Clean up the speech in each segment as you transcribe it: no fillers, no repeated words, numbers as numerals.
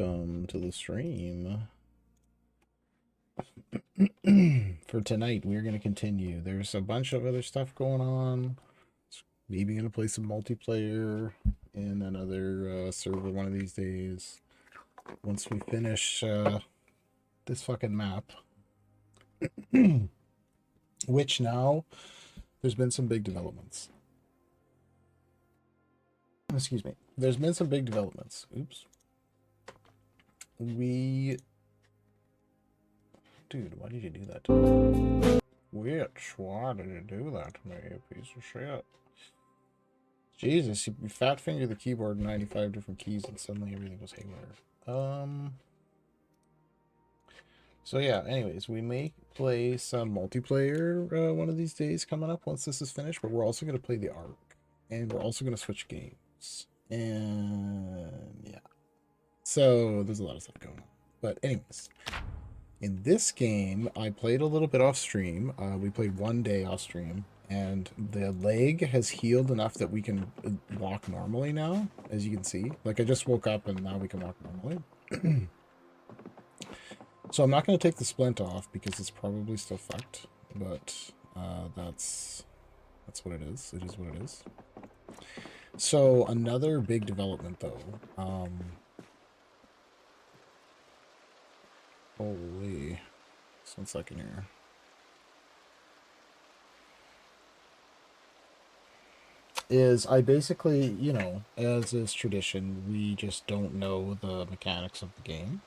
welcome to the stream. For tonight, we're going to continue. There's a bunch of other stuff going on. Maybe going to play some multiplayer in another server one of these days. Once we finish this fucking map. Which now, there's been some big developments. Excuse me. There's been some big developments. Oops. Dude, why did you do that to me? Which? Why did you do that to me, you piece of shit? Jesus, you fat finger the keyboard 95 different keys and suddenly everything was haywire. So yeah, anyways, we may play some multiplayer one of these days coming up once this is finished, but we're also going to play the Ark. And we're also going to switch games. And yeah. So there's a lot of stuff going on. But anyways, in this game, I played a little bit off stream. We played 1 day off stream. And the leg has healed enough that we can walk normally now, as you can see. Like, I just woke up and now we can walk normally. So I'm not going to take the splint off because it's probably still fucked. But that's what it is. It is what it is. So another big development, though. Holy. Just 1 second here. Is I basically, you know, as is tradition, we just don't know the mechanics of the game.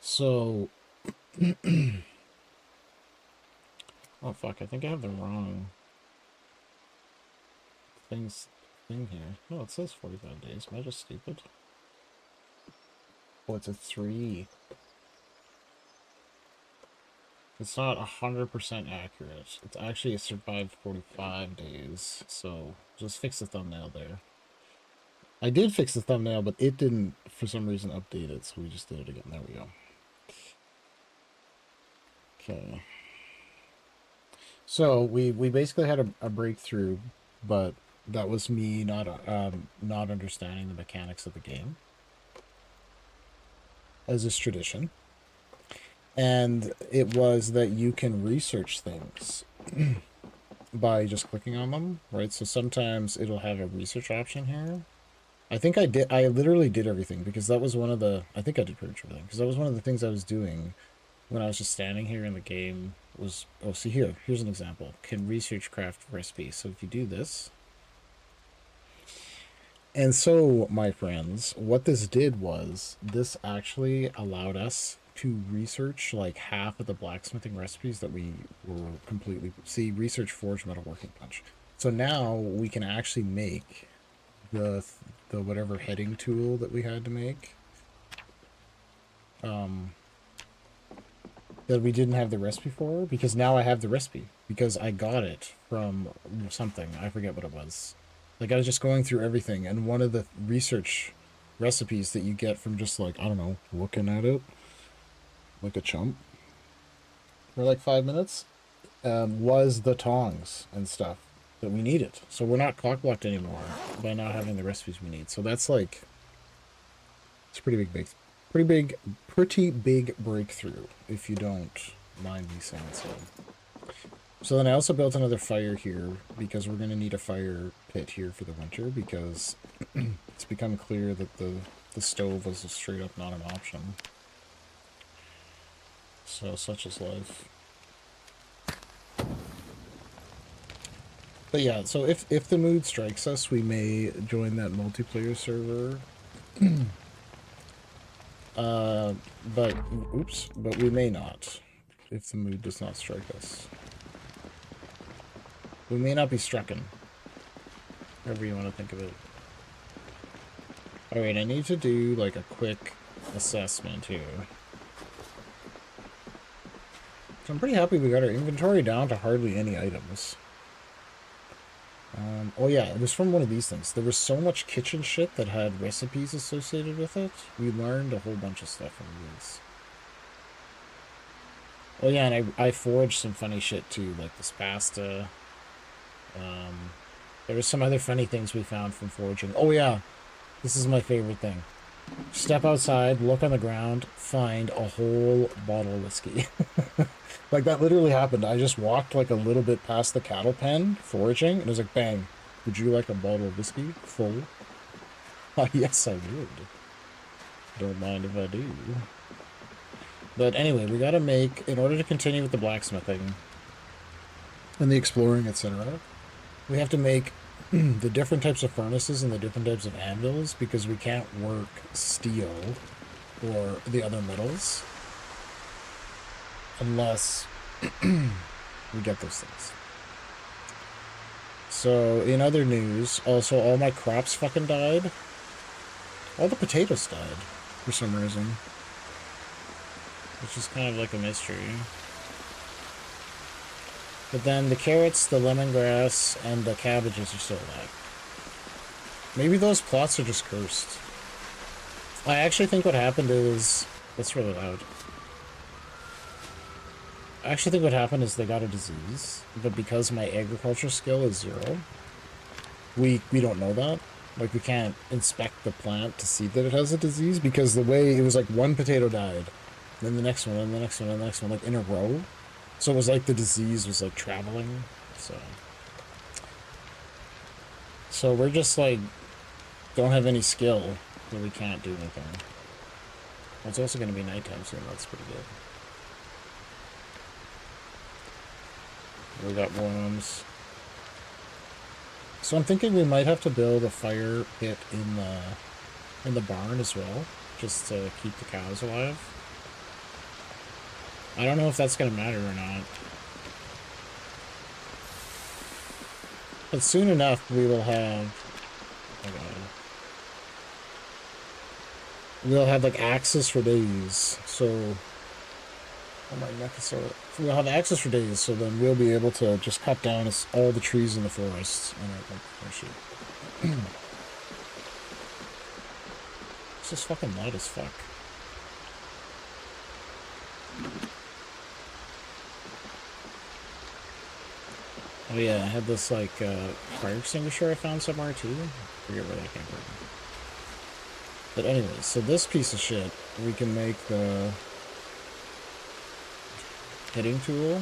So, oh fuck, I think I have the wrong thing here. No, it says 45 days. Am I just stupid? Oh, it's a 3. It's not 100% accurate. It's actually survived 45 days. So just fix the thumbnail there. I did fix the thumbnail, but it didn't, for some reason, update it. So we just did it again. There we go. Okay. So we basically had a breakthrough, but that was me not understanding the mechanics of the game, as is tradition. And it was that you can research things by just clicking on them, right? So sometimes it'll have a research option here. I think I literally did everything because that was one of the, I think I did pretty much everything because that was one of the things I was doing when I was just standing here in the game was, oh, see here, here's an example. Can research craft recipe. So if you do this. And so, my friends, what this did was this actually allowed us to research like half of the blacksmithing recipes that we were completely, see, research forge metalworking punch. So now we can actually make the whatever heading tool that we had to make. That we didn't have the recipe for, because now I have the recipe because I got it from something. I forget what it was. Like, I was just going through everything, and one of the research recipes that you get from just, like, I don't know, looking at it like a chump for like 5 minutes, was the tongs and stuff that we needed. So we're not cockblocked anymore by not having the recipes we need. So that's like, it's a pretty big breakthrough, if you don't mind me saying so. So then I also built another fire here because we're going to need a fire pit here for the winter because it's become clear that the stove was straight up not an option. So such is life. But yeah, so if the mood strikes us, we may join that multiplayer server. But we may not if the mood does not strike us. We may not be strucken. However you want to think of it. Alright, I need to do like a quick assessment here. So I'm pretty happy we got our inventory down to hardly any items. Oh yeah, it was from one of these things. There was so much kitchen shit that had recipes associated with it. We learned a whole bunch of stuff from these. Oh yeah, and I foraged some funny shit too, like this pasta. There was some other funny things we found from foraging. Oh yeah, This is my favorite thing. Step outside, look on the ground, find a whole bottle of whiskey. Like, that literally happened. I just walked, like, a little bit past the cattle pen, foraging, and it was like, bang. Would you like a bottle of whiskey? Full? Yes, I would. Don't mind if I do. But anyway, we gotta make, in order to continue with the blacksmithing and the exploring, etc., we have to make the different types of furnaces and the different types of anvils, because we can't work steel or the other metals unless we get those things. So, in other news, also all my crops fucking died. All the potatoes died for some reason, which is kind of like a mystery. But then the carrots, the lemongrass, and the cabbages are still alive. Maybe those plots are just cursed. I actually think what happened is... That's really loud. I actually think what happened is they got a disease, but because my agriculture skill is 0, we don't know that. Like, we can't inspect the plant to see that it has a disease, because the way it was like one potato died, then the next one, and the next one, and the next one, like in a row. So it was like the disease was like traveling. So we're just like, don't have any skill, so we can't do anything. It's also going to be nighttime soon, that's pretty good. We got worms. So I'm thinking we might have to build a fire pit in the barn as well, just to keep the cows alive. I don't know if that's gonna matter or not. But soon enough we will have... Oh god. We'll have like access for days, so... Oh, my neck is sore. We'll have access for days, so then we'll be able to just cut down all the trees in the forest. And oh shit. It's just fucking loud as fuck. Oh yeah, I had this like fire extinguisher I found somewhere too. I forget where that came from. But anyways, so this piece of shit, we can make the hitting tool,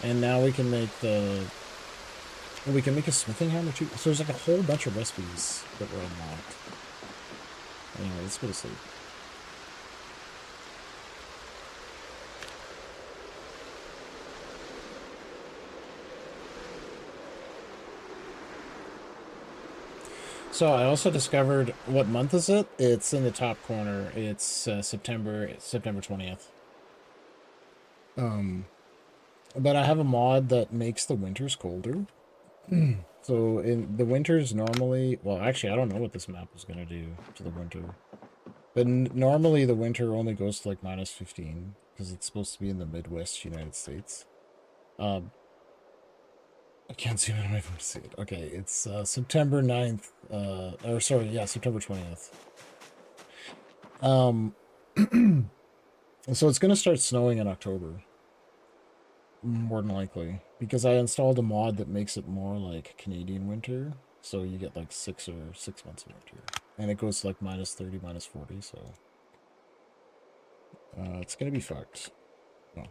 and now we can make the... Oh, we can make a smithing hammer too. So there's like a whole bunch of recipes that were unlocked. Anyway, let's go to sleep. So I also discovered, what month is it? It's in the top corner. It's September 20th. But I have a mod that makes the winters colder. So in the winters normally, well, actually I don't know what this map is gonna do to the winter. But normally the winter only goes to like -15 because it's supposed to be in the Midwest United States. I can't zoom in on my phone to see it. Okay, it's September 9th, or sorry, yeah, September 20th. So it's gonna start snowing in October. More than likely. Because I installed a mod that makes it more like Canadian winter. So you get like 6 months of winter. And it goes to like -30, -40, so... it's gonna be fucked. Oh.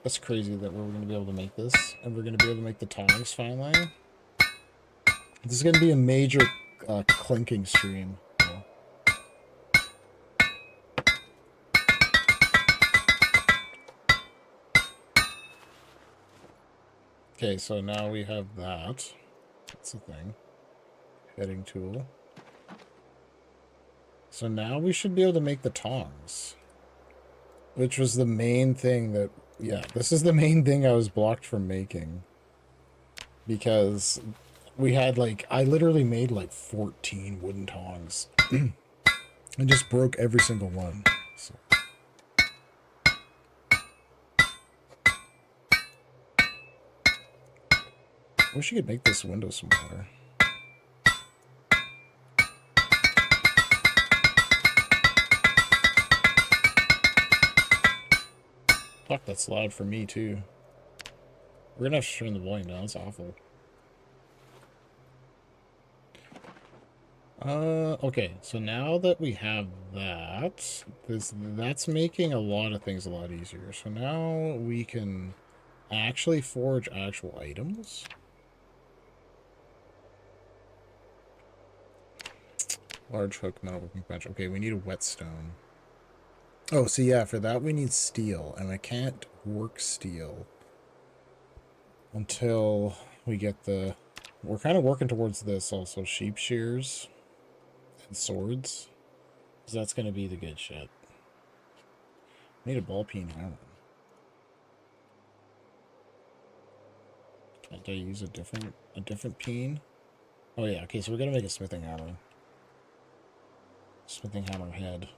That's crazy that we're going to be able to make this, and we're going to be able to make the tongs finally. This is going to be a major clinking stream. Okay, so now we have that. That's the thing. Heading tool. So now we should be able to make the tongs. Which was the main thing that... Yeah, this is the main thing I was blocked from making. Because we had like... I literally made like 14 wooden tongs. And just broke every single one. So. I wish you could make this window smaller. Fuck, that's loud for me too. We're gonna have to turn the volume down. It's awful. Okay, so now that we have that, that's making a lot of things a lot easier. So now we can actually forge actual items. Large hook, metalworking bench. Okay, we need a whetstone. Oh, so yeah, for that we need steel, and I can't work steel until we get the... We're kind of working towards this also, sheep shears and swords, because that's going to be the good shit. Need a ball peen hammer. Can't I use a different peen? Oh yeah, okay, so we're gonna make a smithing hammer. Smithing hammer head.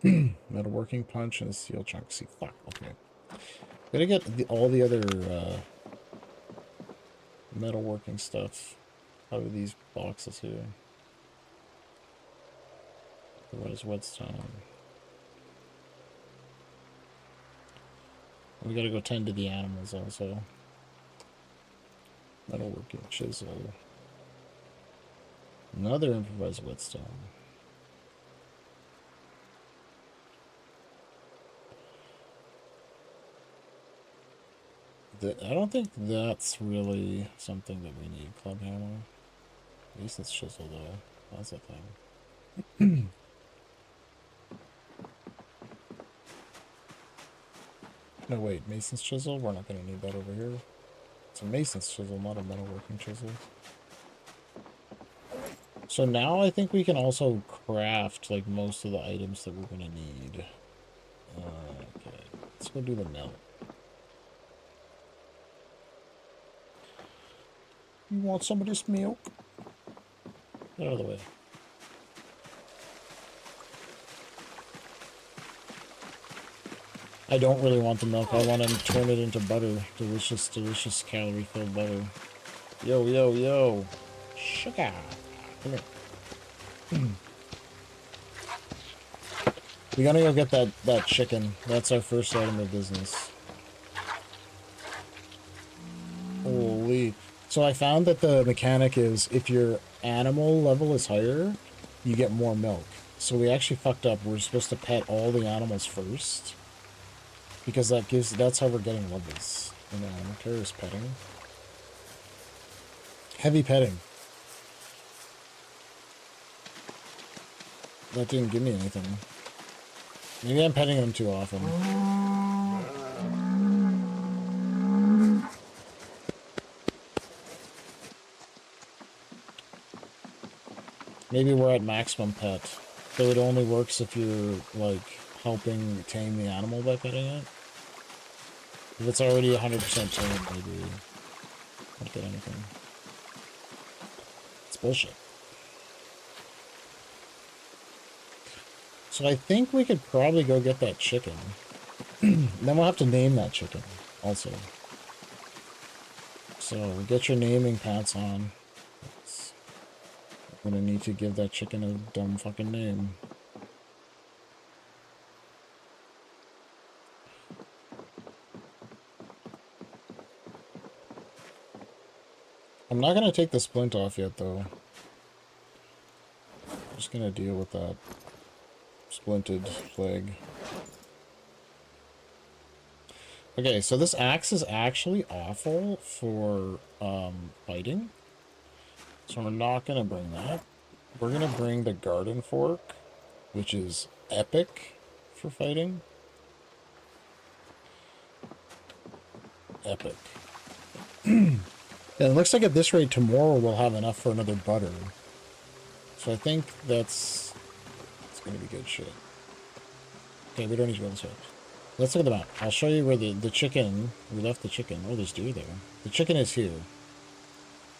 Metalworking punch and a steel chunk. See, fuck, okay. Gotta get all the other metalworking stuff out of these boxes here. What is whetstone? We gotta go tend to the animals also. Metalworking chisel. Another improvised whetstone. I don't think that's really something that we need. Club hammer. At least it's chisel though. That's a thing. No wait, mason's chisel? We're not gonna need that over here. It's a mason's chisel, not a metalworking chisel. So now I think we can also craft like most of the items that we're gonna need. Okay, let's go do the mill. You want some of this milk? Get out of the way. I don't really want the milk. I want to turn it into butter. Delicious, delicious calorie-filled butter. Yo, yo, yo. Sugar. Come here. We gotta go get that chicken. That's our first item of business. Holy. So I found that the mechanic is if your animal level is higher, you get more milk. So we actually fucked up. We're supposed to pet all the animals first. Because that's how we're getting levels. You know, terrorist petting. Heavy petting. That didn't give me anything. Maybe I'm petting them too often. Maybe we're at maximum pet. So it only works if you're, like, helping tame the animal by petting it. If it's already 100% tamed, maybe I don't get anything. It's bullshit. So I think we could probably go get that chicken. Then we'll have to name that chicken also. So get your naming pants on. I'm gonna need to give that chicken a dumb fucking name. I'm not gonna take the splint off yet though. I'm just gonna deal with that splinted flag. Okay, so this axe is actually awful for fighting. So we're not gonna bring that. We're gonna bring the garden fork, which is epic for fighting. Epic. And it looks like at this rate tomorrow we'll have enough for another butter. So I think it's gonna be good shit. Okay, we don't need to go this way. Let's look at the map. I'll show you where the chicken, we left the chicken. Oh, there's deer there. The chicken is here.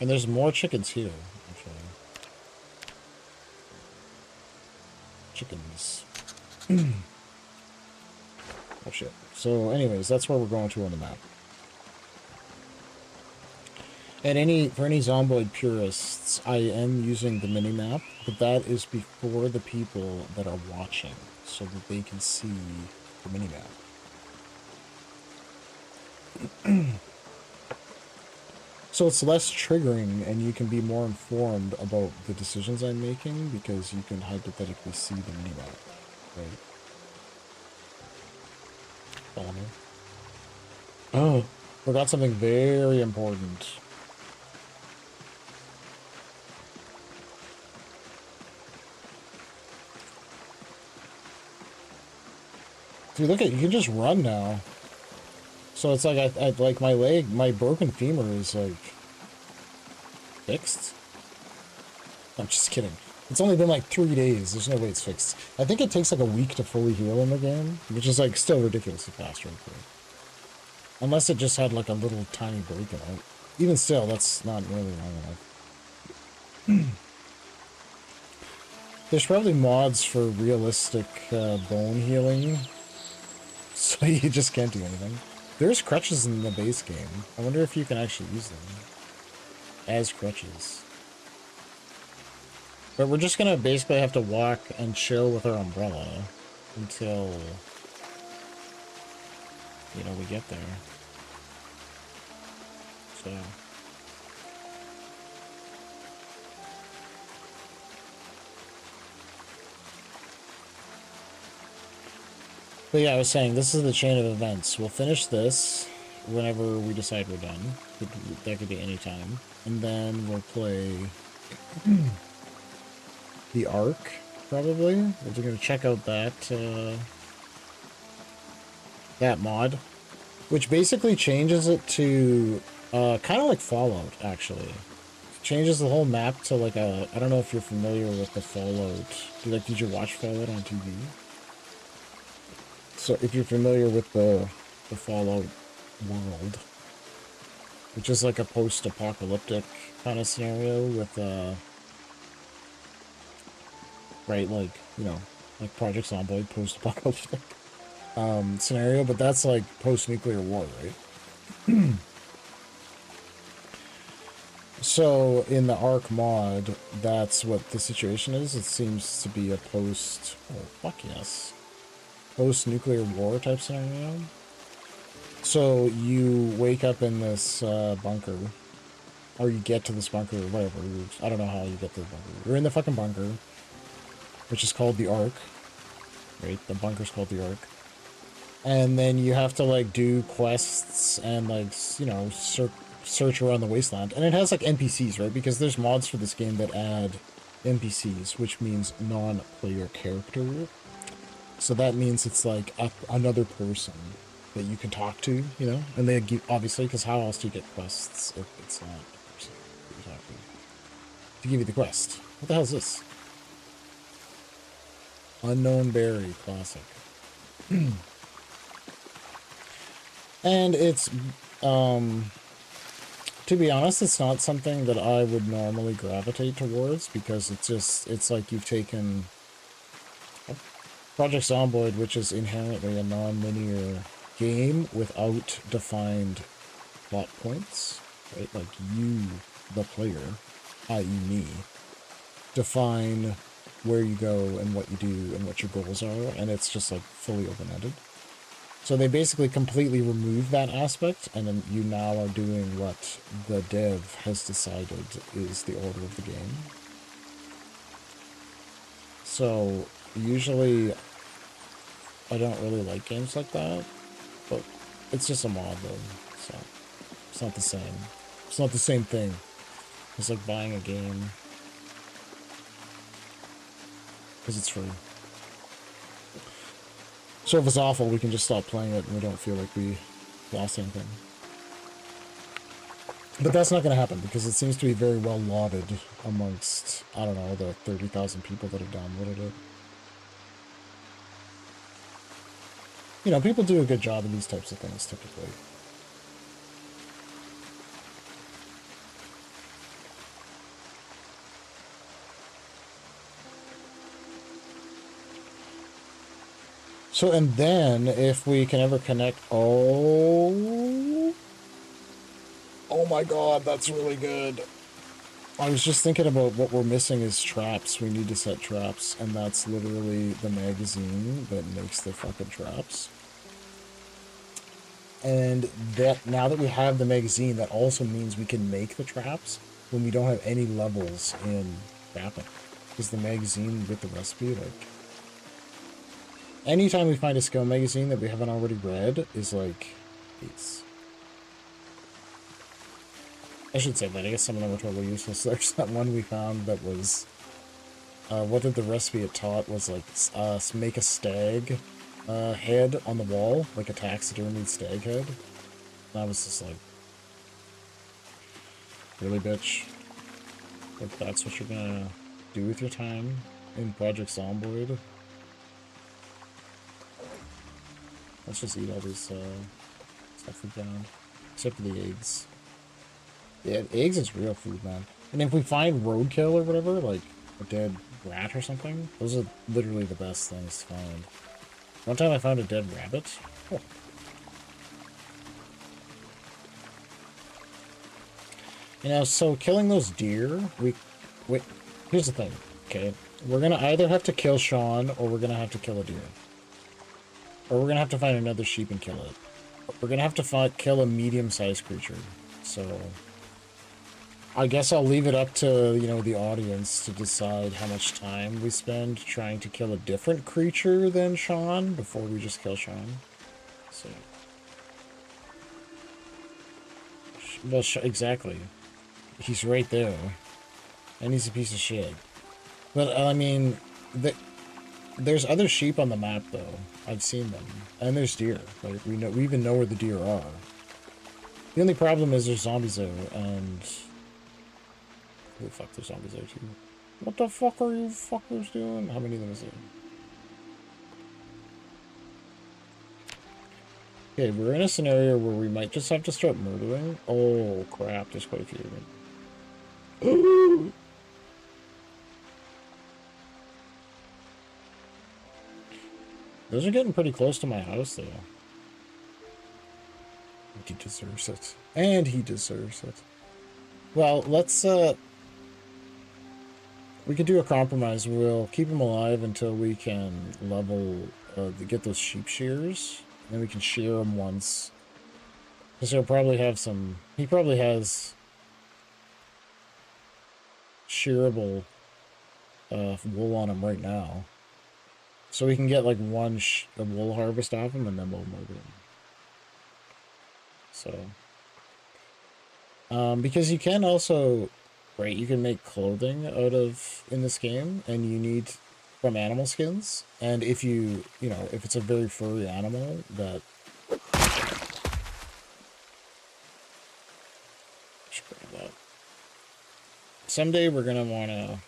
And there's more chickens here, actually. Chickens. Oh shit. So anyways, that's where we're going to on the map. And for any Zomboid purists, I am using the mini-map, but that is before the people that are watching, so that they can see the mini-map. So it's less triggering, and you can be more informed about the decisions I'm making because you can hypothetically see the mini-map, right? Follow me? Oh, forgot something very important. If you look at, you can just run now. So it's like I like my leg, my broken femur is like fixed. I'm just kidding. It's only been like 3 days. There's no way it's fixed. I think it takes like a week to fully heal in the game, which is like still ridiculously fast, right? Unless it just had like a little tiny break in it. Even still, that's not really long enough. There's probably mods for realistic bone healing, so you just can't do anything. There's crutches in the base game. I wonder if you can actually use them as crutches. But we're just gonna basically have to walk and chill with our umbrella until, you know, we get there. So. But yeah, I was saying, this is the chain of events. We'll finish this whenever we decide we're done. That could be any time. And then we'll play the Ark, probably. We're going to check out that, that mod, which basically changes it to kind of like Fallout, actually. It changes the whole map to like a... I don't know if you're familiar with the Fallout. Did you watch Fallout on TV? So if you're familiar with the Fallout world, which is like a post-apocalyptic kind of scenario with, right, like, you know, like Project Zomboid, post-apocalyptic scenario, but that's like post-nuclear war, right? So in the Ark mod, that's what the situation is. It seems to be a post... Oh, fuck yes. Post-nuclear war type scenario. So you wake up in this bunker, or you get to this bunker, or whatever. I don't know how you get to the bunker. You're in the fucking bunker, which is called the Ark, right? The bunker's called the Ark. And then you have to, like, do quests and, like, you know, search around the wasteland. And it has, like, NPCs, right? Because there's mods for this game that add NPCs, which means non-player character. So that means it's like another person that you can talk to, you know? And they give, obviously, because how else do you get quests if it's not a person that you're talking to give you the quest? What the hell is this? Unknown Berry, classic. And it's, to be honest, it's not something that I would normally gravitate towards because it's like you've taken Project Zomboid, which is inherently a non-linear game without defined plot points, right? Like you, the player, i.e. me, define where you go and what you do and what your goals are, and it's just like fully open-ended. So they basically completely remove that aspect, and then you now are doing what the dev has decided is the order of the game. So usually I don't really like games like that, but it's just a mod though, so it's not the same. It's not the same thing. It's like buying a game because it's free. So if it's awful, we can just stop playing it and we don't feel like we lost anything. But that's not going to happen because it seems to be very well lauded amongst, I don't know, the 30,000 people that have downloaded it. You know, people do a good job in these types of things, typically. So, and then, if we can ever connect... Oh my god, that's really good. I was just thinking about what we're missing is traps. We need to set traps, and that's literally the magazine that makes the fucking traps. And that now that we have the magazine, that also means we can make the traps when we don't have any levels in trapping. Because the magazine with the recipe, like, anytime we find a skill magazine that we haven't already read is like, it's. I should say that. I guess some of them were totally useless. There's that one we found that was, what did the recipe it taught was like, make a stag head on the wall, like a taxidermy stag head. And I was just like, really, bitch? Like, that's what you're gonna do with your time in Project Zomboid? Let's just eat all this stuff we found. Except for the eggs. Yeah, eggs is real food, man. And if we find roadkill or whatever, like a dead rat or something, those are literally the best things to find. One time I found a dead rabbit. Oh. You know, so killing those deer, wait, here's the thing, okay? We're gonna either have to kill Sean, or we're gonna have to kill a deer. Or we're gonna have to find another sheep and kill it. We're gonna have to kill a medium-sized creature. So I guess I'll leave it up to, you know, the audience to decide how much time we spend trying to kill a different creature than Sean before we just kill Sean. So, well, exactly. He's right there, and he's a piece of shit. But I mean, there's other sheep on the map though. I've seen them, and there's deer. Like we even know where the deer are. The only problem is there's zombies there, and oh fuck, there's zombies there too. What the fuck are you fuckers doing? How many of them is there? Okay, we're in a scenario where we might just have to start murdering. Oh crap, there's quite a few of them. Those are getting pretty close to my house, though. He deserves it. And he deserves it. Well, let's, we could do a compromise. We'll keep him alive until we can level, get those sheep shears. And then we can shear them once. Because he'll probably have some, he probably has shearable, wool on him right now. So we can get like one a wool harvest off him, and then we'll murder him. So, because you can also, right? You can make clothing out of in this game, and you need from animal skins. And if you know, if it's a very furry animal that. Someday we're gonna want to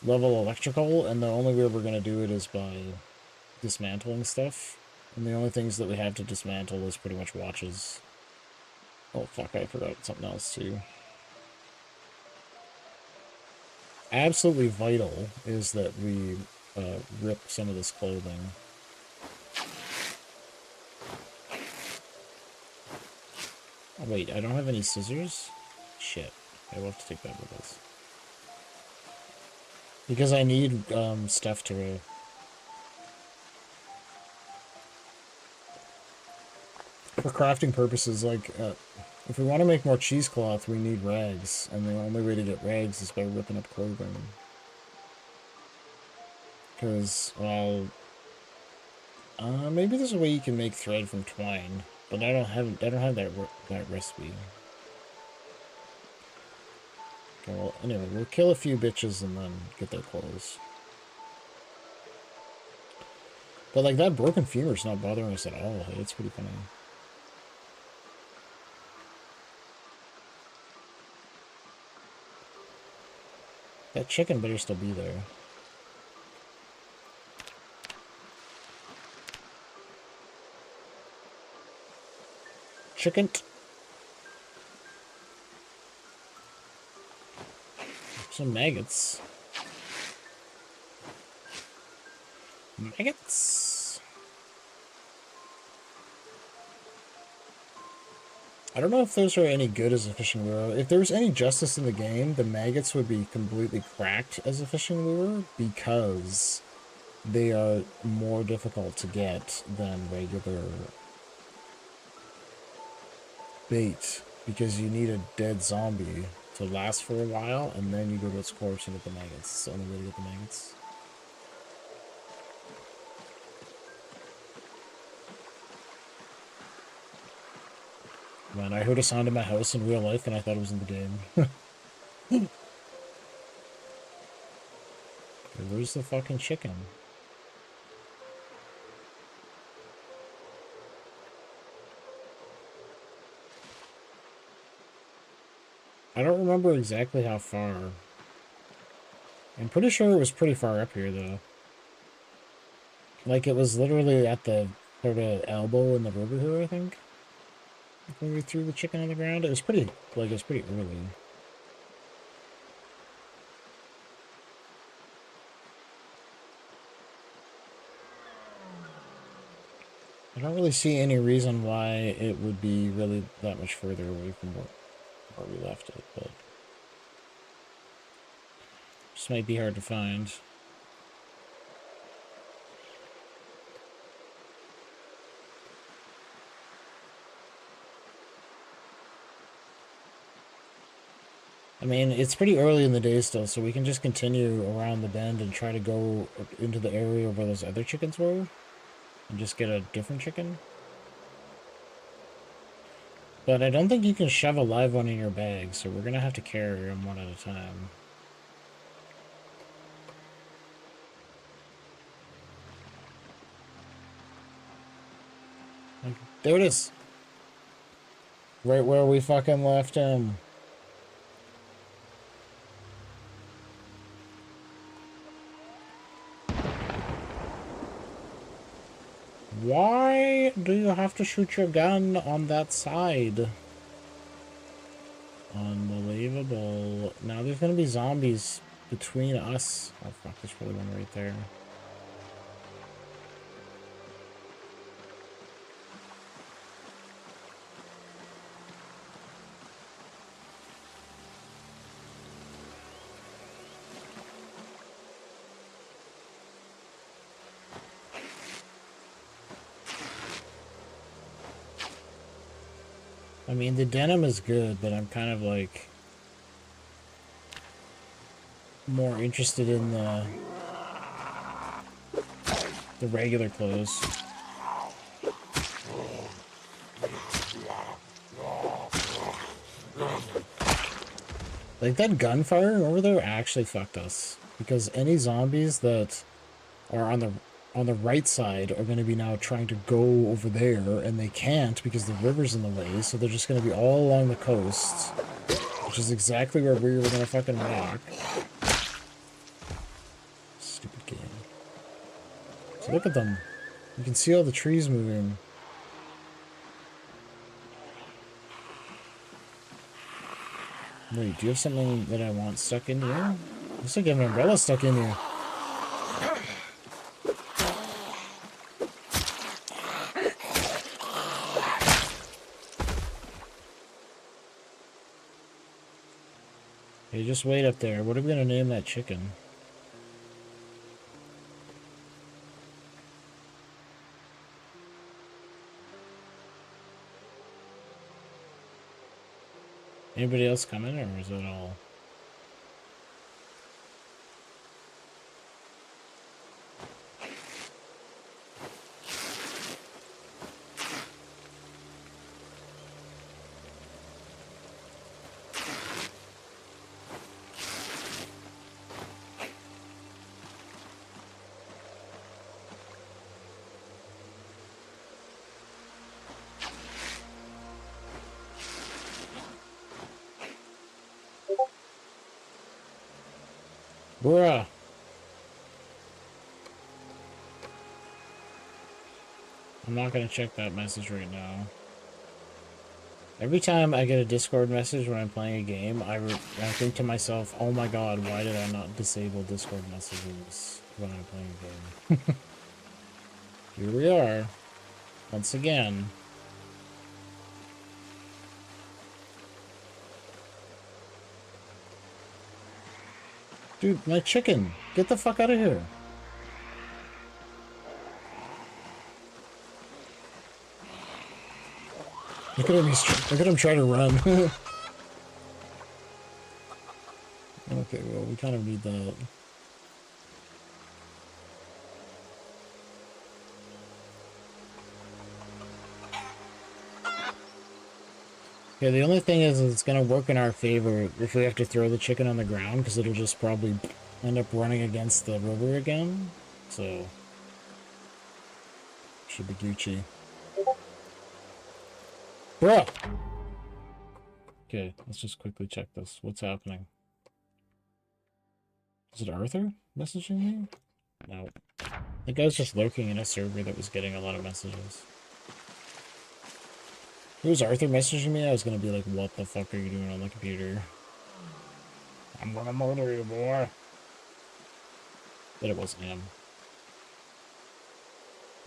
level electrical, and the only way we're going to do it is by dismantling stuff. And the only things that we have to dismantle is pretty much watches. Oh fuck, I forgot something else too. Absolutely vital is that we rip some of this clothing. Oh wait, I don't have any scissors? Shit, I will have to take that with us. Because I need stuff to for crafting purposes, like if we want to make more cheesecloth, we need rags, and the only way to get rags is by ripping up clothing. Because, well, maybe there's a way you can make thread from twine, but I don't have that recipe. Okay, well, anyway, we'll kill a few bitches and then get their clothes. But, like, that broken femur's not bothering us at all. Hey, it's pretty funny. That chicken better still be there. Chicken. Some maggots. Maggots. I don't know if those are any good as a fishing lure. If there was any justice in the game, the maggots would be completely cracked as a fishing lure because they are more difficult to get than regular bait because you need a dead zombie to last for a while, and then you go to its corpse and get the maggots. It's the only way to get the maggots. Man, I heard a sound in my house in real life and I thought it was in the game. Okay, where's the fucking chicken? I don't remember exactly how far. I'm pretty sure it was pretty far up here, though. Like, it was literally at the sort of elbow in the river here, I think. When we threw the chicken on the ground, it was pretty, like, it was pretty early. I don't really see any reason why it would be really that much further away from where we left it, but just might be hard to find. I mean, it's pretty early in the day still, so we can just continue around the bend and try to go into the area where those other chickens were and just get a different chicken. But I don't think you can shove a live one in your bag, so we're going to have to carry them one at a time. There it is. Right where we fucking left him. Why do you have to shoot your gun on that side? Unbelievable. Now there's gonna be zombies between us. Oh fuck, there's probably one right there. I mean, the denim is good, but I'm kind of like more interested in the regular clothes. Like that gunfire over there actually fucked us, because any zombies that are on the right side are going to be now trying to go over there, and they can't because the river's in the way, so they're just going to be all along the coast, which is exactly where we were going to fucking walk. Stupid game. So look at them. You can see all the trees moving. Wait, do you have something that I want stuck in here? Looks like you have an umbrella stuck in here. Hey, just wait up there. What are we gonna name that chicken? Anybody else coming, or is it all? Bruh. I'm not gonna check that message right now. Every time I get a Discord message when I'm playing a game, I think to myself, oh my god, why did I not disable Discord messages when I'm playing a game? Here we are. Once again. Dude, my chicken! Get the fuck out of here! Look at him try to run. Okay, well, we kind of need that. Yeah, the only thing is it's gonna work in our favor if we have to throw the chicken on the ground, because it'll just probably end up running against the river again. So, should be Gucci. Bruh! Okay, let's just quickly check this. What's happening? Is it Arthur messaging me? No. I think I was just lurking in a server that was getting a lot of messages. If it was Arthur messaging me, I was gonna be like, what the fuck are you doing on the computer? I'm gonna murder you, boy. But it wasn't him.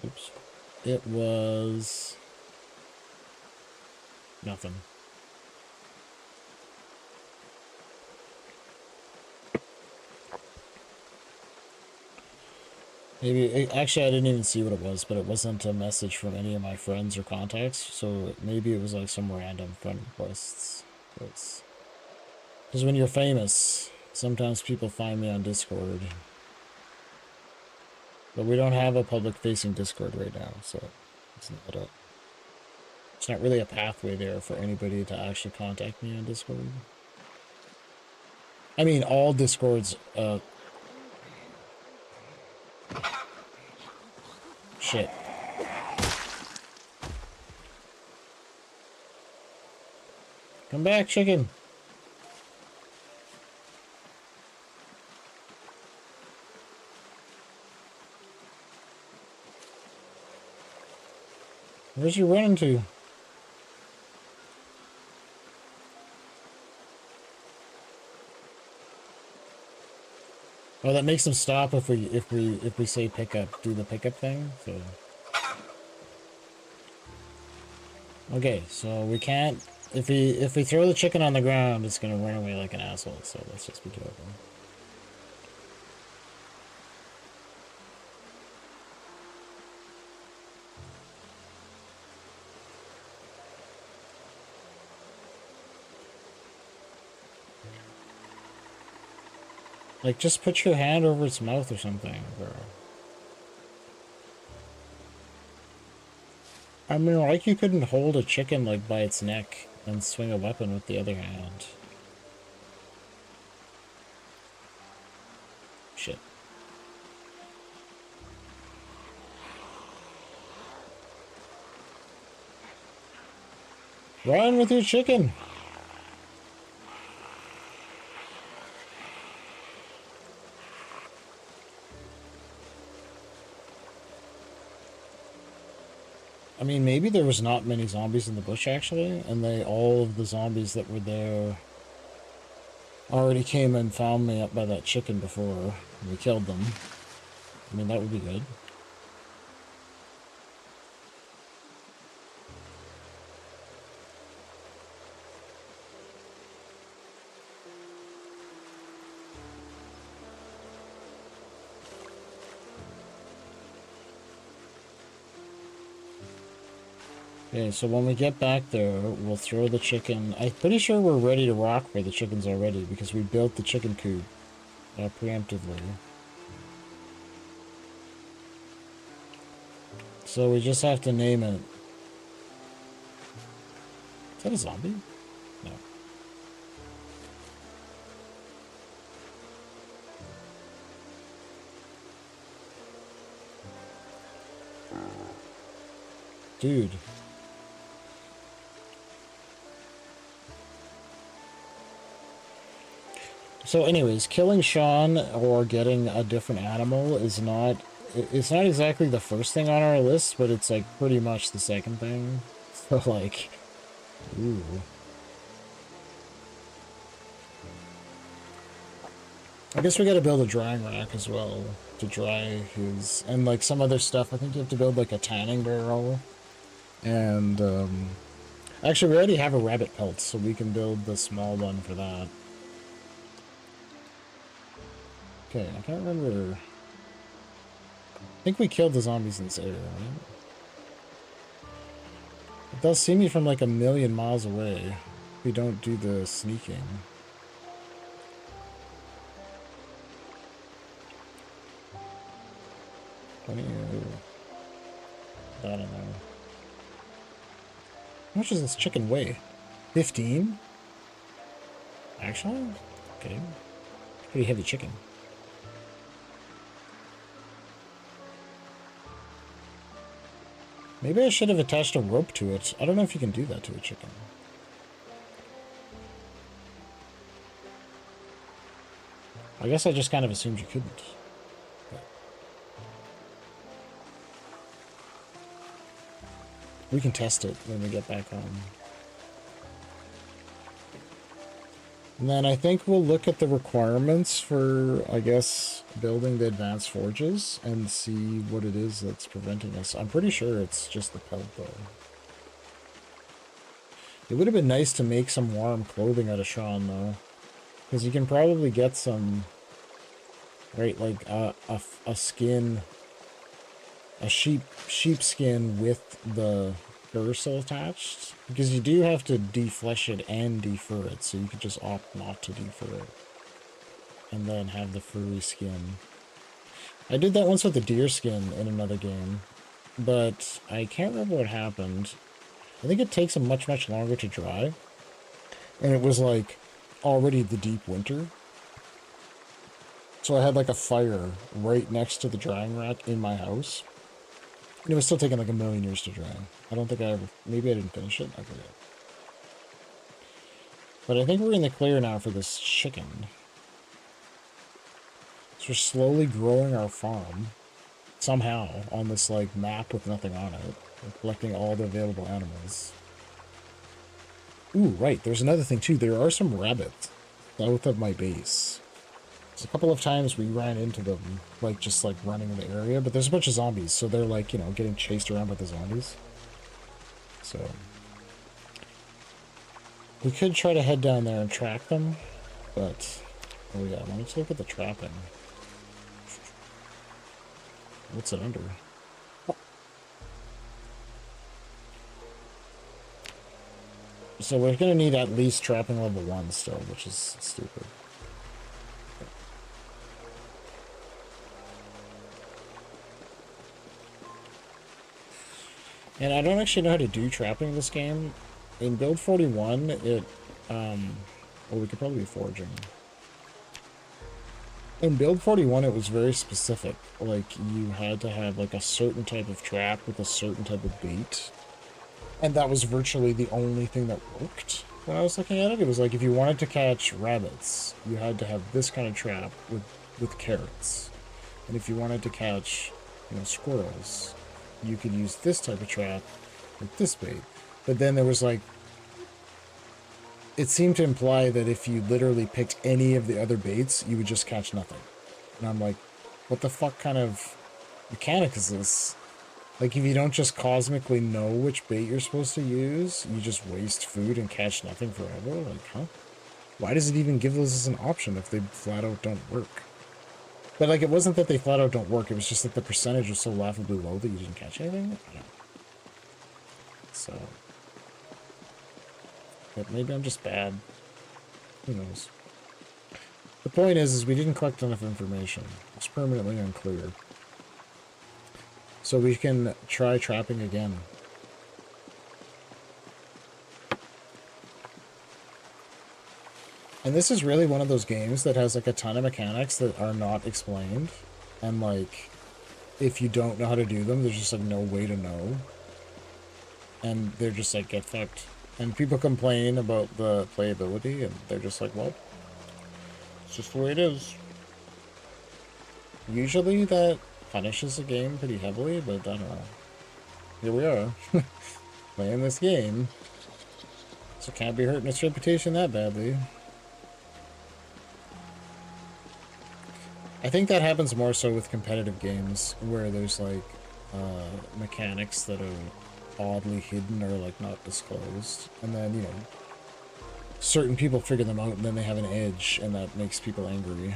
Oops. It was... nothing. Maybe, actually I didn't even see what it was, but it wasn't a message from any of my friends or contacts, so maybe it was like some random friend requests. Because when you're famous, sometimes people find me on Discord. But we don't have a public-facing Discord right now, so it's not really a pathway there for anybody to actually contact me on Discord. I mean, all Discords, shit. Come back, chicken. Where's you running to? Oh, that makes them stop if we say pickup, do the pickup thing. So okay, so we can't if we throw the chicken on the ground, it's gonna run away like an asshole. So let's just be careful. Like, just put your hand over its mouth or something, bro. I mean, like, you couldn't hold a chicken, like, by its neck and swing a weapon with the other hand. Shit. Run with your chicken! I mean, maybe there was not many zombies in the bush, actually, and all of the zombies that were there already came and found me up by that chicken before we killed them. I mean, that would be good. Okay, so when we get back there, we'll throw the chicken. I'm pretty sure we're ready to rock for the chickens already because we built the chicken coop preemptively. So we just have to name it. Is that a zombie? No. Dude. So anyways, killing Sean or getting a different animal is not... It's not exactly the first thing on our list, but it's like pretty much the second thing. So like... Ooh. I guess we gotta build a drying rack as well to dry his... And like some other stuff. I think you have to build like a tanning barrel. And actually we already have a rabbit pelt, so we can build the small one for that. Okay, I can't remember. I think we killed the zombies in this area, right? It does see me from like a million miles away. We don't do the sneaking. I don't know. How much does this chicken weigh? 15? Actually? Okay. Pretty heavy chicken. Maybe I should have attached a rope to it. I don't know if you can do that to a chicken. I guess I just kind of assumed you couldn't. We can test it when we get back home. And then I think we'll look at the requirements for, I guess, building the advanced forges and see what it is that's preventing us. I'm pretty sure it's just the pelt, though. It would have been nice to make some warm clothing out of Sean, though. Because you can probably get some, right, like a skin, a sheep skin with the fur still attached, because you do have to deflesh it and defur it, so you could just opt not to defur it and then have the furry skin. I did that once with the deer skin in another game, but I can't remember what happened. I think it takes them much longer to dry, and it was like already the deep winter, so I had like a fire right next to the drying rack in my house. And it was still taking like a million years to dry. I don't think I ever... Maybe I didn't finish it. I forget. But I think we're in the clear now for this chicken. So we're slowly growing our farm. Somehow. On this like map with nothing on it. We're collecting all the available animals. Ooh, right. There's another thing too. There are some rabbits south of my base. There's a couple of times we ran into them, like, just, like, running in the area, but there's a bunch of zombies, so they're, like, you know, getting chased around by the zombies. So, we could try to head down there and track them, but, oh yeah, let's look at the trapping. What's it under? So we're gonna need at least trapping level 1 still, which is stupid. And I don't actually know how to do trapping in this game. In build 41, well, we could probably be foraging. In build 41, it was very specific. Like, you had to have, like, a certain type of trap with a certain type of bait. And that was virtually the only thing that worked when I was looking at it. It was like, if you wanted to catch rabbits, you had to have this kind of trap with carrots. And if you wanted to catch, you know, squirrels, you could use this type of trap with this bait. But then there was like, it seemed to imply that if you literally picked any of the other baits, you would just catch nothing. And I'm like, what the fuck kind of mechanic is this? Like, if you don't just cosmically know which bait you're supposed to use, you just waste food and catch nothing forever? Like, huh? Why does it even give those as an option if they flat out don't work? But, like, it wasn't that they flat out don't work, it was just that the percentage was so laughably low that you didn't catch anything? I don't know. So... but maybe I'm just bad. Who knows? The point is we didn't collect enough information. It's permanently unclear. So we can try trapping again. And this is really one of those games that has like a ton of mechanics that are not explained. And like, if you don't know how to do them, there's just like no way to know. And they're just like, get fucked. And people complain about the playability, and they're just like, well, it's just the way it is. Usually that punishes the game pretty heavily, but I don't know. Here we are, playing this game. So can't be hurting its reputation that badly. I think that happens more so with competitive games, where there's like mechanics that are oddly hidden or like not disclosed, and then, you know, certain people figure them out and then they have an edge, and that makes people angry,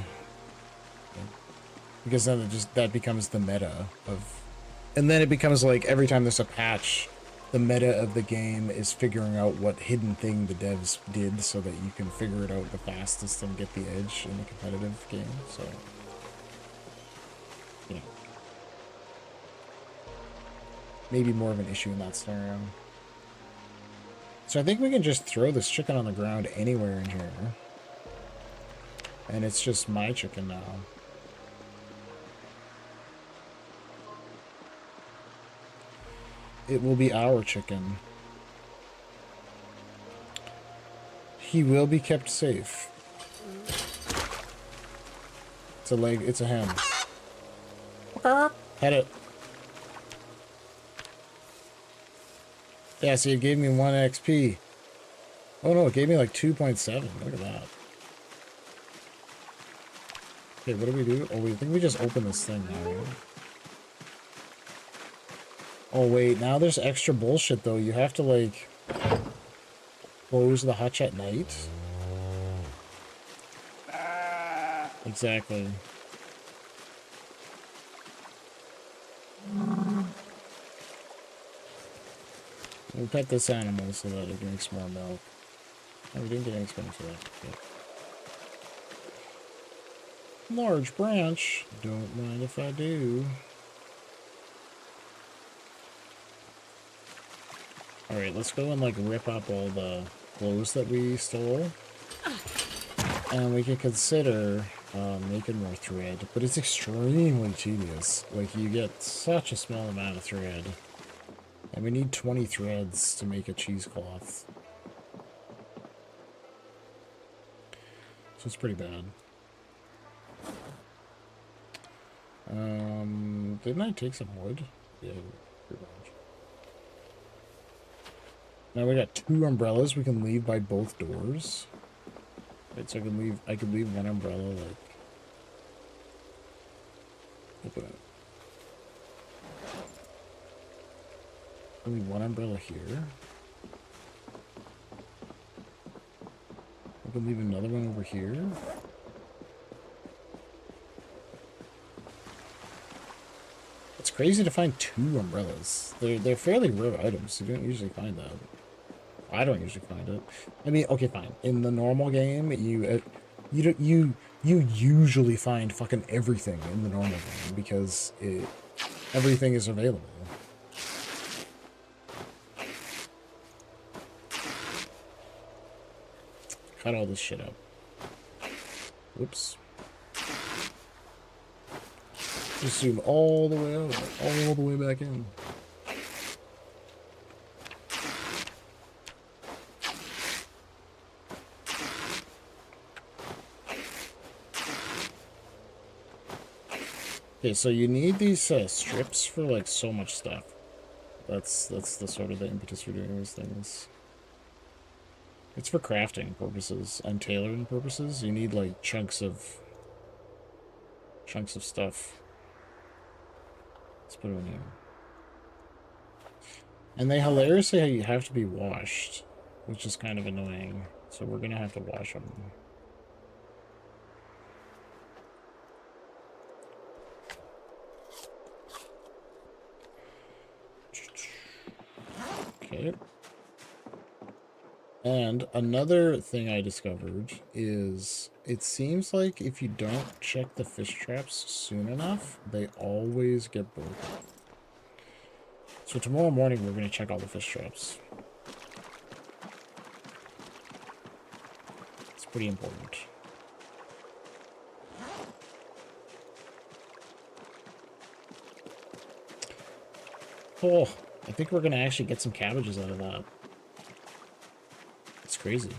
because then it just, that becomes the meta of, and then it becomes like every time there's a patch the meta of the game is figuring out what hidden thing the devs did so that you can figure it out the fastest and get the edge in the competitive game. So, you know, maybe more of an issue in that scenario. So I think we can just throw this chicken on the ground anywhere in here. And it's just my chicken now. It will be our chicken. He will be kept safe. It's a leg, it's a hen. Had it. Yeah, see, it gave me 1 XP. Oh no, it gave me like 2.7. Look at that. Okay, what do we do? Oh, we think we just open this thing now, right? Oh wait, now there's extra bullshit though. You have to like close the hutch at night. Exactly. We'll pet this animal so that it makes more milk. Oh, we didn't get any experience for that. Okay. Large branch. Don't mind if I do. Alright, let's go and like rip up all the clothes that we stole. And we can consider making more thread, but it's extremely tedious. Like, you get such a small amount of thread. And we need 20 threads to make a cheesecloth. So it's pretty bad. Didn't I take some wood? Yeah, pretty much. Now we got 2 umbrellas we can leave by both doors. Right, so I could leave one umbrella like open it. I leave one umbrella here. I can leave another one over here. It's crazy to find 2 umbrellas. They're fairly rare items. You don't usually find that. I don't usually find it. I mean, okay, fine. In the normal game, you usually find fucking everything in the normal game because everything is available. Cut all this shit up. Whoops. Just zoom all the way out, all the way back in. Okay, so you need these strips for like so much stuff. That's the sort of the impetus for doing these things. It's for crafting purposes and tailoring purposes. You need like chunks of stuff. Let's put it in here. And they hilariously have to be washed, which is kind of annoying. So we're gonna have to wash them. Okay. And another thing I discovered is it seems like if you don't check the fish traps soon enough, they always get broken. So tomorrow morning we're going to check all the fish traps. It's pretty important. Oh, I think we're going to actually get some cabbages out of that. It's crazy.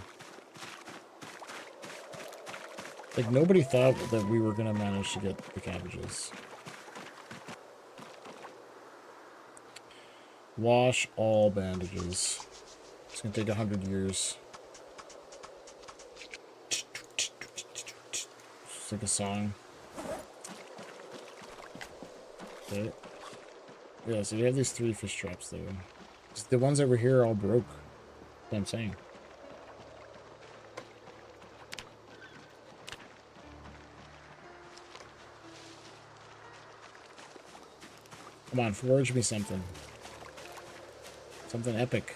Like, nobody thought that we were going to manage to get the cabbages. Wash all bandages. It's going to take 100 years. It's like a song. Okay. Yeah, so you have these 3 fish traps there. The ones over here are all broke. That's what I'm saying. Come on, forage me something. Something epic.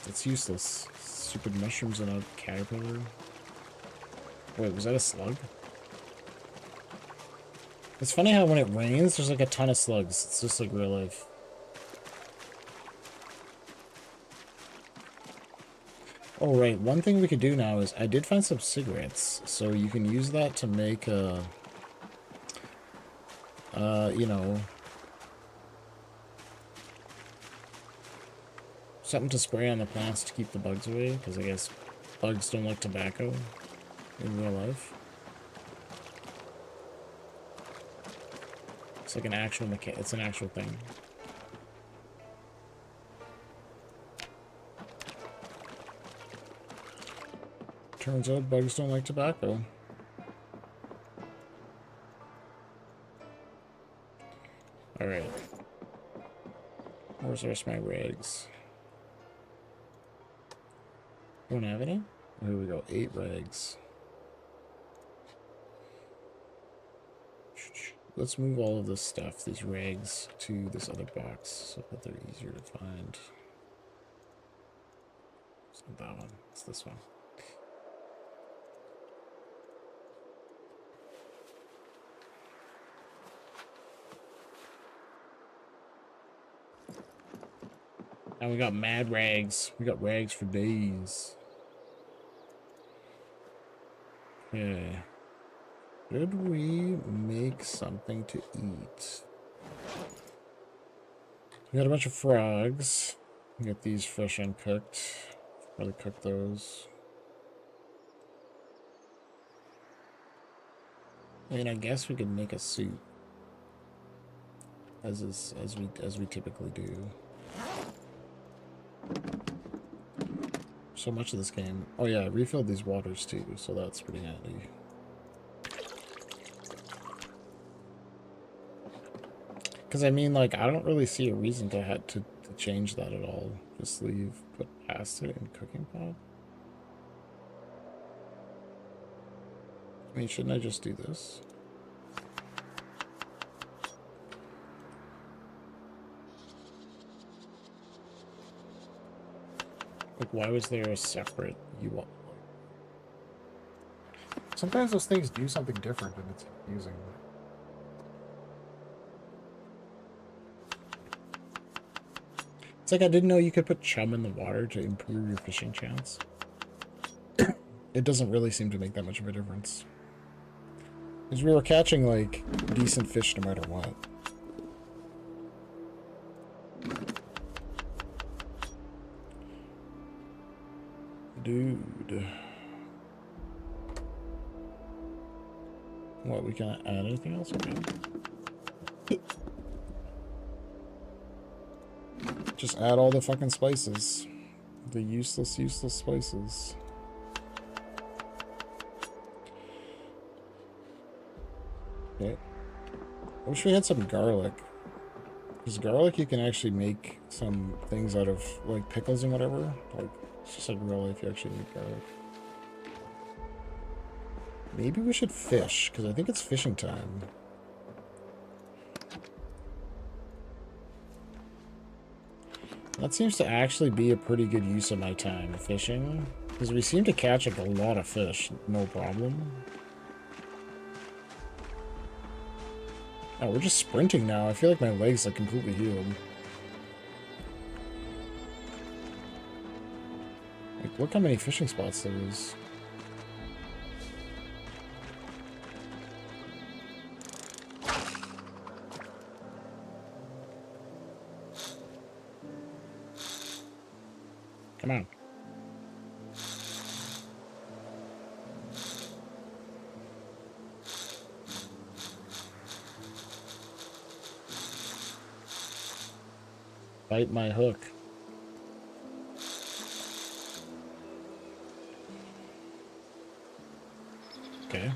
It's useless. Stupid mushrooms and a caterpillar. Wait, was that a slug? It's funny how when it rains, there's like a ton of slugs. It's just like real life. Oh, right. One thing we could do now is I did find some cigarettes. So you can use that to make a... you know... something to spray on the plants to keep the bugs away. Because I guess bugs don't like tobacco in real life. It's like an actual it's an actual thing. Turns out bugs don't like tobacco. Alright. Where's the rest of my rags? Don't have any? Here we go. 8 rags. Let's move all of this stuff, these rags, to this other box so that they're easier to find. It's not that one. It's this one. Now we got mad rags. We got rags for days. Okay. Should we make something to eat? We got a bunch of frogs. We got these fresh uncooked. Probably cook those. I mean, I guess we could make a soup. As we typically do. So much of this game. Oh yeah, I refilled these waters too, so that's pretty handy. Because I mean, like, I don't really see a reason to have to change that at all. Just leave, put pasta in cooking pot. I mean, shouldn't I just do this? Like, why was there a separate UI? Sometimes those things do something different and it's confusing. It's like I didn't know you could put chum in the water to improve your fishing chance. It doesn't really seem to make that much of a difference. Because we were catching, like, decent fish no matter what. Dude. What, we can't add anything else? Okay. Just add all the fucking spices. The useless spices. Okay. I wish we had some garlic. Because garlic, you can actually make some things out of, like, pickles and whatever. Like, it's just like real life, you actually need garlic. Maybe we should fish, because I think it's fishing time. That seems to actually be a pretty good use of my time, fishing. Because we seem to catch like a lot of fish, no problem. Oh, we're just sprinting now. I feel like my legs are completely healed. Like, look how many fishing spots there is. Come on. Bite my hook. Okay.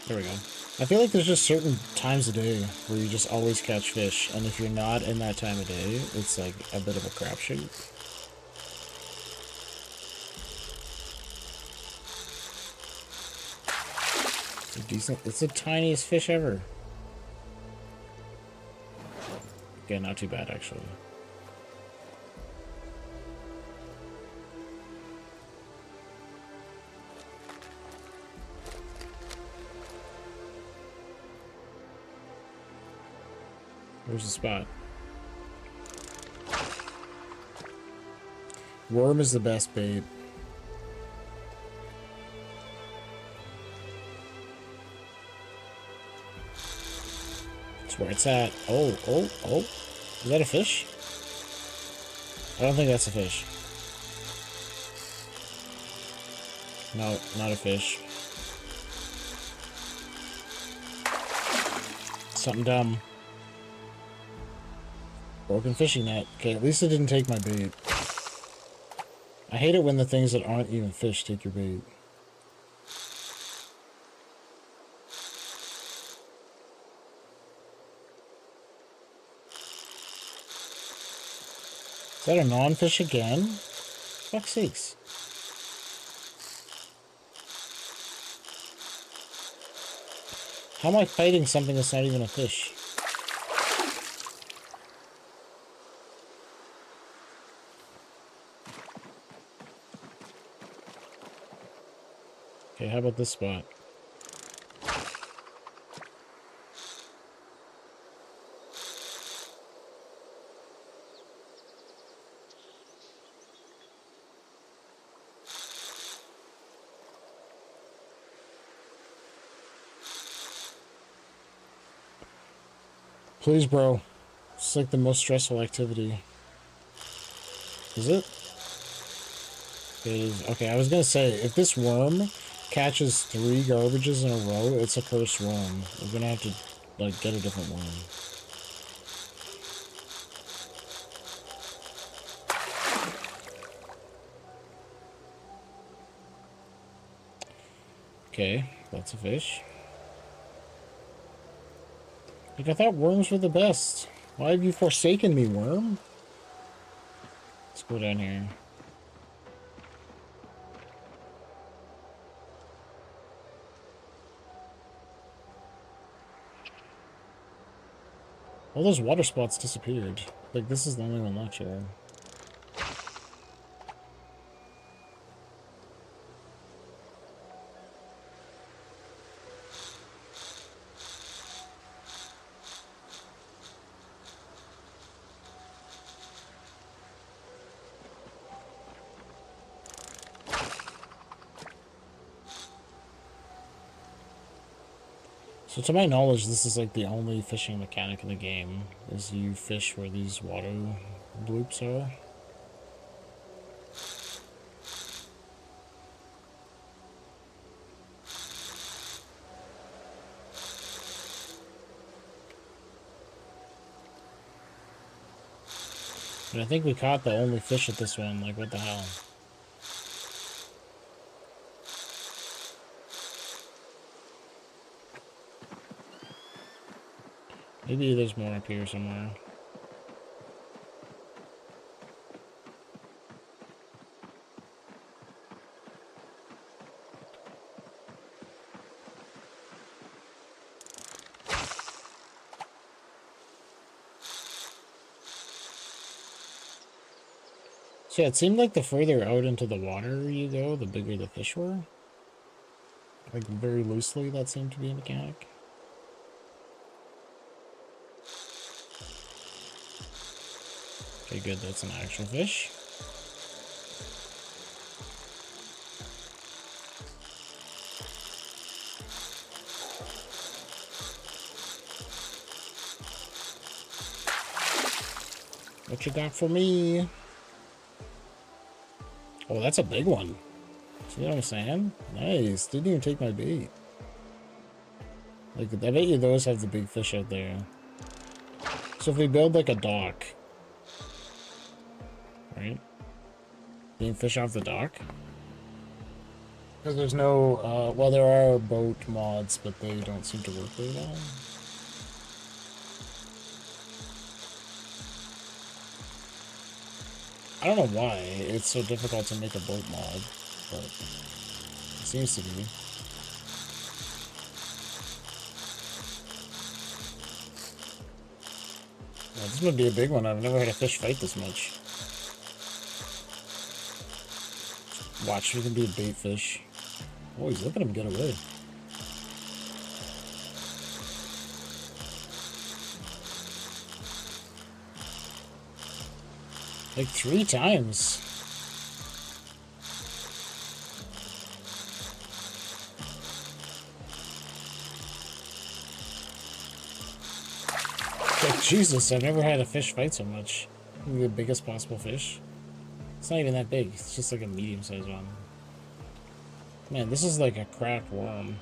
There we go. I feel like there's just certain times of day where you just always catch fish, and if you're not in that time of day, it's like a bit of a crapshoot. Decent. It's the tiniest fish ever. Okay, not too bad actually. Where's the spot? Worm is the best bait. That's where it's at. Oh, oh, oh. Is that a fish? I don't think that's a fish. No, not a fish. Something dumb. Broken fishing net. Okay, at least it didn't take my bait. I hate it when the things that aren't even fish take your bait. Is that a non-fish again? Fuck's sakes. How am I fighting something that's not even a fish? Okay, how about this spot? Please, bro. It's like the most stressful activity. Is it? It is. Okay, I was gonna say, if this worm catches 3 garbages in a row, it's a cursed worm. We're gonna have to, like, get a different worm. Okay, that's a fish. Like, I thought worms were the best. Why have you forsaken me, worm? Let's go down here. All those water spots disappeared. Like, this is the only one left here. So to my knowledge, this is like the only fishing mechanic in the game, is you fish where these water bloops are. And I think we caught the only fish at this one, like what the hell? Maybe there's more up here somewhere. So yeah, it seemed like the further out into the water you go, the bigger the fish were. Like, very loosely, that seemed to be a mechanic. Okay, good, that's an actual fish. What you got for me? Oh, that's a big one. See what I'm saying? Nice. Didn't even take my bait. Like, I bet you those have the big fish out there. So if we build, like, a dock... Right? Can you fish off the dock? Because there's no... well, there are boat mods, but they don't seem to work very well. I don't know why it's so difficult to make a boat mod, but it seems to be. This would be a big one. I've never had a fish fight this much. Watch, we can be a bait fish. Oh, he's looking at him get away. Like 3 times. Like, Jesus, I've never had a fish fight so much. The biggest possible fish. It's not even that big. It's just like a medium-sized one. Man, this is like a cracked worm.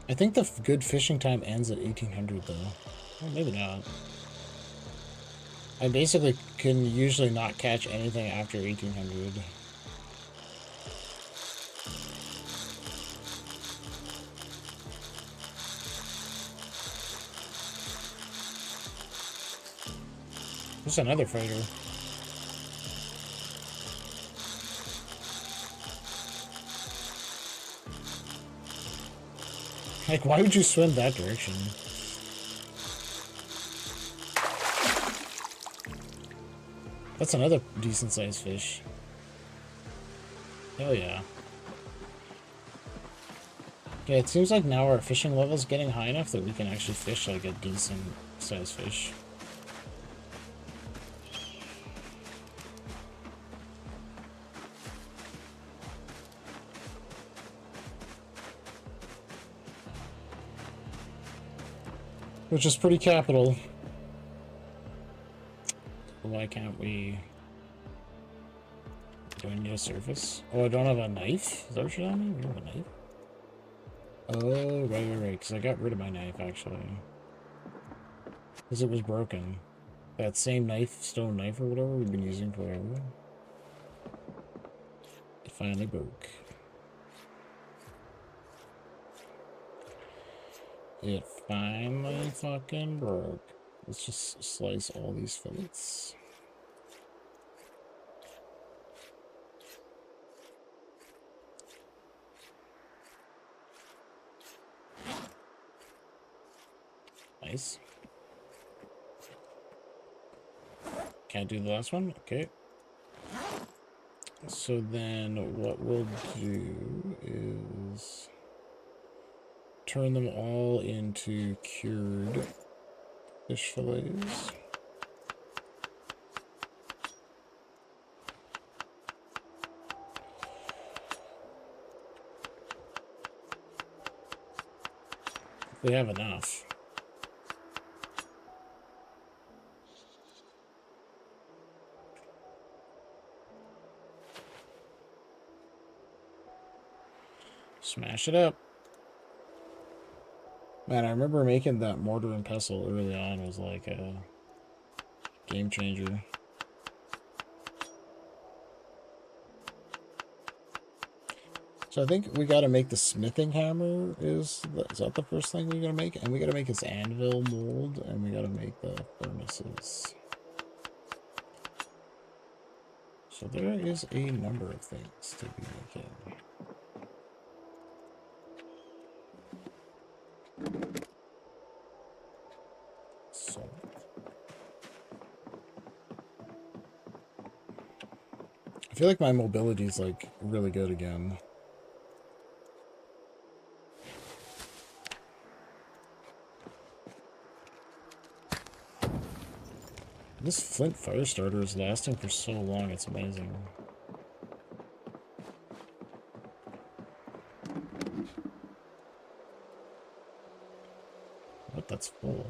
I think the good fishing time ends at 1800 though. Well, maybe not. I basically can usually not catch anything after 1800. There's another fighter. Like, why would you swim that direction? That's another decent-sized fish. Hell yeah. Yeah, it seems like now our fishing level's getting high enough that we can actually fish like a decent-sized fish. Which is pretty capital. Why can't we... Do I need a surface? Oh, I don't have a knife? Is that what you're telling me? We don't have a knife? Oh, right. Because I got rid of my knife, actually. Because it was broken. That same knife, stone knife or whatever we've been using forever. It finally broke. It finally fucking broke. Let's just slice all these fillets. Nice. Can't do the last one? Okay. So then what we'll do is turn them all into cured fish fillets. If we have enough. Smash it up. Man, I remember making that mortar and pestle early on was like a game changer. So I think we got to make the smithing hammer. Is that the first thing we got to make? And we got to make this anvil mold, and we got to make the furnaces. So there is a number of things to be making. So I feel like my mobility is like really good again. This flint fire starter is lasting for so long, it's amazing. What? That's full.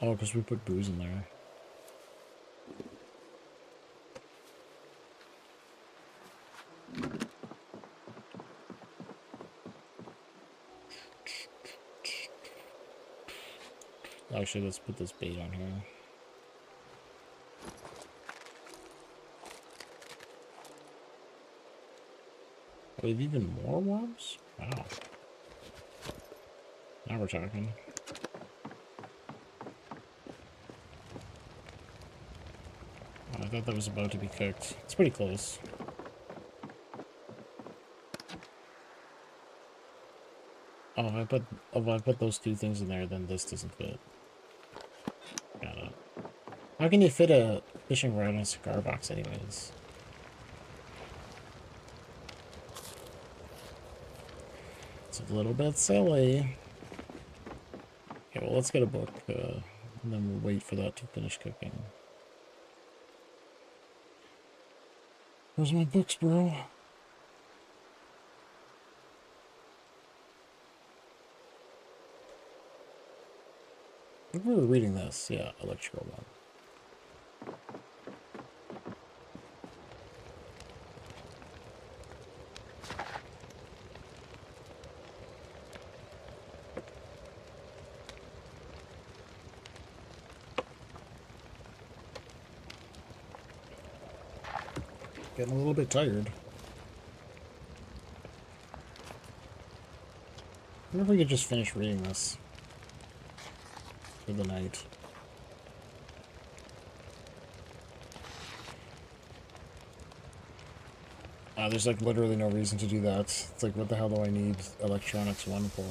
Oh, because we put booze in there. Actually, let's put this bait on here. We have even more worms? Wow. Now we're talking. Oh, I thought that was about to be cooked. It's pretty close. Oh, if I put those two things in there, then this doesn't fit. Got it. How can you fit a fishing rod in a cigar box anyways? It's a little bit silly. Okay, well, let's get a book, and then we'll wait for that to finish cooking. Where's my books, bro? I think we were reading this. Yeah, electrical one. Getting a little bit tired. I wonder if we could just finish reading this for the night. There's like literally no reason to do that. It's like, what the hell do I need electronics 1 for?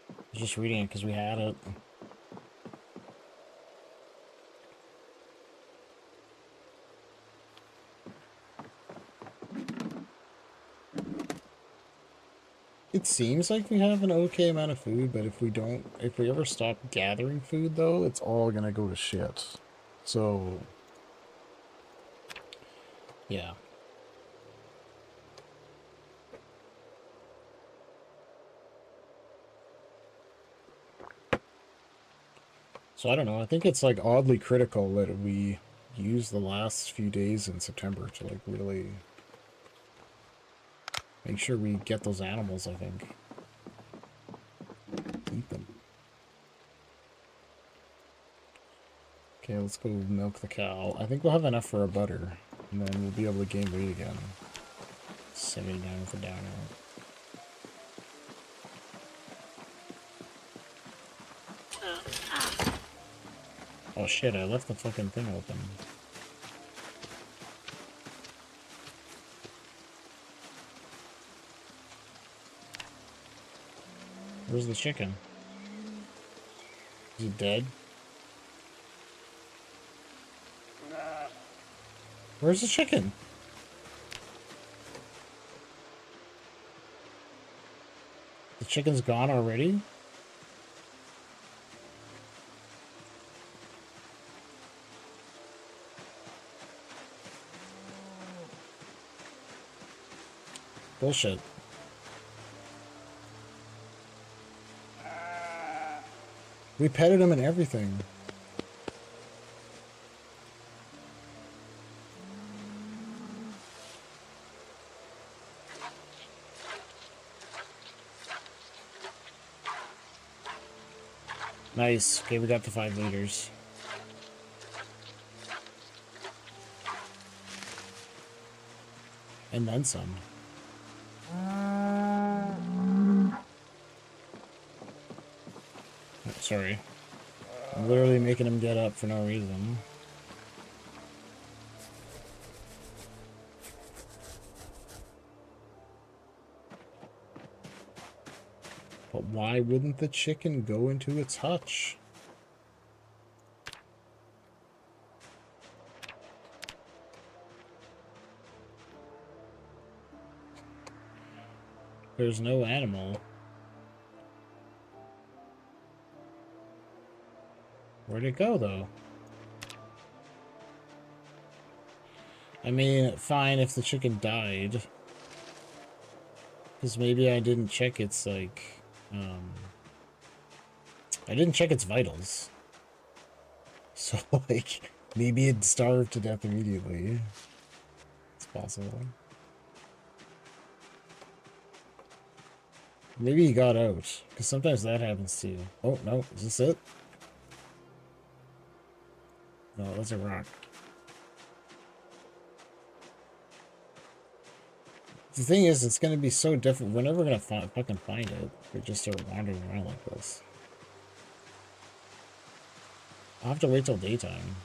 I was just reading it because we had it. It seems like we have an okay amount of food, but if we ever stop gathering food, though, it's all gonna go to shit. So, yeah. So I don't know, I think it's like oddly critical that we use the last few days in September to like really make sure we get those animals, I think. Eat them. Okay, let's go milk the cow. I think we'll have enough for a butter, and then we'll be able to gain weight again. 79 for down out. Oh shit, I left the fucking thing open. Where's the chicken? Is it dead? Where's the chicken? The chicken's gone already? Bullshit. We petted him and everything. Nice. Okay, we got the 5 liters. And then some. Oh, sorry. I'm literally making him get up for no reason. But why wouldn't the chicken go into its hutch? There's no animal. Where'd it go, though? I mean, fine if the chicken died. Because maybe I didn't check its, like, I didn't check its vitals. So, like, maybe it starved to death immediately. It's possible. Maybe he got out. Because sometimes that happens too. Oh, no. Is this it? No, that's a rock. The thing is, it's gonna be so different. We're never gonna fucking find it. We just start wandering around like this. I'll have to wait till daytime.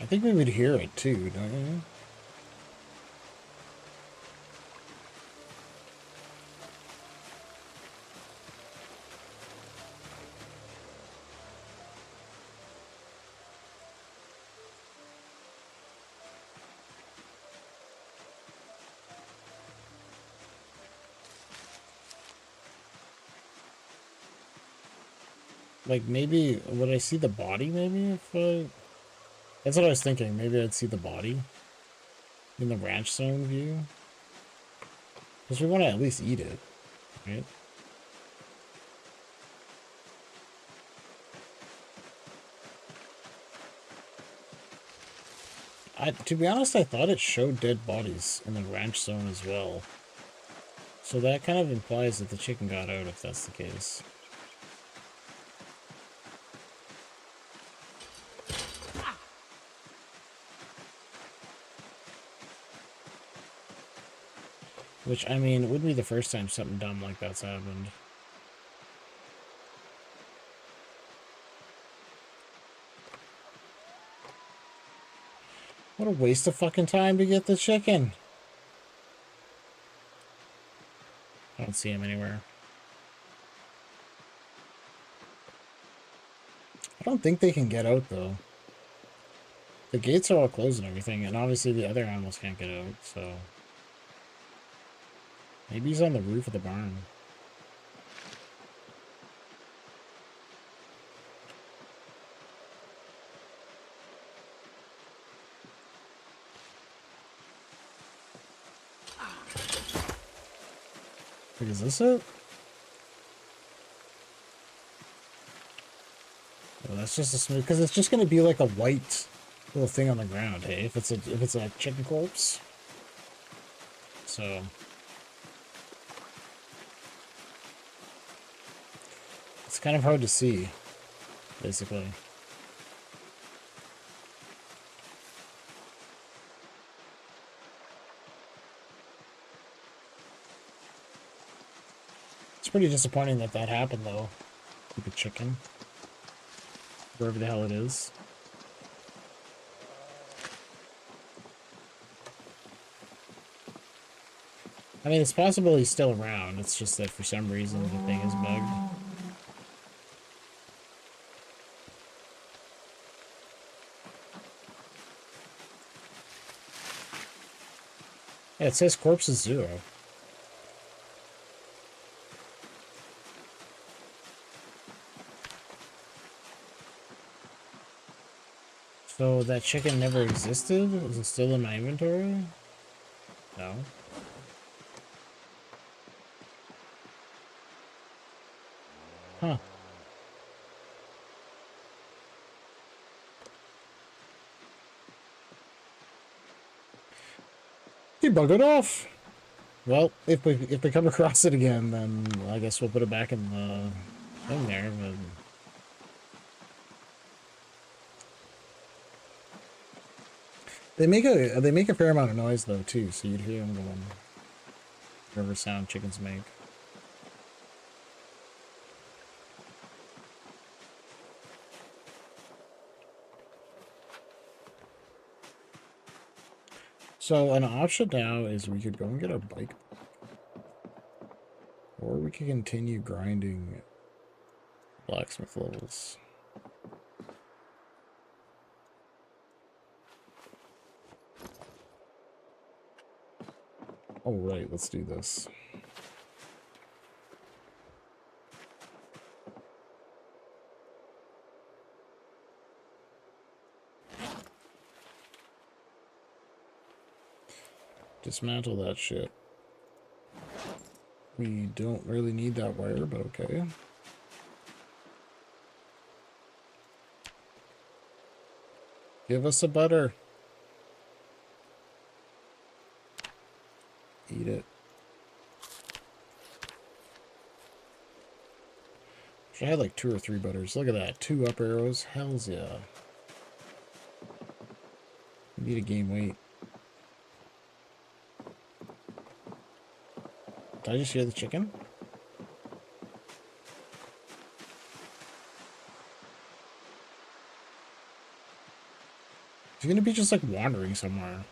I think we would hear it too, don't you? Like, maybe, would I see the body, maybe, if I... That's what I was thinking. Maybe I'd see the body in the ranch zone view. Because we want to at least eat it, right? To be honest, I thought it showed dead bodies in the ranch zone as well. So that kind of implies that the chicken got out, if that's the case. Which, I mean, it wouldn't be the first time something dumb like that's happened. What a waste of fucking time to get the chicken. I don't see him anywhere. I don't think they can get out, though. The gates are all closed and everything, and obviously the other animals can't get out, so... Maybe he's on the roof of the barn. Wait, is this it? Oh, that's just a smooth... Because it's just going to be like a white little thing on the ground, hey? If it's a chicken corpse. So... It's kind of hard to see, basically. It's pretty disappointing that that happened, though. Stupid chicken. Wherever the hell it is. I mean, it's possible he's still around. It's just that for some reason the thing is bugged. Yeah, it says corpse is 0. So that chicken never existed? Is it still in my inventory? No. Huh. He buggered off. Well, if we come across it again, then I guess we'll put it back in the thing there. But they make a fair amount of noise though too, so you'd hear them going. Whatever sound chickens make. So an option now is we could go and get our bike, or we could continue grinding blacksmith levels. All right, let's do this. Dismantle that shit. We don't really need that wire, but okay. Give us a butter. Eat it. I had like 2 or 3 butters. Look at that. 2 up arrows. Hells yeah. Need a game weight. Did I just hear the chicken? Is he gonna be just like wandering somewhere?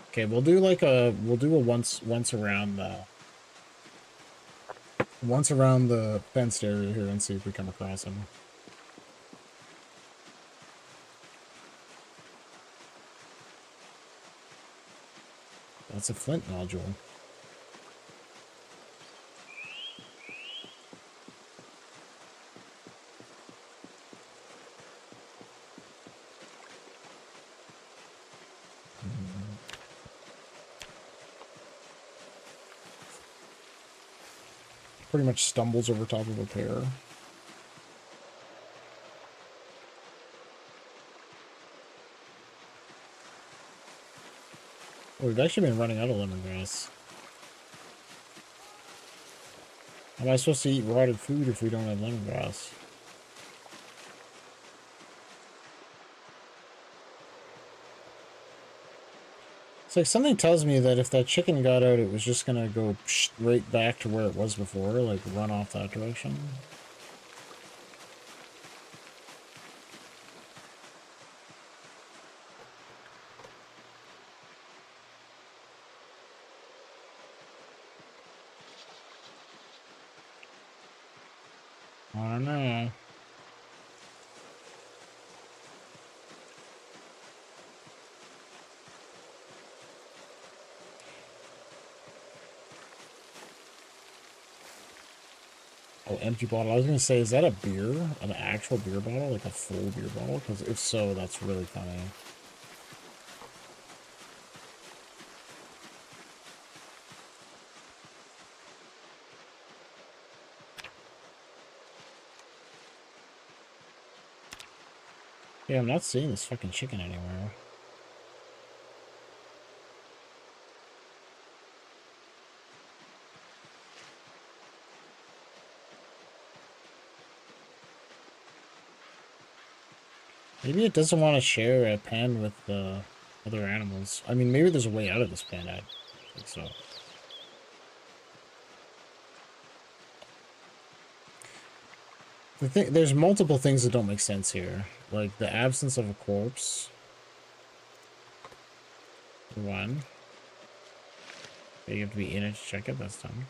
Okay, we'll do a once around the fenced area here and see if we come across him. That's a flint nodule. Pretty much stumbles over top of a pear. Oh, we've actually been running out of lemongrass. How am I supposed to eat rotted food if we don't have lemongrass? It's like something tells me that if that chicken got out, it was just gonna go straight back to where it was before, like run off that direction. I don't know. Oh, empty bottle. I was gonna say, is that a beer? An actual beer bottle? Like a full beer bottle? Because if so, that's really funny. Yeah, I'm not seeing this fucking chicken anywhere. Maybe it doesn't want to share a pen with the other animals. I mean, maybe there's a way out of this pen. I think so. There's multiple things that don't make sense here. Like the absence of a corpse. One. You have to be in it to check it. That's done.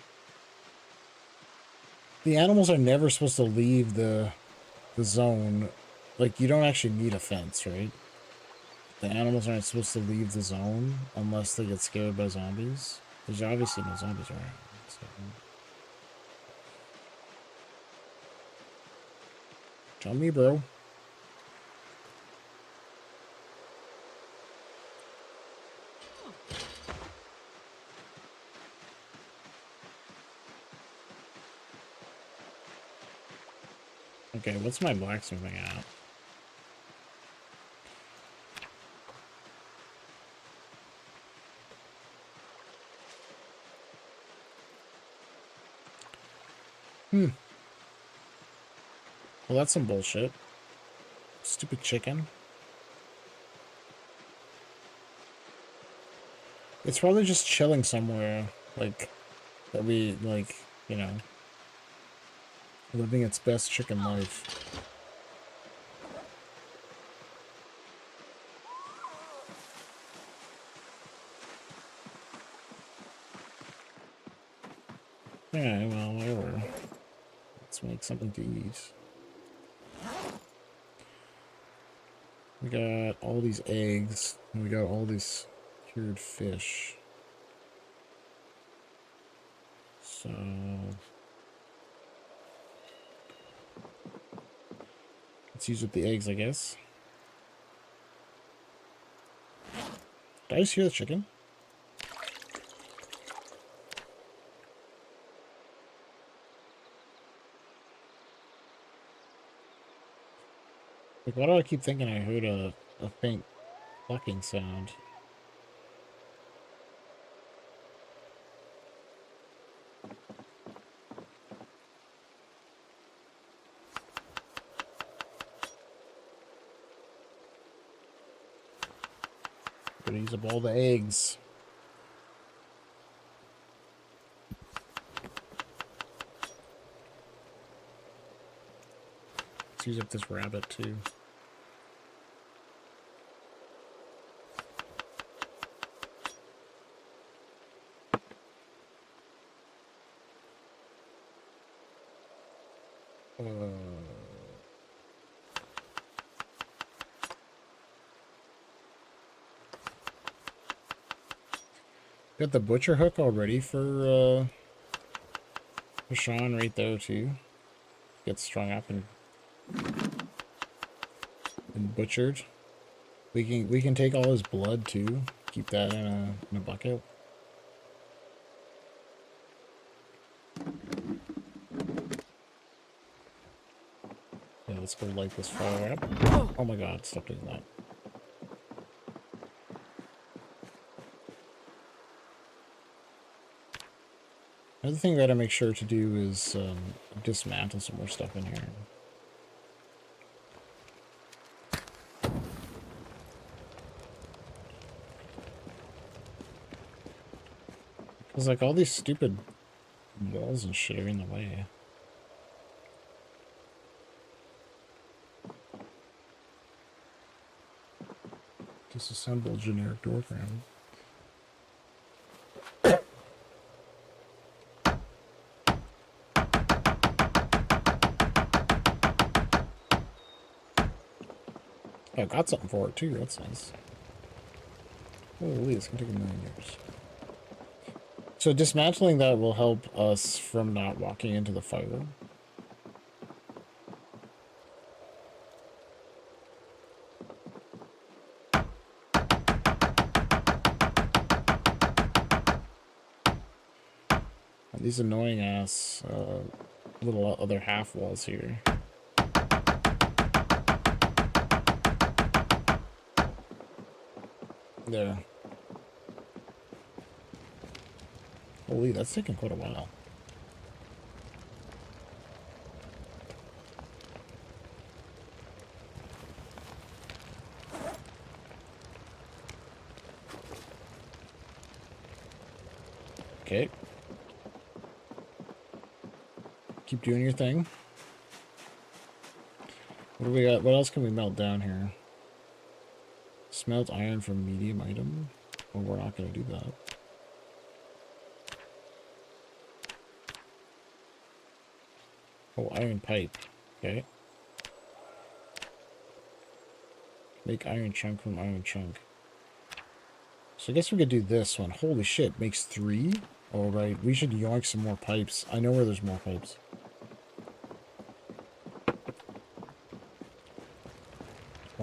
The animals are never supposed to leave the zone. Like, you don't actually need a fence, right? The animals aren't supposed to leave the zone unless they get scared by zombies. There's obviously no zombies around. So. Tell me, bro. Okay, what's my blacksmithing at? Well, that's some bullshit. Stupid chicken. It's probably just chilling somewhere, like, that we, like, you know, living its best chicken life. Yeah, well, whatever. Let's make something to eat. We got all these eggs, and we got all these cured fish. So... let's use with the eggs, I guess. Did I just hear the chicken? Like, why do I keep thinking I heard a faint clucking sound. Gonna use up all the eggs. Let's use up this rabbit too. Got the butcher hook already for Sean right there too. Gets strung up and butchered. We can take all his blood too. Keep that in a bucket. Yeah, let's go light this fire up. Oh my god, stop doing that. Another thing I gotta make sure to do is dismantle some more stuff in here. Because like all these stupid walls and shit are in the way. Disassemble generic door frame. I got something for it too, that's nice. Holy, it's gonna take a million years. So dismantling that will help us from not walking into the fire. And these annoying ass little other half walls here. There. Holy, that's taking quite a while. Okay. Keep doing your thing. What do we got? What else can we melt down here? Smelt iron from medium item? Well, we're not going to do that. Oh, iron pipe. Okay. Make iron chunk from iron chunk. So I guess we could do this one. Holy shit, makes 3? All right, we should yoink some more pipes. I know where there's more pipes.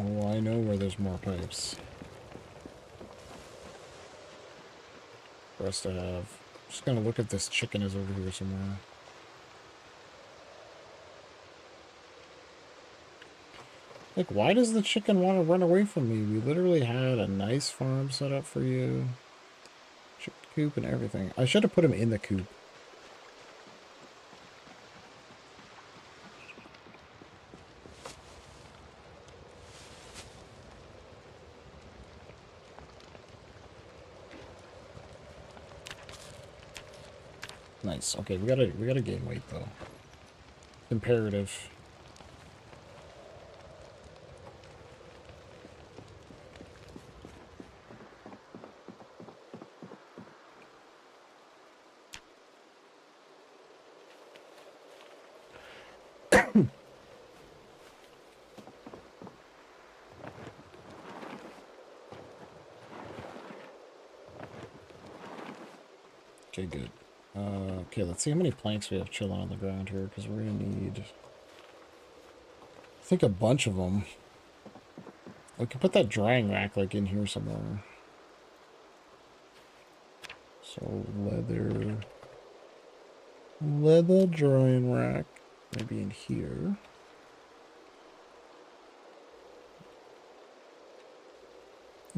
Oh, I know where there's more pipes. For us to have. Just gonna look at this chicken is over here somewhere. Like, why does the chicken want to run away from me? We literally had a nice farm set up for you. Chicken coop and everything. I should have put him in the coop. Nice. Okay, we gotta gain weight though. Imperative. Okay, good. Okay, let's see how many planks we have chilling on the ground here, because we're gonna need, I think, a bunch of them. We could put that drying rack like in here somewhere. So leather drying rack, maybe in here.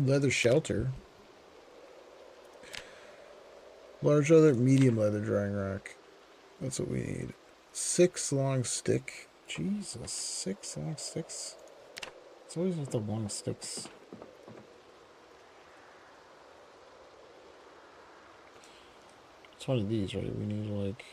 Leather shelter. Large leather, medium leather drying rack. That's what we need. 6 long stick. Jesus, 6 long sticks. It's always with the long sticks. It's one of these, right? We need like...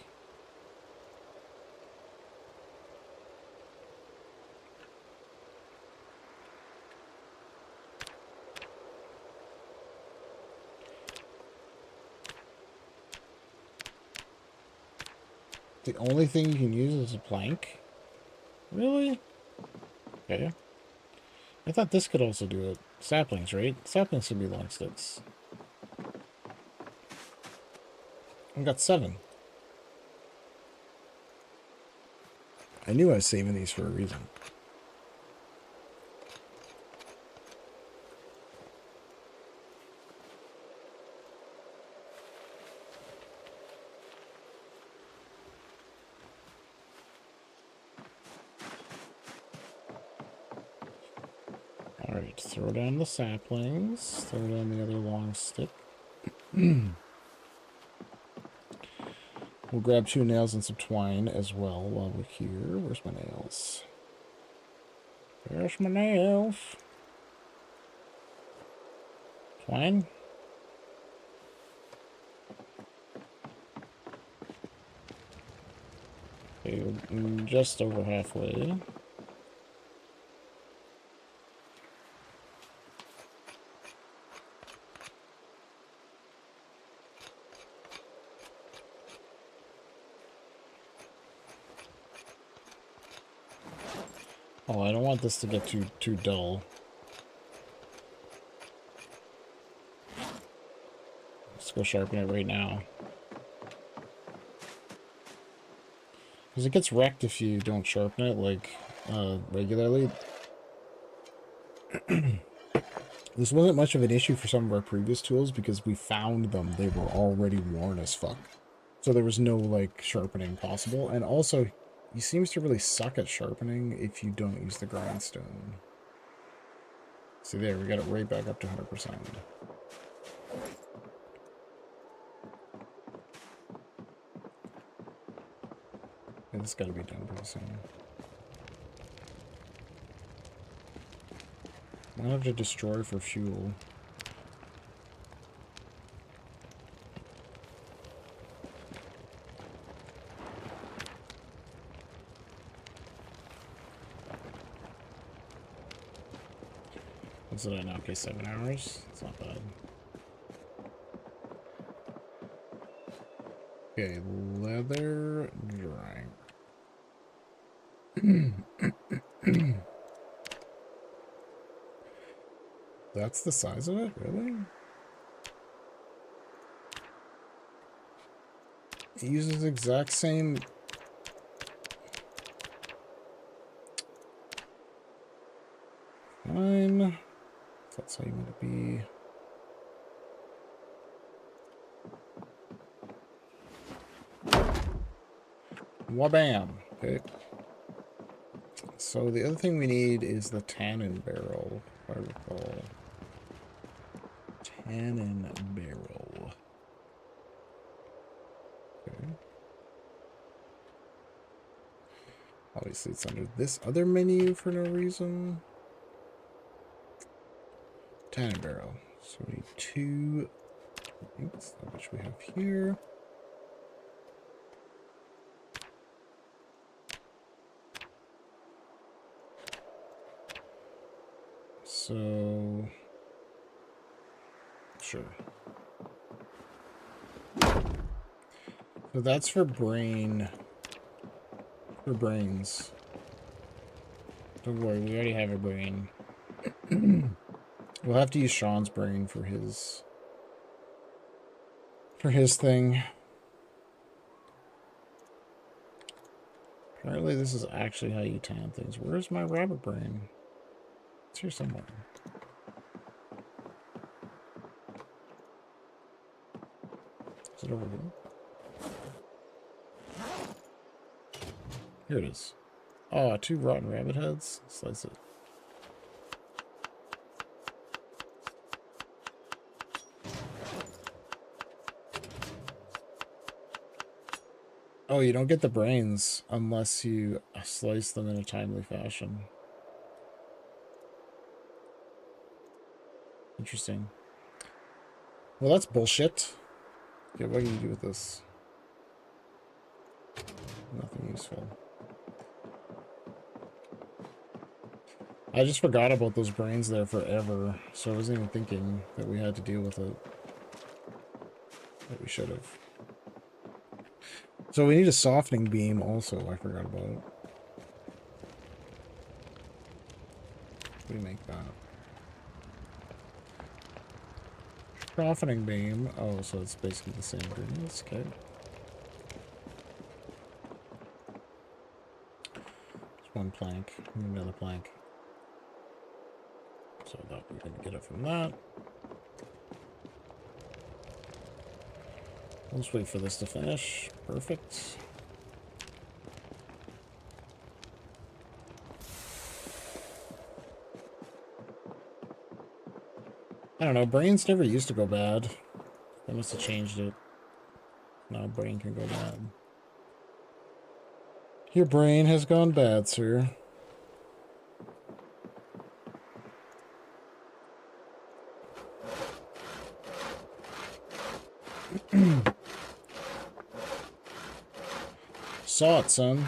The only thing you can use is a plank? Really? Okay. I thought this could also do it. Saplings, right? Saplings should be long sticks. I got 7. I knew I was saving these for a reason. Alright, throw down the saplings. Throw down the other long stick. We'll grab 2 nails and some twine as well while we're here. Where's my nails? Where's my nails? Twine? Okay, we're just over halfway. Oh, I don't want this to get too dull. Let's go sharpen it right now. Because it gets wrecked if you don't sharpen it, like, regularly. This wasn't much of an issue for some of our previous tools because we found them. They were already worn as fuck. So there was no, like, sharpening possible. And also, he seems to really suck at sharpening if you don't use the grindstone. See there, we got it right back up to 100%. Yeah, this gotta be done pretty soon. I'll have to destroy for fuel. What's it at now? Okay, 7 hours. It's not bad. Okay, leather drying. That's the size of it? Really? It uses the exact same... Fine. If that's how you want to be. Wabam! Okay. So the other thing we need is the tannin barrel, if I recall. Tannin barrel. Okay. Obviously it's under this other menu for no reason. Tannin barrel. So we need 2 things, which we have here. So, sure. So that's for brains. Don't worry, we already have a brain. We'll have to use Sean's brain for his thing. Apparently this is actually how you tan things. Where's my rabbit brain? It's here somewhere. Is it over here? Here it is. Oh, 2 rotten rabbit heads. Slice it. Oh, you don't get the brains unless you slice them in a timely fashion. Interesting. Well, that's bullshit. Yeah, what can you do with this? Nothing useful. I just forgot about those brains there forever, so I wasn't even thinking that we had to deal with it. That we should have. So we need a softening beam also, I forgot about. We make that. Softening beam. Oh, so it's basically the same ingredients. Okay. Just one plank. Another plank. So that we're going to get it from that. Let's wait for this to finish. Perfect. I don't know. Brains never used to go bad. They must have changed it. Now brain can go bad. Your brain has gone bad, sir. Saw it, son.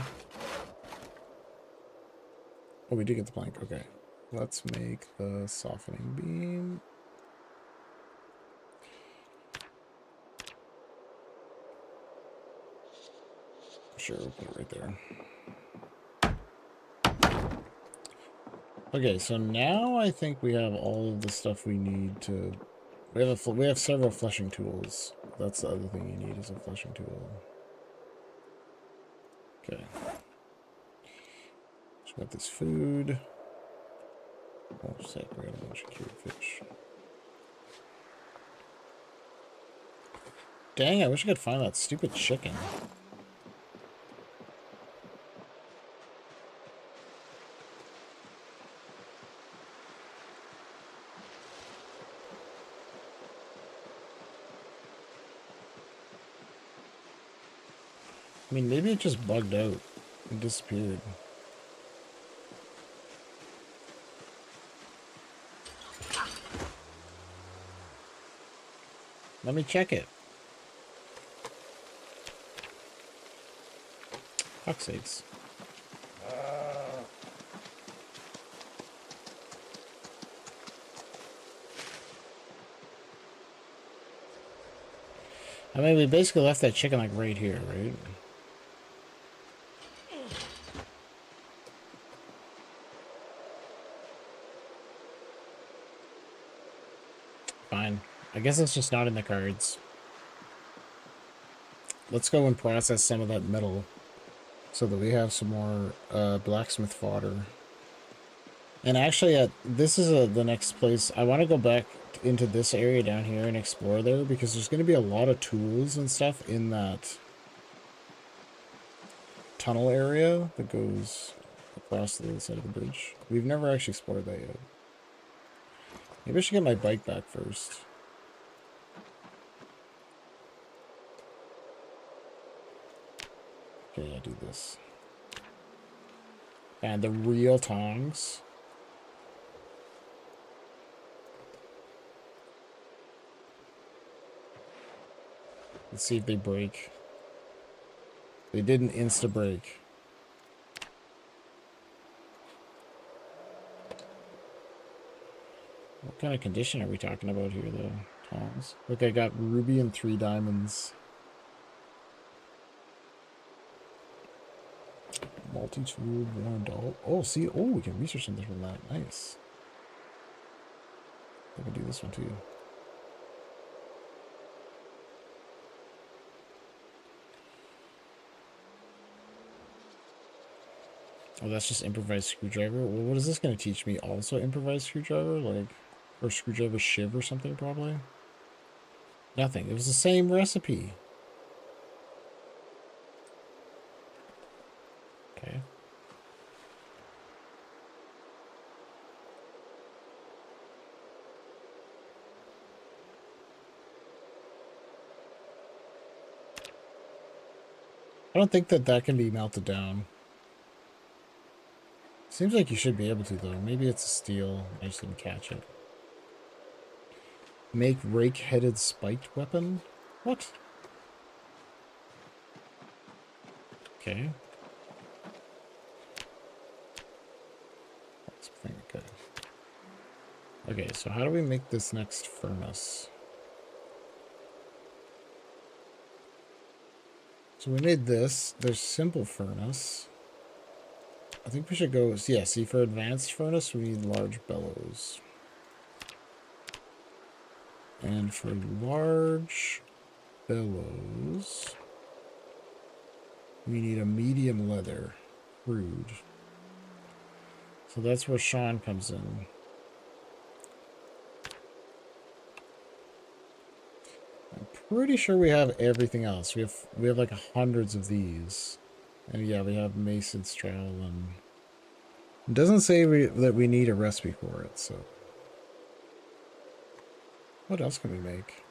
Oh, we did get the plank. Okay. Let's make the softening beam. Sure, we'll put it right there. Okay, so now I think we have all of the stuff we need to... We have several fleshing tools. That's the other thing you need is a fleshing tool. Okay. Just got this food. Oh, sick. We got a bunch of cured fish. Dang, I wish I could find that stupid chicken. I mean, maybe it just bugged out and disappeared. Let me check it. Fuck's sakes. I mean, we basically left that chicken, like, right here, right? Fine. I guess it's just not in the cards. Let's go and process some of that metal so that we have some more blacksmith fodder. And actually, this is the next place. I want to go back into this area down here and explore there because there's going to be a lot of tools and stuff in that tunnel area that goes across the other side of the bridge. We've never actually explored that yet. Maybe I should get my bike back first. Okay, I do this. And the real tongs. Let's see if they break. They didn't insta-break. What kind of condition are we talking about here, though? Tongs. Look, I got ruby and 3 diamonds. Multi-tool, worn doll. Oh, see? Oh, we can research something from that. Nice. I can do this one, too. Oh, that's just improvised screwdriver. Well, what is this going to teach me? Also improvised screwdriver? Like, or screwdriver shiv or something, probably? Nothing. It was the same recipe. Okay. I don't think that that can be melted down. Seems like you should be able to, though. Maybe it's a steel. I just didn't catch it. Make rake-headed spiked weapon? What? Okay. Okay. Okay, so how do we make this next furnace? So we made this. There's simple furnace. I think we should go, yeah, see, for advanced furnace, we need large bellows. And for large bellows, we need a medium leather. Crude. So that's where Sean comes in. I'm pretty sure we have everything else. We have like hundreds of these. And yeah, we have Mason's trowel, and it doesn't say that we need a recipe for it, so. What else can we make?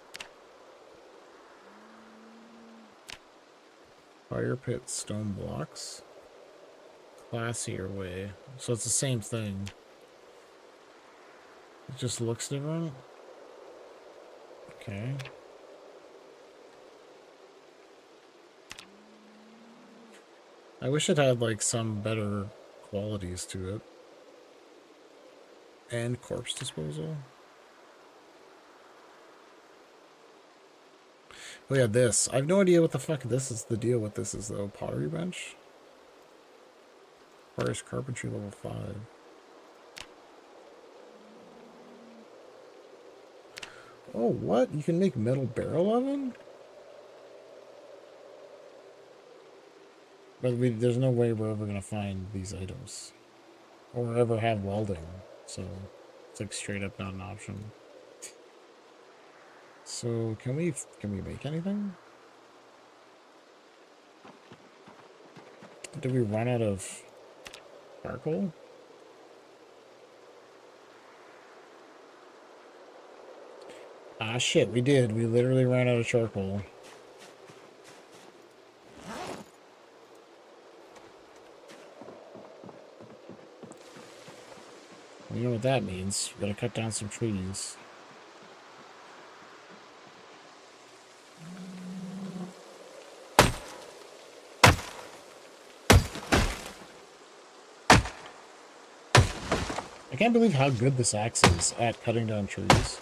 Fire pit stone blocks. Classier way. So it's the same thing. It just looks different. Okay. I wish it had like some better qualities to it. And corpse disposal. Oh yeah, this. I have no idea what the fuck this is. The deal with this is though. Pottery bench. Requires carpentry level 5. Oh, what? You can make metal barrel oven? But there's no way we're ever gonna find these items. Or ever have welding. So it's like straight up not an option. So can we make anything? Did we run out of charcoal? Ah shit, we did. We literally ran out of charcoal. You know what that means. We gotta cut down some trees. I can't believe how good this axe is at cutting down trees.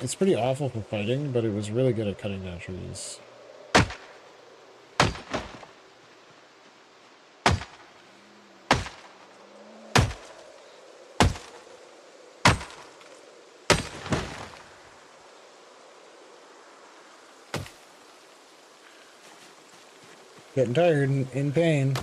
It's pretty awful for fighting, but it was really good at cutting down trees. Getting tired and in pain.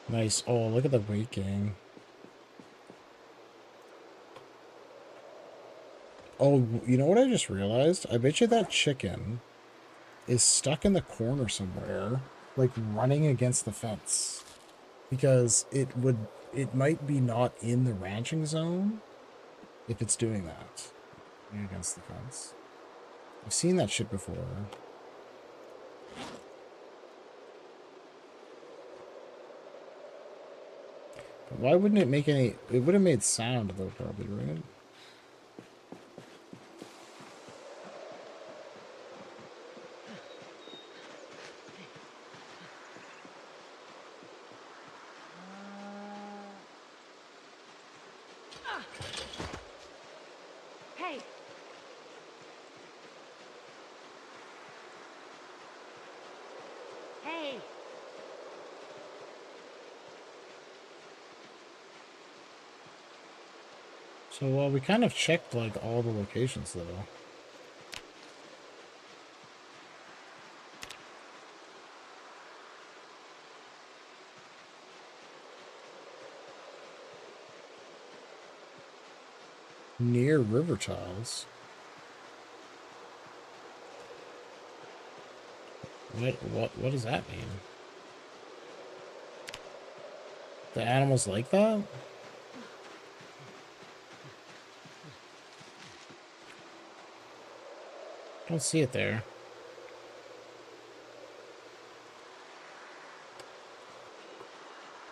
Nice. Oh, look at the weight gain. Oh, you know what I just realized? I bet you that chicken is stuck in the corner somewhere, like running against the fence. Because it might be not in the ranching zone if it's doing that. Against the fence. I've seen that shit before. But why wouldn't it make any... It would have made sound, though, probably, right? Hey! Hey! So, well, we kind of checked, like, all the locations, though. Near river tiles. What does that mean? The animals like that? Don't see it there.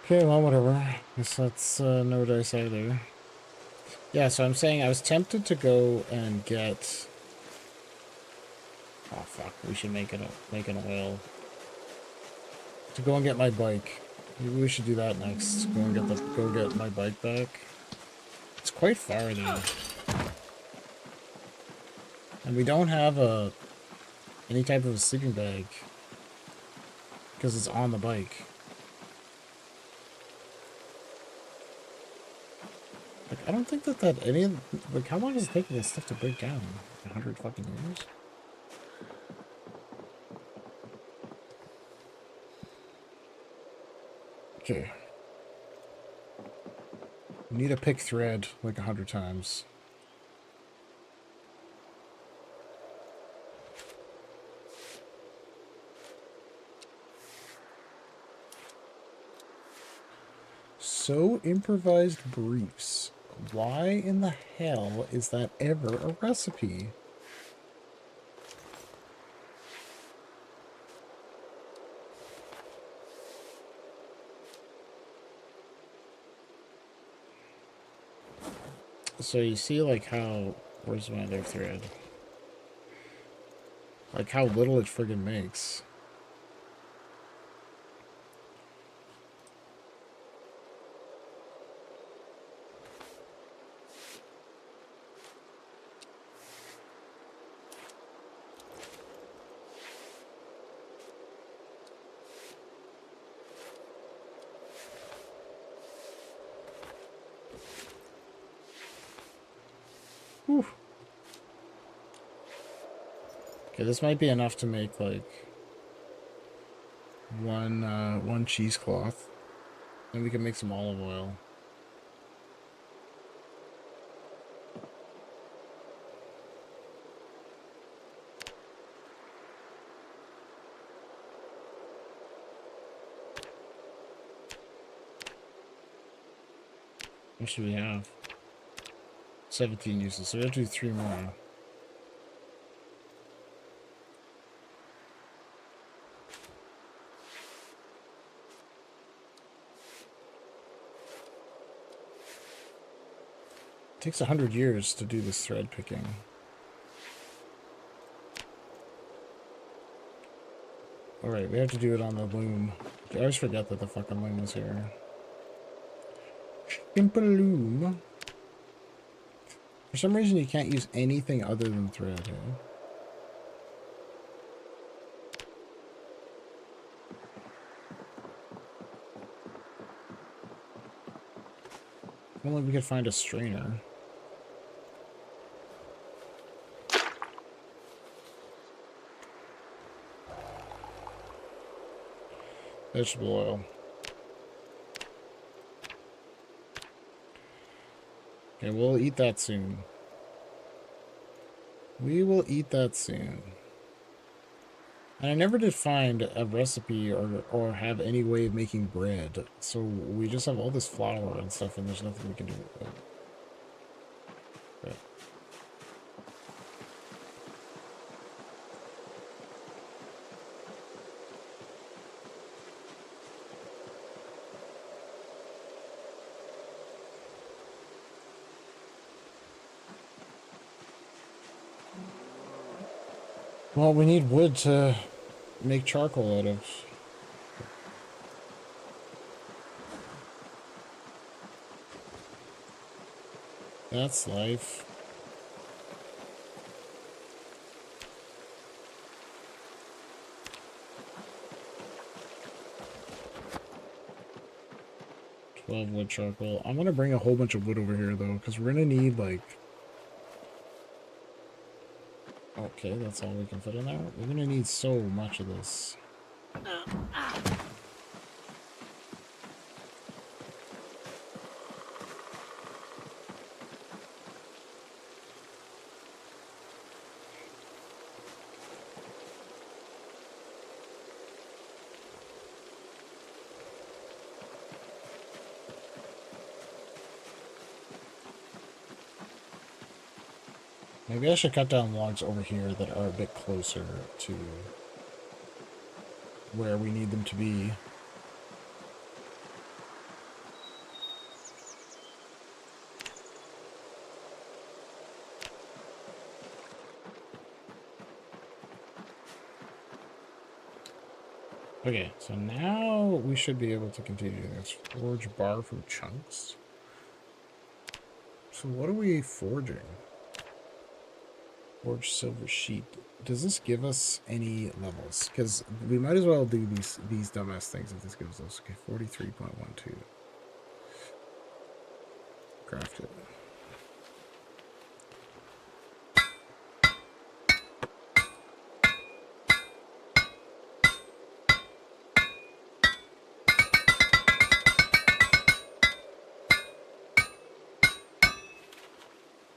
Okay, well, whatever. Guess that's no dice either. Yeah, so I'm saying I was tempted to go and get... Oh, fuck. We should make an oil. To go and get my bike. Maybe we should do that next. Go get my bike back. It's quite far, though. And we don't have any type of a sleeping bag. Because it's on the bike. Like, I don't think that any of... Like, how long does it take this stuff to break down? 100 fucking years? Okay. Need to pick thread like 100 times. So improvised briefs. Why in the hell is that ever a recipe? So you see like how... Where's my other thread? Like how little it friggin' makes. Whew. Okay, this might be enough to make like one cheesecloth. And we can make some olive oil. What should we have? 17 uses, so we have to do 3 more. It takes 100 years to do this thread picking. Alright, we have to do it on the loom. I always forget that the fucking loom is here. Simple loom. For some reason you can't use anything other than thread, eh? If only we could find a strainer. Vegetable oil. Okay, we'll eat that soon. We will eat that soon. And I never did find a recipe or have any way of making bread. So we just have all this flour and stuff and there's nothing we can do with it. But well, we need wood to make charcoal out of. That's life. Wood charcoal. I'm gonna bring a whole bunch of wood over here though, because we're gonna need like... Okay, that's all we can fit in there. We're gonna need so much of this. Maybe I should cut down logs over here that are a bit closer to where we need them to be. Okay, so now we should be able to continue this. Forge bar from chunks. So what are we forging? Forge silver sheet. Does this give us any levels? Because we might as well do these dumbass things if this gives us. Okay, 43.12. Craft it.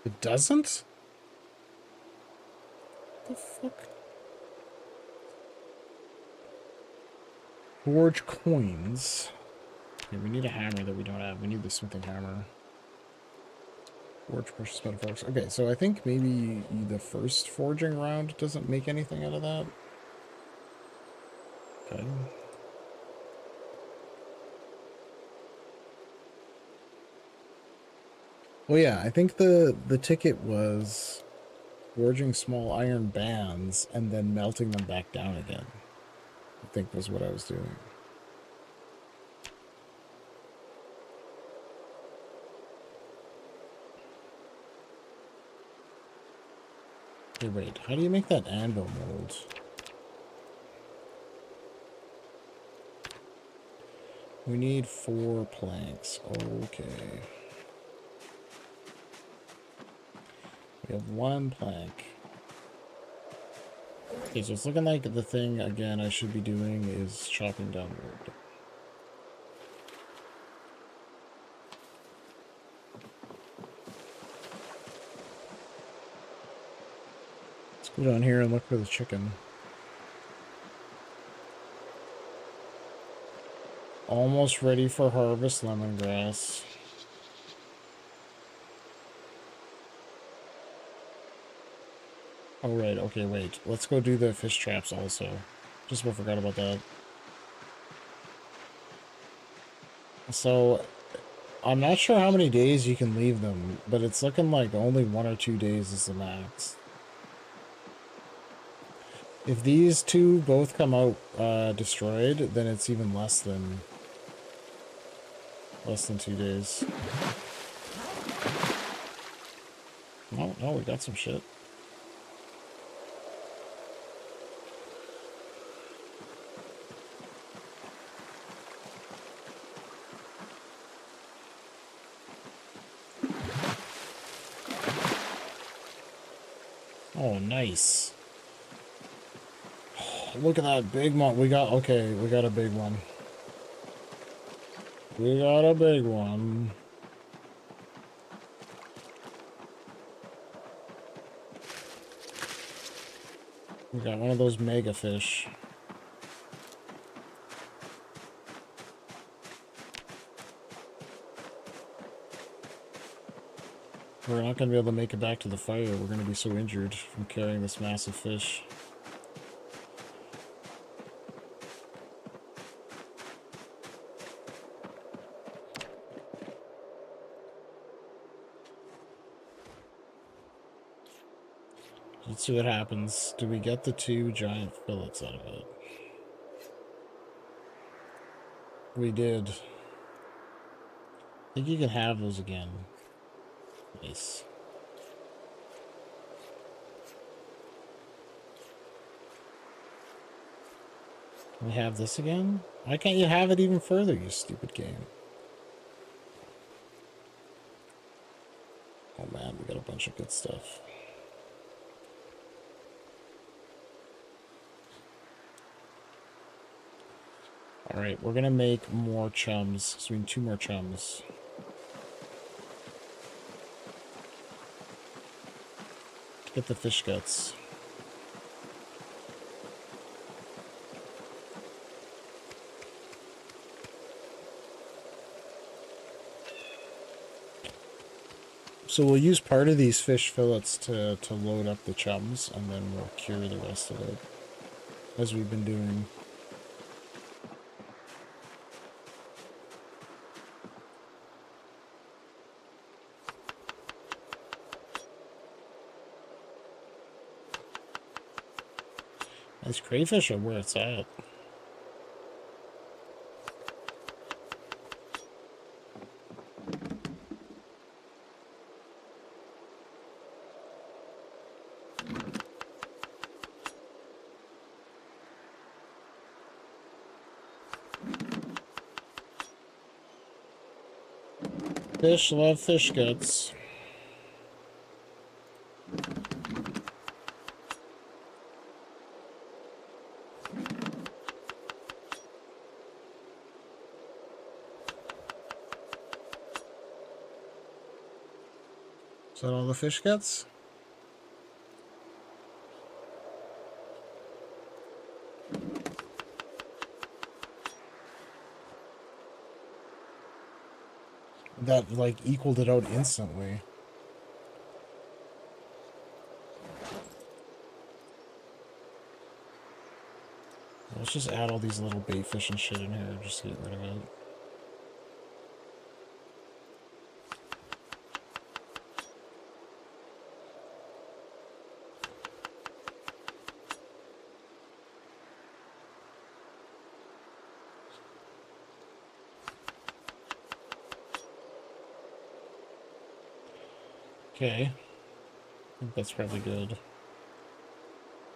It doesn't? What the fuck? Forge coins. Okay, we need a hammer that we don't have. We need the smithing hammer. Forge precious metal forks. Okay, so I think maybe the first forging round doesn't make anything out of that. Okay. Well, yeah, I think the ticket was forging small iron bands and then melting them back down again. I think was what I was doing. Hey, wait, how do you make that anvil mold? We need 4 planks. Okay. We have 1 plank. Okay, so it's looking like the thing, again, I should be doing is chopping down wood. Let's go down here and look for the chicken. Almost ready for harvest lemongrass. Oh, right. Okay, wait. Let's go do the fish traps also. Just about forgot about that. So, I'm not sure how many days you can leave them, but it's looking like only 1 or 2 days is the max. If these two both come out destroyed, then it's even less than 2 days. Oh, no, we got some shit. Oh, nice. Look at that big one. We got, okay, we got a big one. We got a big one. We got one of those mega fish. We're not going to be able to make it back to the fire. We're going to be so injured from carrying this massive fish. Let's see what happens. Do we get the 2 giant fillets out of it? We did. I think you can have those again. Nice. Can we have this again? Why can't you have it even further, you stupid game? Oh man, we got a bunch of good stuff. Alright, we're gonna make more chums. So we need 2 more chums. Get the fish guts. So we'll use part of these fish fillets to load up the chums, and then we'll cure the rest of it, as we've been doing. These crayfish are where it's at. Fish love fish guts. Is that all the fish guts? That, like, equaled it out instantly. Let's just add all these little bait fish and shit in here just to get rid of it. Okay, I think that's probably good.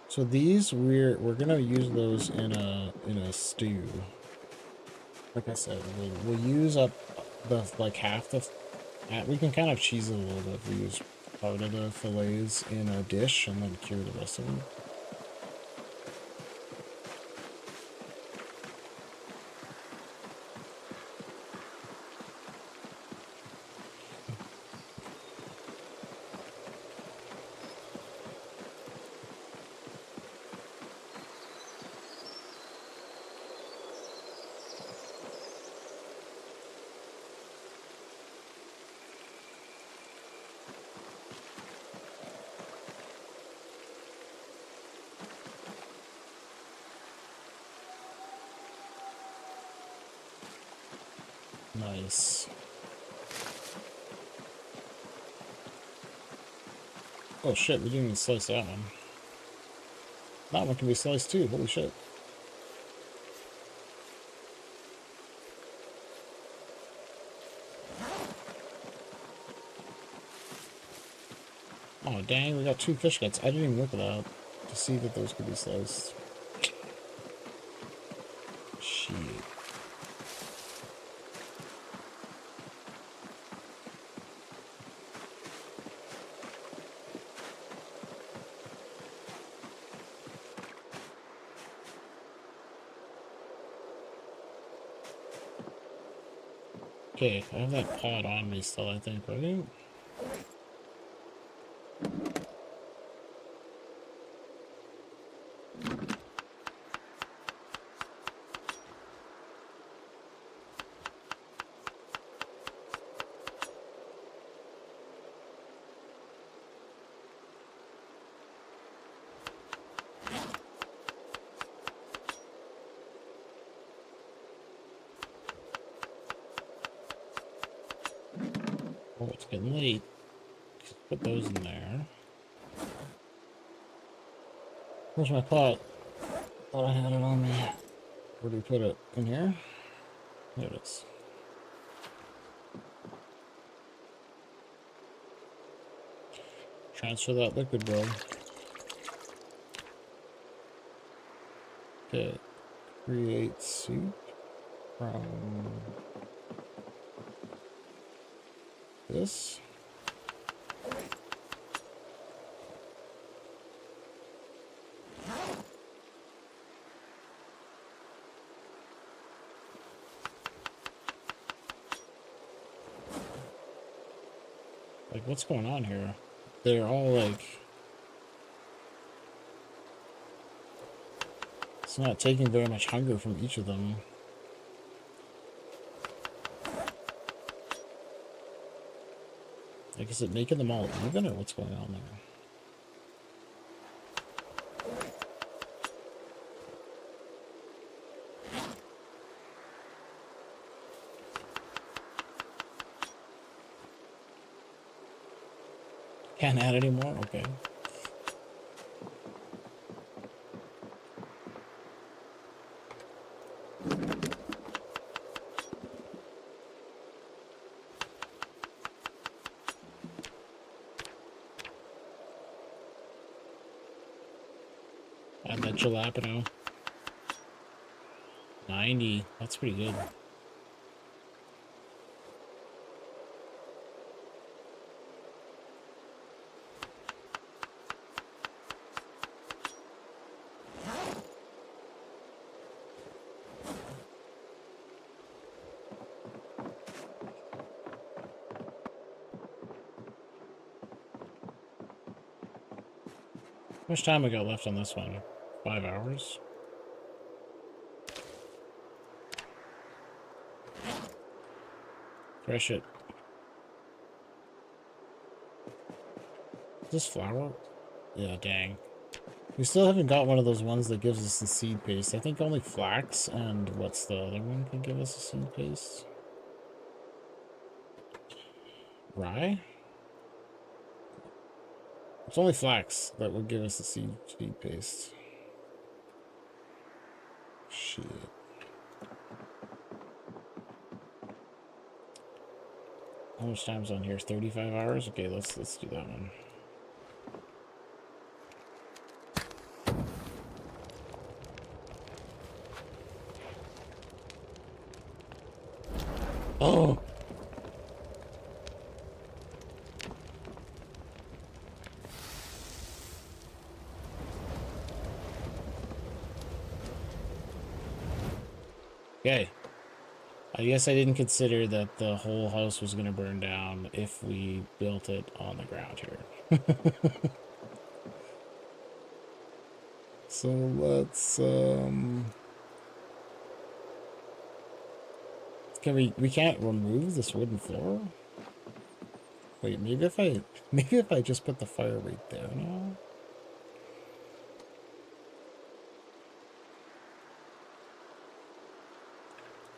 So these we're gonna use those in a stew. Like I said, we'll use up the like half the. We can kind of cheese it a little bit. We use part of the fillets in a dish and then cure the rest of them. Nice. Oh shit, we didn't even slice that one. That one can be sliced too, holy shit. Oh dang, we got 2 fish guts. I didn't even look at that to see that those could be sliced. Shit. Okay, I have that pot on me still, I think, right? Oh, it's getting late. Just put those in there. Where's my pot? Thought I had it on me. Where do we put it? In here? There it is. Transfer that liquid, bro. Okay. Create soup from this. Like, what's going on here? They're all like... It's not taking very much hunger from each of them. Like, is it making them all even, or what's going on there? Can't add anymore? Okay. Add that jalapeno. 90. That's pretty good. How much time we got left on this one? 5 hours? Thresh it. Is this flour? Yeah, dang. We still haven't got one of those ones that gives us the seed paste. I think only flax and what's the other one can give us a seed paste? Rye? It's only flax that would give us the seed paste. Shit. How much time's on here? 35 hours? Okay, let's do that one. Oh! Okay. I guess I didn't consider that the whole house was going to burn down if we built it on the ground here. So let's, can we can't remove this wooden floor? Wait, maybe if I just put the fire right there now?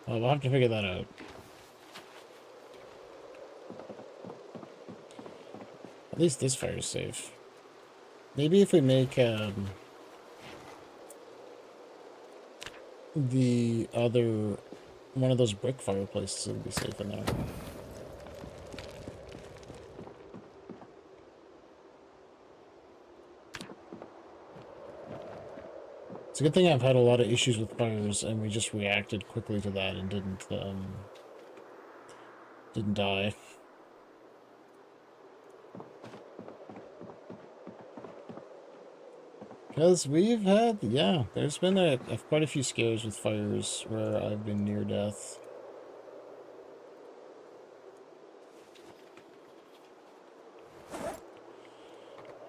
Well, we'll have to figure that out. At least this fire is safe. Maybe if we make the other one of those brick fireplaces, it'll be safe in there. It's a good thing I've had a lot of issues with fires, and we just reacted quickly to that and didn't die. Because we've had, yeah, there's been quite a few scares with fires where I've been near death.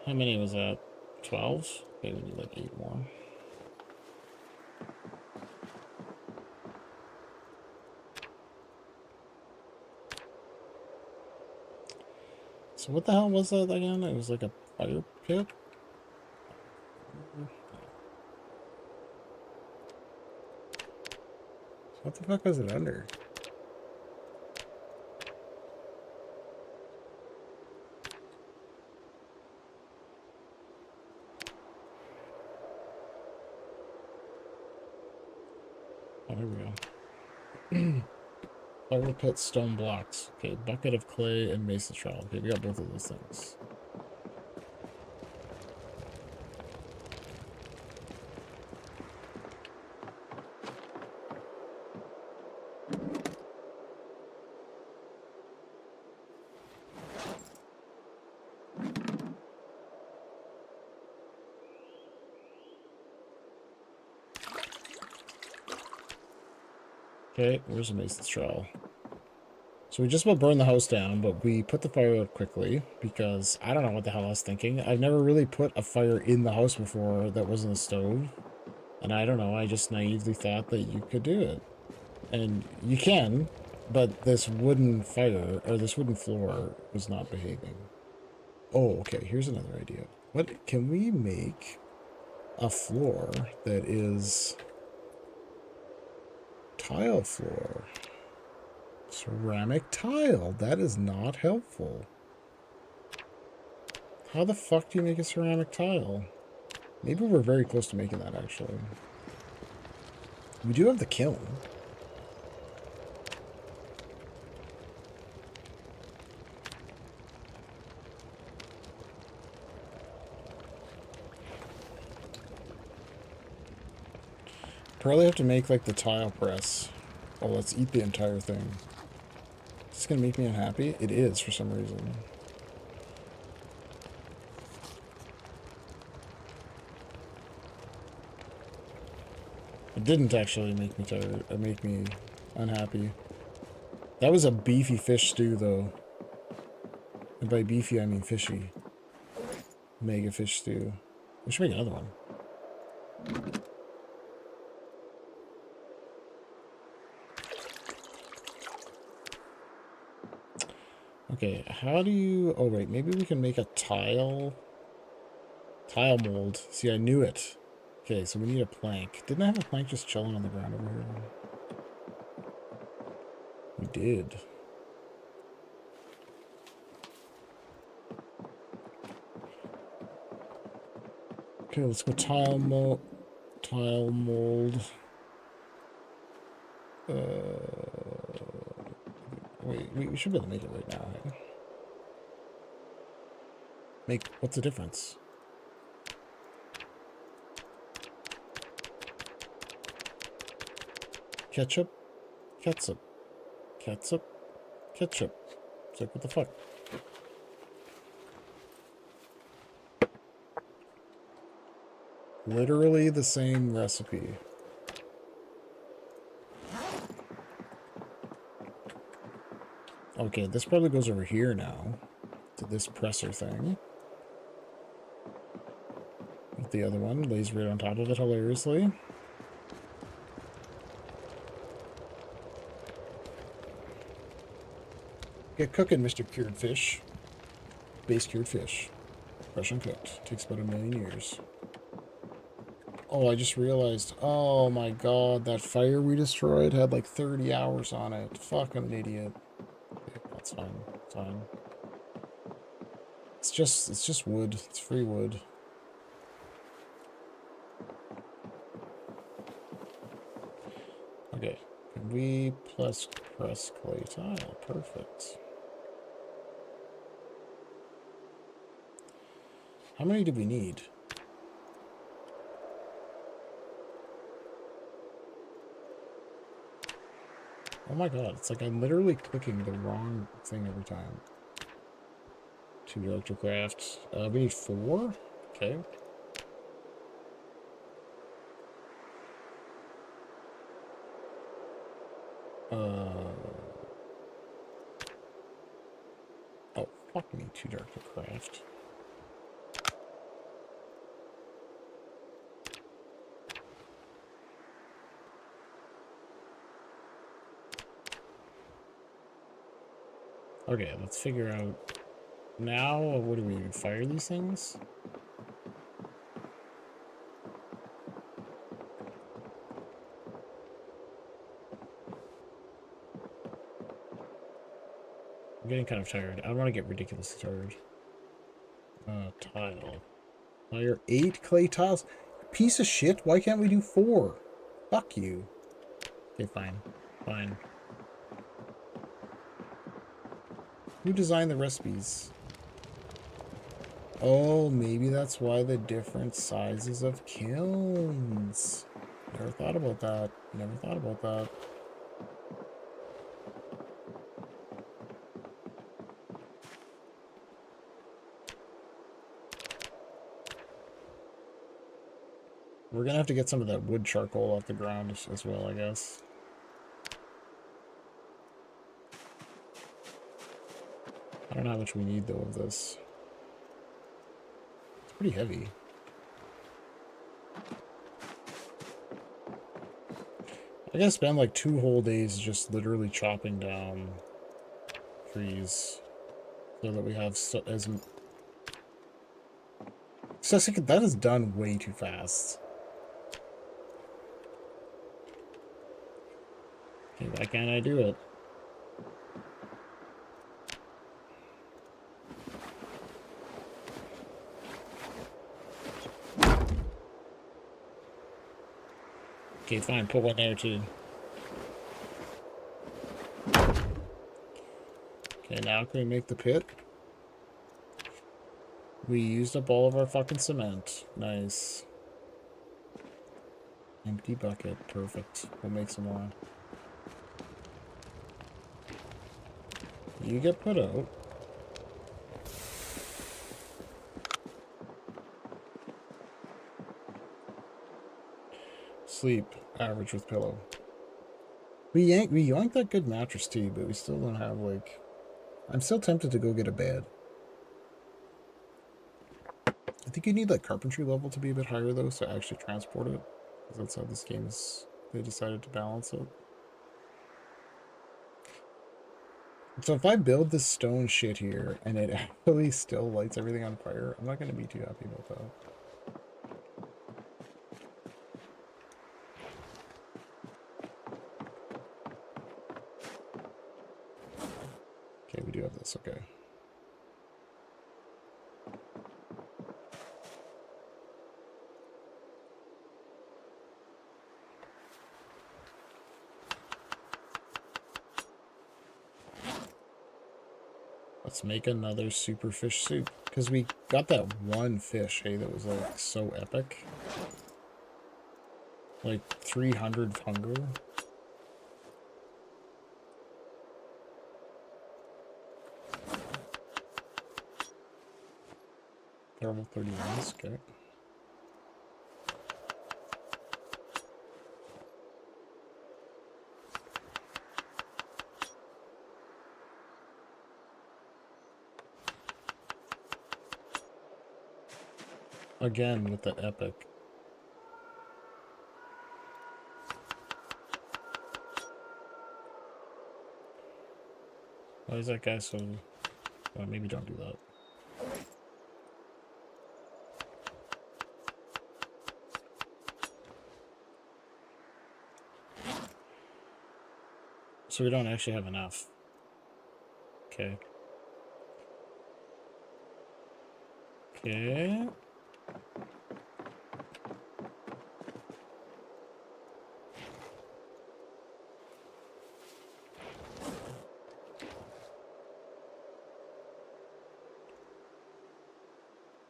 How many was that? 12? Okay, we need like 8 more. So what the hell was that again? It was like a fire pit? What the fuck was it under? Oh, here we go. Fire pit, stone blocks. Okay, bucket of clay and mason trowel. Okay, we got both of those things. Okay, where's the mason's trowel? So we just about burned the house down, but we put the fire out quickly because I don't know what the hell I was thinking. I've never really put a fire in the house before that wasn't a stove. And I don't know, I just naively thought that you could do it. And you can, But this wooden fire, or this wooden floor, was not behaving. Oh, okay, here's another idea. What can we make a floor that is tile floor? Ceramic tile. That is not helpful. How the fuck do you make a ceramic tile? Maybe we're very close to making that, actually. We do have the kiln. Probably have to make, like, the tile press. Oh, let's eat the entire thing. Is this gonna make me unhappy? It is, for some reason. It didn't actually make me tired. Make me unhappy. That was a beefy fish stew, though. And by beefy, I mean fishy. Mega fish stew. We should make another one. Okay, how do you... Oh, wait, maybe we can make a tile mold. See, I knew it. Okay, so we need a plank. Didn't I have a plank just chilling on the ground over here? We did. Okay, let's go tile mold. Wait, we should be able to make it right now, hey? What's the difference? Ketchup? Ketchup. Ketchup? Ketchup. It's like, what the fuck? Literally the same recipe. Okay, this probably goes over here now. To this presser thing. With the other one lays right on top of it hilariously. Get cooking, Mr. Cured Fish. Base cured fish. Fresh and cooked. Takes about 1,000,000 years. Oh, I just realized. Oh my god, that fire we destroyed had like 30 hours on it. Fuck, I'm an idiot. Okay, that's fine. It's fine. It's just wood. It's free wood. Okay. Can we plus press clay tile? Perfect. How many do we need? Oh my god, it's like I'm literally clicking the wrong thing every time. 2 director crafts. We need 4? Okay. Oh, fuck me, 2 director craft. Okay, let's figure out now. What do we fire these things? I'm getting kind of tired. I don't want to get ridiculously tired. Tile. Fire 8 clay tiles. Piece of shit. Why can't we do 4? Fuck you. Okay, fine. Fine. Who designed the recipes? Oh, maybe that's why the different sizes of kilns. Never thought about that. Never thought about that. We're gonna have to get some of that wood charcoal off the ground as well, I guess. I don't know how much we need, though, of this. It's pretty heavy. I gotta spend like 2 whole days just literally chopping down trees so that we have as that is done way too fast. Okay, why can't I do it? Okay, fine, put one there too. Okay, now can we make the pit? We used up all of our fucking cement. Nice. Empty bucket. Perfect. We'll make some more. You get put out. Sleep. Average with pillow. We yoinked that good mattress too, but we still don't have, like... I'm still tempted to go get a bed. I think you need, like, carpentry level to be a bit higher, though, to actually transport it. Because that's how this game is... They decided to balance it. So if I build this stone shit here, and it actually still lights everything on fire, I'm not going to be too happy about that. Okay, we do have this, okay. Let's make another super fish soup. Because we got that one fish, hey, that was like so epic. Like 300 hunger. Level 31, okay. Again with the epic. Why is that guy so... Well, maybe don't do that. So we don't actually have enough. Okay. Okay.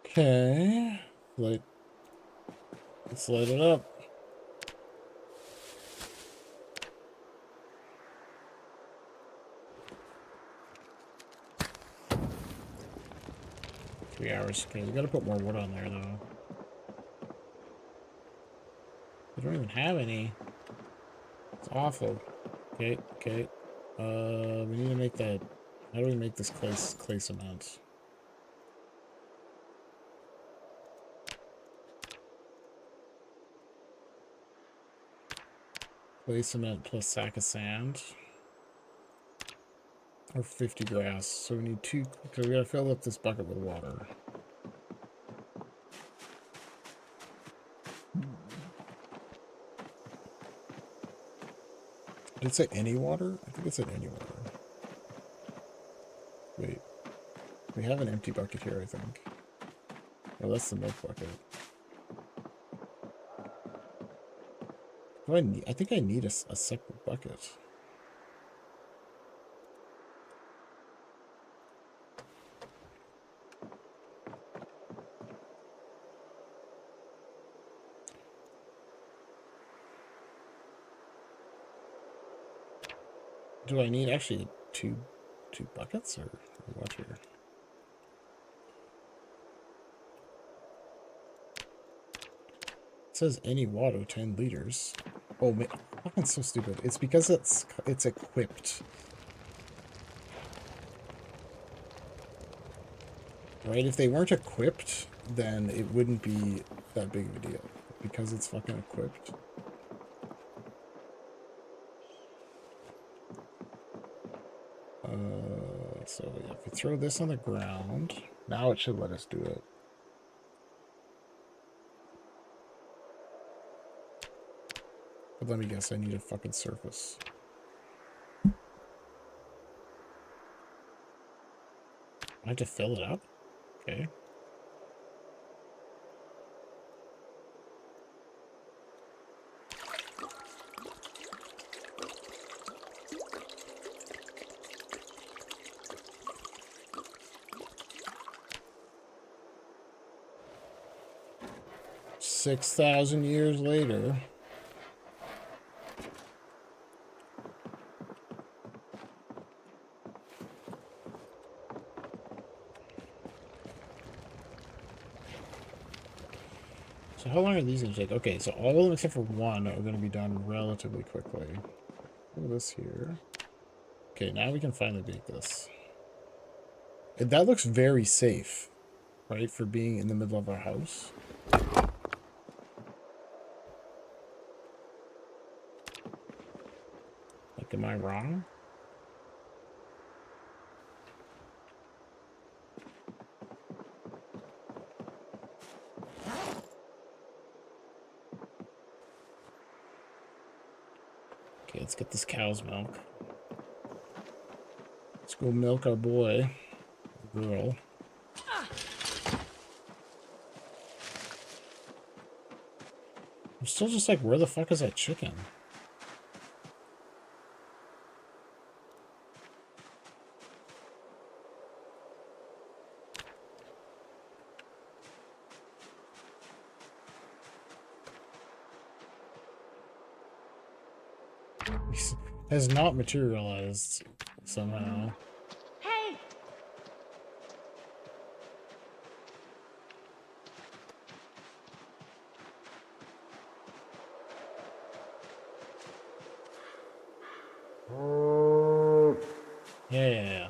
Okay. Let's light it up. Hours. Okay, we gotta put more wood on there though. We don't even have any. It's awful. Okay, okay. We need to make that. How do we make this clay cement? Clay cement plus sack of sand. Or 50 grass. So we need 2. Okay, we gotta fill up this bucket with water. Did it say any water? I think it said any water. Wait. We have an empty bucket here, I think. Oh, that's the milk bucket. I think I need a separate bucket. Do I need actually two buckets or what here? It says any water 10 liters. Oh man, that's so stupid. It's because it's equipped. Right? If they weren't equipped, then it wouldn't be that big of a deal. Because it's fucking equipped. So yeah, if we throw this on the ground, now it should let us do it. But let me guess, I need a fucking surface. I have to fill it up? Okay. $6,000 years later. So how long are these going to take? Okay, so all of them except for one are going to be done relatively quickly. Look at this here. Okay, now we can finally bake this. And that looks very safe, right, for being in the middle of our house. Like, am I wrong? Okay, let's get this cow's milk. Let's go milk our boy. Girl. I'm still just like, where the fuck is that chicken? Has not materialized somehow. Hey! Yeah.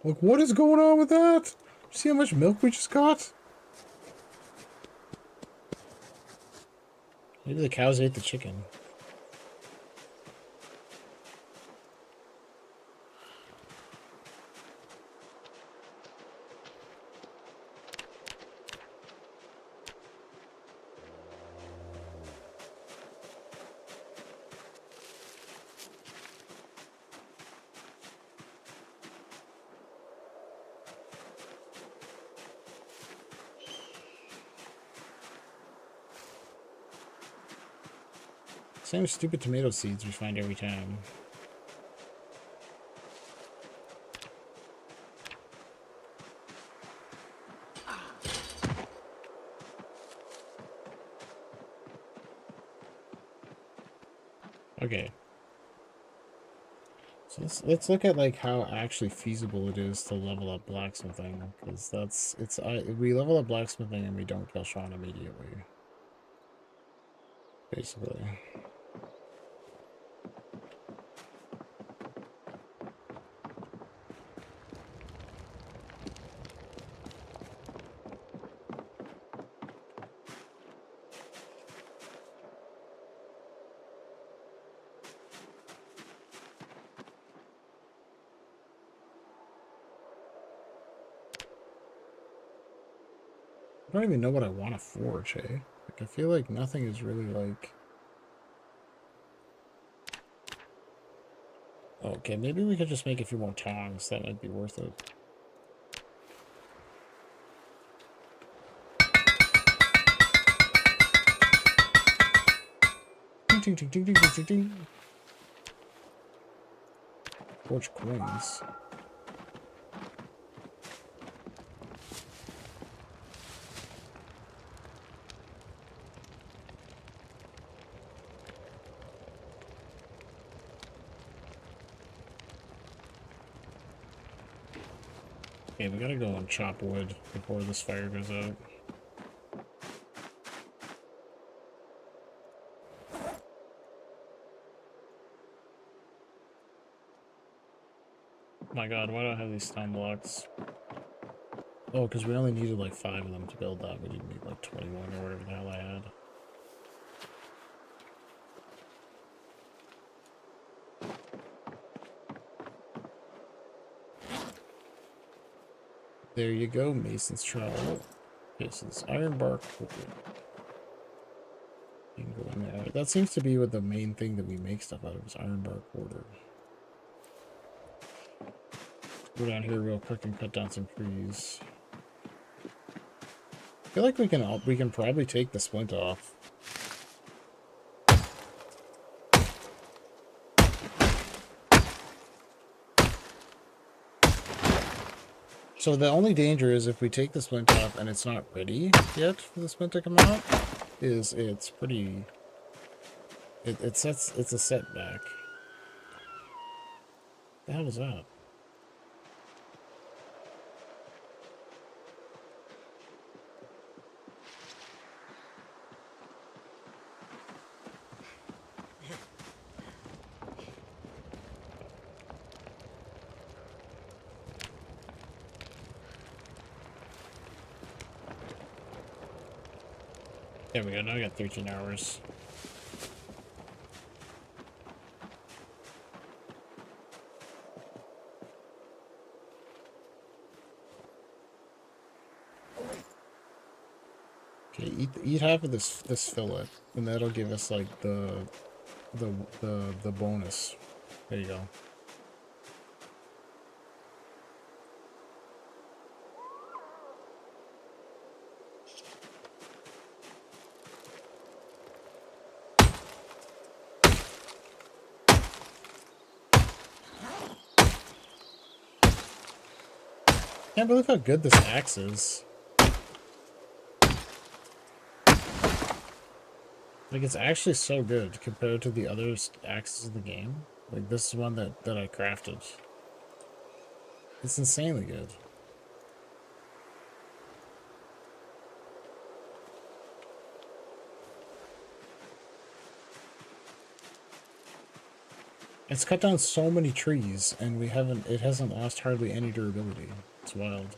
Look, what is going on with that? See how much milk we just got? Maybe the cows ate the chicken. Same stupid tomato seeds we find every time. Okay. So let's look at like how actually feasible it is to level up blacksmithing, because we level up blacksmithing and we don't kill Sean immediately. Basically. I don't even know what I want to forge, eh? Like, I feel like nothing is really like... Okay, maybe we could just make a few more tongs. That might be worth it. Ding, ding, ding, ding, ding, ding, ding. Forge coins. Okay, we gotta go and chop wood before this fire goes out. My god, why do I have these stone blocks? Oh, because we only needed like 5 of them to build that. We didn't need like 21 or whatever the hell I had. There you go, Mason's trowel. Mason's iron bark. You can go in there. That seems to be what the main thing that we make stuff out of is iron bark quarter. Go down here real quick and cut down some trees. I feel like we can probably take the splint off. So the only danger is if we take the splint off and it's not ready yet for the splint to come out, is it's pretty... It's a setback. The hell was that? There we go, now I got 13 hours. Okay, eat half of this fillet, and that'll give us like the bonus. There you go. Can't believe how good this axe is. Like, it's actually so good compared to the other axes in the game. Like, this is one that I crafted. It's insanely good. It's cut down so many trees, and it hasn't lost hardly any durability. It's wild.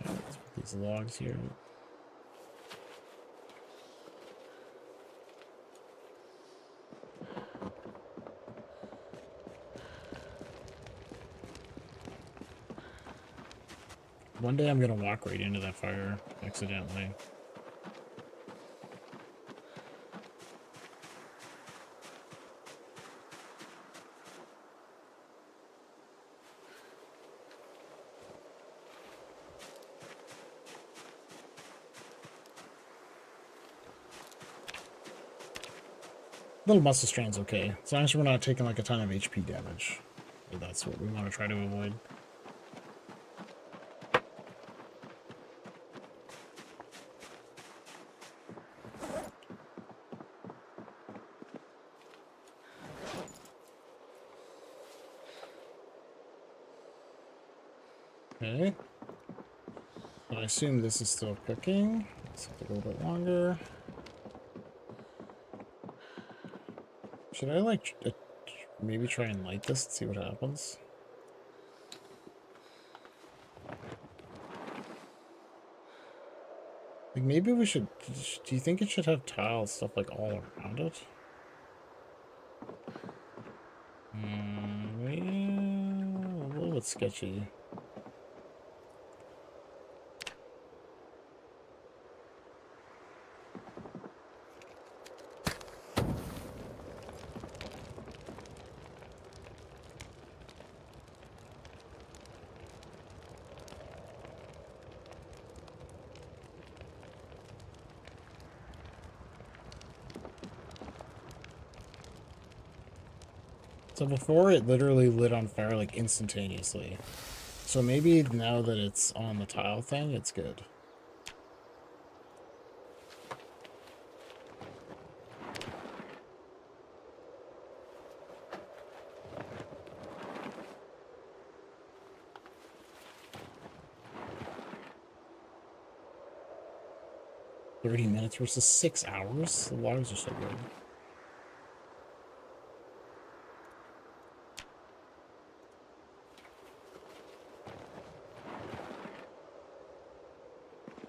Let's put these logs here. One day I'm gonna walk right into that fire accidentally. Little muscle strain's okay, as long as we're not taking like a ton of HP damage. That's what we want to try to avoid. Okay. I assume this is still cooking. Let's take a little bit longer. Should I like maybe try and light this and see what happens? Like maybe we should. Do you think it should have tile stuff like all around it? Yeah, a little bit sketchy. So before it literally lit on fire like instantaneously. So maybe now that it's on the tile thing, it's good. 30 minutes versus 6 hours. The logs are so good.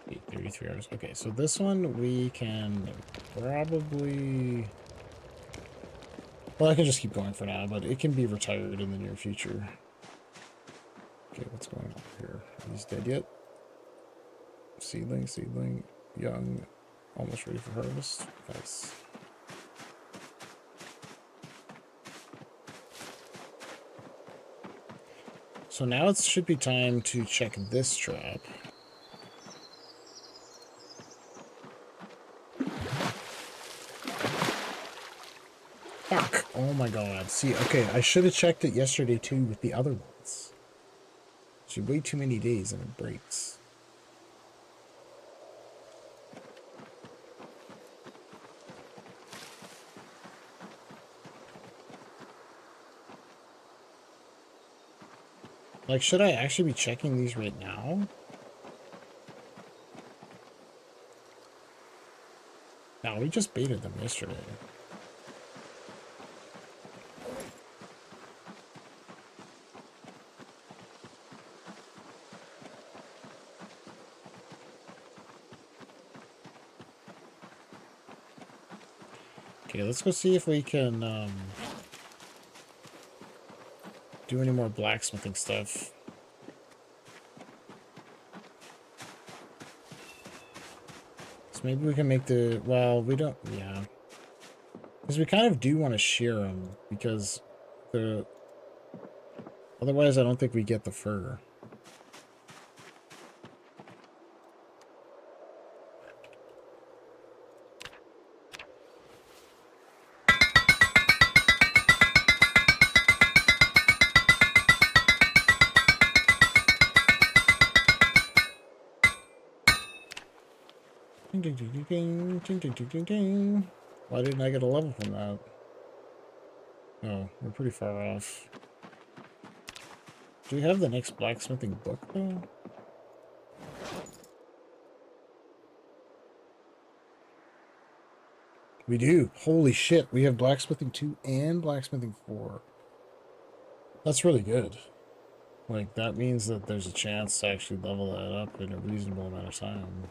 Eight, 33 hours. Okay, so this one we can probably... Well, I can just keep going for now, but it can be retired in the near future. Okay, what's going on here? Are these dead yet? Seedling, young, almost ready for harvest. Nice. So now it should be time to check this trap. Fuck! Oh my god. See, okay, I should have checked it yesterday too with the other ones. Should wait too many days and it breaks. Like, should I actually be checking these right now? No, we just baited them yesterday. Okay, let's go see if we can, do any more blacksmithing stuff. So maybe we can make the... Well, we don't... Yeah. Because we kind of do want to shear them, because the... Otherwise, I don't think we get the fur. Ding, ding, ding, ding, ding, ding, ding, ding, ding. Why didn't I get a level from that? Oh, we're pretty far off. Do we have the next blacksmithing book, though? We do. Holy shit. We have blacksmithing 2 and blacksmithing 4. That's really good. Like, that means that there's a chance to actually level that up in a reasonable amount of time.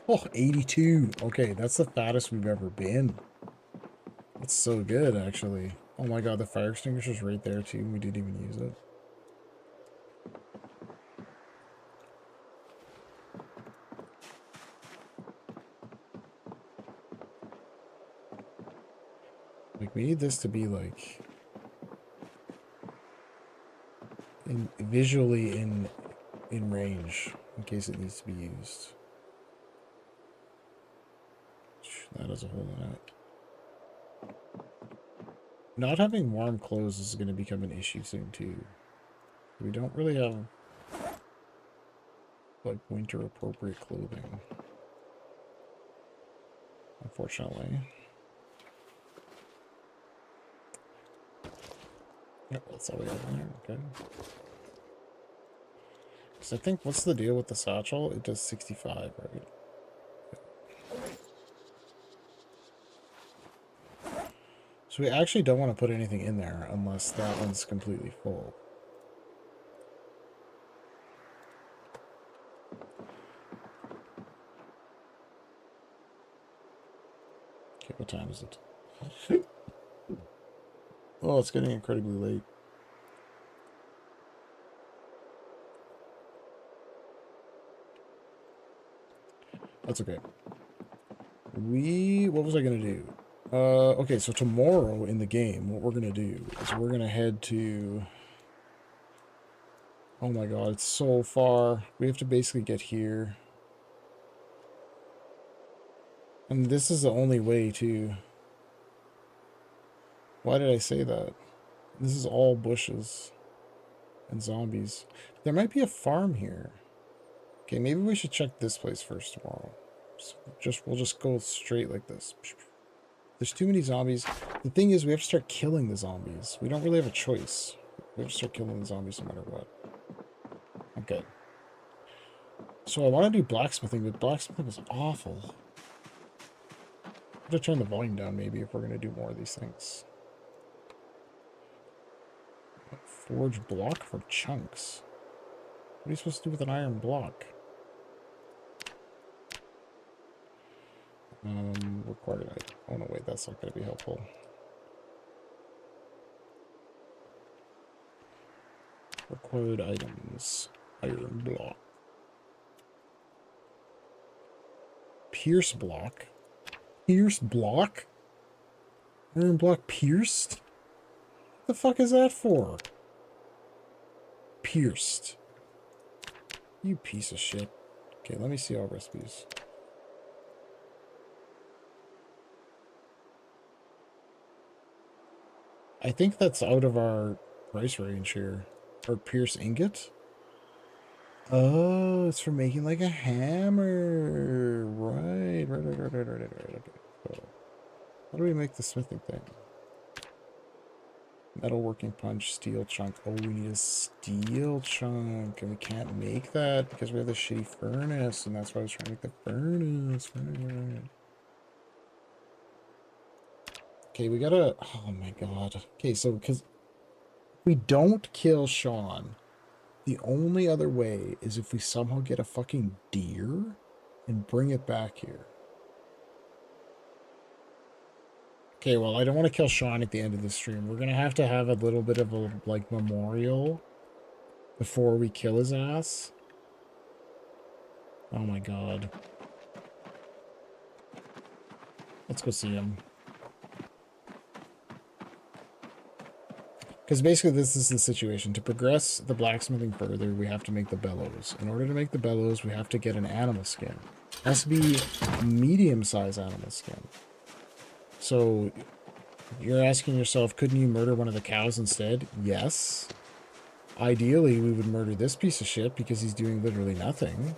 Oh, 82. Okay, that's the fattest we've ever been. That's so good, actually. Oh my god, the fire extinguisher's right there, too. We didn't even use it. Like, we need this to be, like... visually in range, in case it needs to be used. That is a hole in it. Not having warm clothes is going to become an issue soon, too. We don't really have, like, winter-appropriate clothing. Unfortunately. Yep, that's all we have in there. Okay. Because I think, what's the deal with the satchel? It does 65, right? So we actually don't want to put anything in there unless that one's completely full. Okay, what time is it? Oh, it's getting incredibly late. That's okay. What was I going to do? Okay, so tomorrow in the game, what we're going to do is we're going to head to... Oh my god, it's so far. We have to basically get here. And this is the only way to... Why did I say that? This is all bushes and zombies. There might be a farm here. Okay, maybe we should check this place first tomorrow. So we'll just go straight like this. There's too many zombies. The thing is, we have to start killing the zombies. We don't really have a choice. We have to start killing the zombies no matter what. Okay. So I want to do blacksmithing, but blacksmithing is awful. I'm going to turn the volume down maybe if we're going to do more of these things. Forge block for chunks. What are you supposed to do with an iron block? Required item. Oh no, wait, that's not going to be helpful. Required items. Iron block. Pierce block. Pierce block? Iron block pierced? What the fuck is that for? Pierced. You piece of shit. Okay, let me see all recipes. I think that's out of our price range here. Or pierce ingot? Oh, it's for making like a hammer. Right. Okay. So, how do we make the smithing thing? Metalworking punch, steel chunk. Oh, we need a steel chunk. And we can't make that because we have the shitty furnace. And that's why I was trying to make the furnace. Right. Okay, we gotta... Oh my god. Okay, so because we don't kill Sean, the only other way is if we somehow get a fucking deer and bring it back here. Okay, well, I don't want to kill Sean at the end of the stream. We're gonna have to have a little bit of a, like, memorial before we kill his ass. Oh my god. Let's go see him. Because basically this is the situation. To progress the blacksmithing further, we have to make the bellows. In order to make the bellows, we have to get an animal skin. It has to be medium-sized animal skin. So you're asking yourself, couldn't you murder one of the cows instead? Yes. Ideally, we would murder this piece of shit because he's doing literally nothing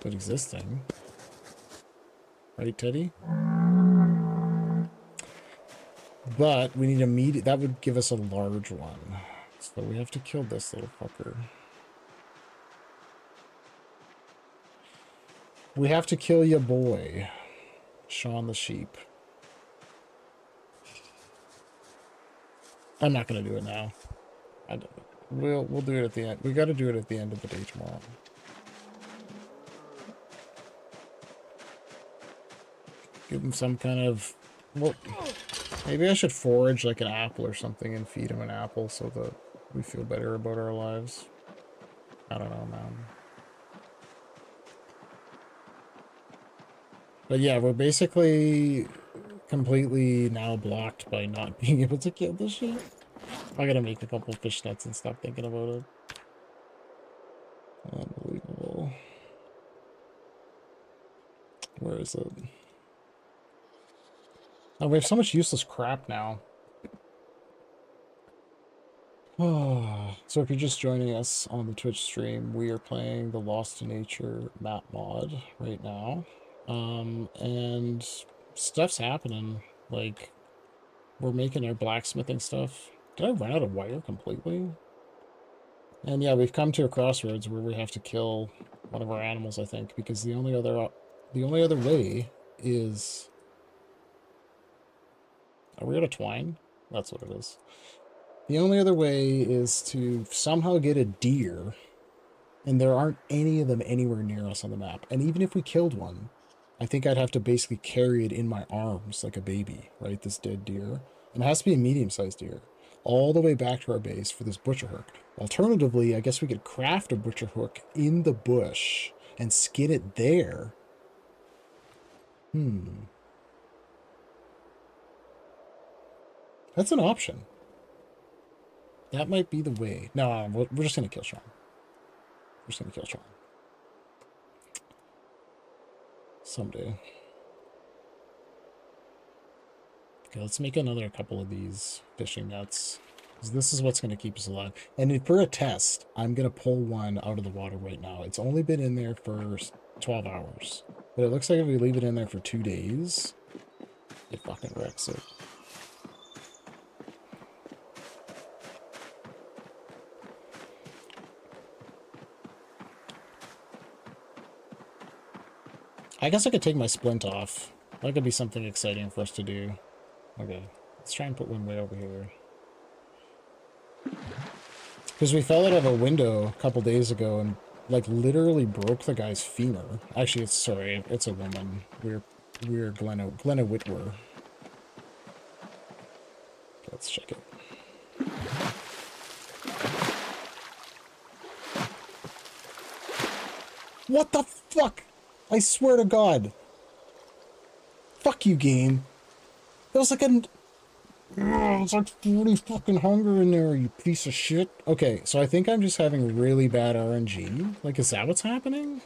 but existing. Right, Teddy? But we need a meat. That would give us a large one. So we have to kill this little fucker. We have to kill your boy, Sean the sheep. I'm not gonna do it now. We'll do it at the end. We got to do it at the end of the day tomorrow. Give him some kind of... Well, maybe I should forage like an apple or something and feed him an apple so that we feel better about our lives. I don't know, man. But yeah, we're basically completely now blocked by not being able to kill the sheep. I gotta make a couple fish nets and stop thinking about it. Unbelievable. Where is it? Oh, we have so much useless crap now. So if you're just joining us on the Twitch stream, we are playing the Lost in Nature map mod right now. And stuff's happening. Like, we're making our blacksmithing stuff. Did I run out of wire completely? And yeah, we've come to a crossroads where we have to kill one of our animals, I think, because the only other way is... Are we out of twine? That's what it is. The only other way is to somehow get a deer, and there aren't any of them anywhere near us on the map. And even if we killed one, I think I'd have to basically carry it in my arms like a baby, right? This dead deer. And it has to be a medium-sized deer. All the way back to our base for this butcher hook. Alternatively, I guess we could craft a butcher hook in the bush and skin it there. That's an option. That might be the way. No, we're just going to kill Sean. We're just going to kill Sean. Someday. Okay, let's make another couple of these fishing nets. This is what's going to keep us alive. And for a test, I'm going to pull one out of the water right now. It's only been in there for 12 hours. But it looks like if we leave it in there for 2 days, It fucking wrecks it. I guess I could take my splint off. That could be something exciting for us to do. Okay, let's try and put one way over here. Because we fell out of a window a couple days ago and, like, literally broke the guy's femur. Actually, it's a woman. We're Glenna Whitwer. Let's check it. What the fuck? I swear to God. Fuck you, game. It was like it's like 40 fucking hunger in there, you piece of shit. Okay, so I think I'm just having really bad RNG. Like, is that what's happening?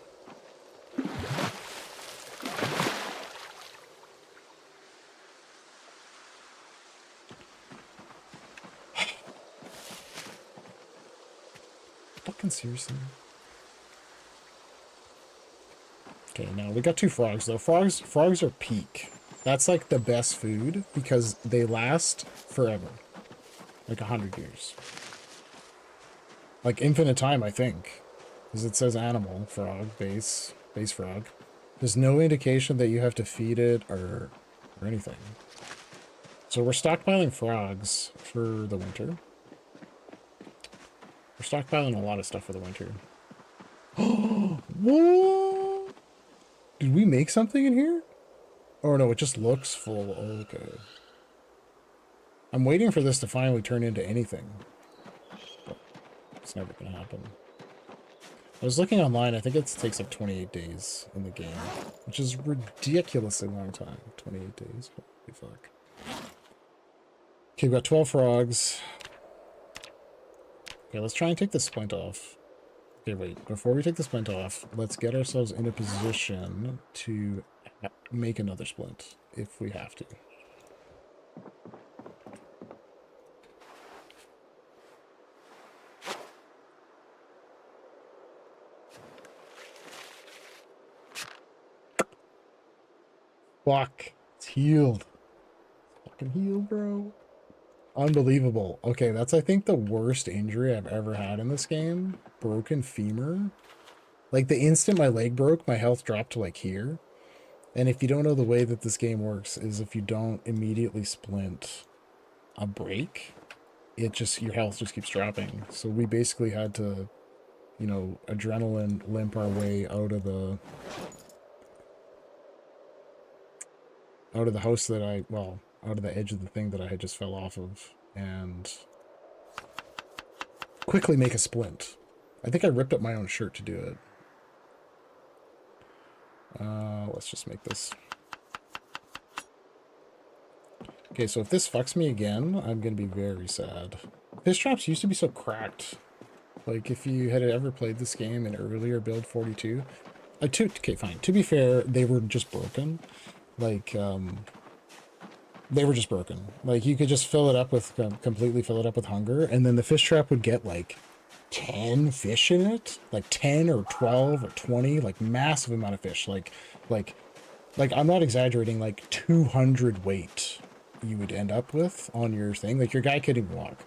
Fucking seriously. Okay, now we got 2 frogs though. Frogs are peak. That's like the best food because they last forever. Like 100 years. Like infinite time, I think. Because it says animal, frog, base frog. There's no indication that you have to feed it or anything. So we're stockpiling frogs for the winter. We're stockpiling a lot of stuff for the winter. What? Did we make something in here? Oh no, it just looks full. Okay. I'm waiting for this to finally turn into anything. But it's never gonna happen. I was looking online, I think it takes like 28 days in the game. Which is ridiculously long time. 28 days. Holy fuck. Okay, we've got 12 frogs. Okay, let's try and take the splint off. Okay, wait. Before we take the splint off, let's get ourselves in a position to make another splint, if we have to. Fuck. It's healed. Fucking healed, bro. Unbelievable. Okay, that's, I think, the worst injury I've ever had in this game. Broken femur. Like, the instant my leg broke, my health dropped to, like, here. And if you don't know, the way that this game works is if you don't immediately splint a break, your health just keeps dropping. So we basically had to, you know, adrenaline limp our way out of the house that out of the edge of the thing that I had just fell off of, and quickly make a splint. I think I ripped up my own shirt to do it. Let's just make this. Okay, so if this fucks me again, I'm gonna be very sad. Fish traps used to be so cracked. Like, if you had ever played this game in earlier build 42, okay, fine. To be fair, they were just broken. Like, they were just broken. Like, you could just fill it up with, completely fill it up with hunger, and then the fish trap would get, like, 10 fish in it. Like, 10 or 12 or 20, like, massive amount of fish. Like, I'm not exaggerating, like, 200 weight you would end up with on your thing. Like, your guy couldn't even walk.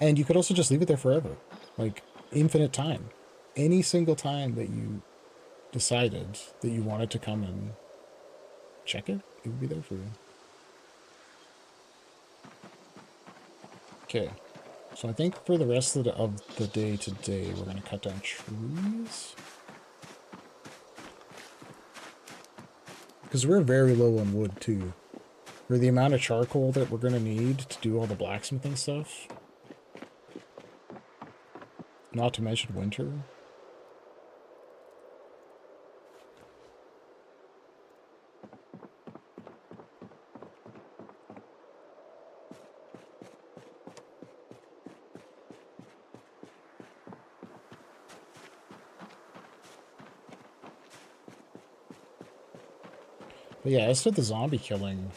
And you could also just leave it there forever. Like, infinite time. Any single time that you decided that you wanted to come and check it, it would be there for you. Okay, so I think for the rest of the day today, we're going to cut down trees. Because we're very low on wood, too. For the amount of charcoal that we're going to need to do all the blacksmithing stuff. Not to mention winter. But yeah, as to the zombie killing,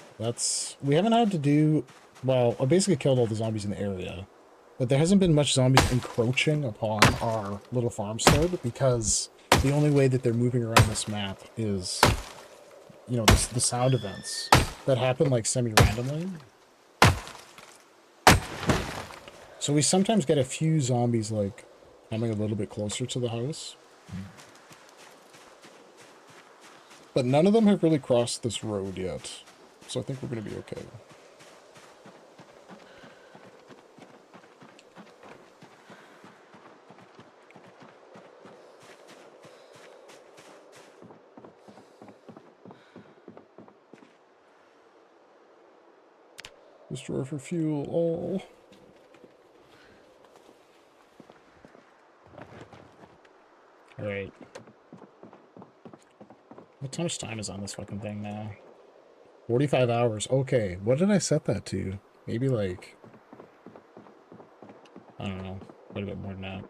we haven't had to do, well, I basically killed all the zombies in the area, but there hasn't been much zombies encroaching upon our little farmstead because the only way that they're moving around this map is, you know, the sound events that happen like semi-randomly. So we sometimes get a few zombies like coming a little bit closer to the house. But none of them have really crossed this road yet. So I think we're going to be okay. Destroy for fuel. Oh. Alright. How much time is on this fucking thing now? 45 hours. Okay. What did I set that to? Maybe like... I don't know. Quite a bit more than that.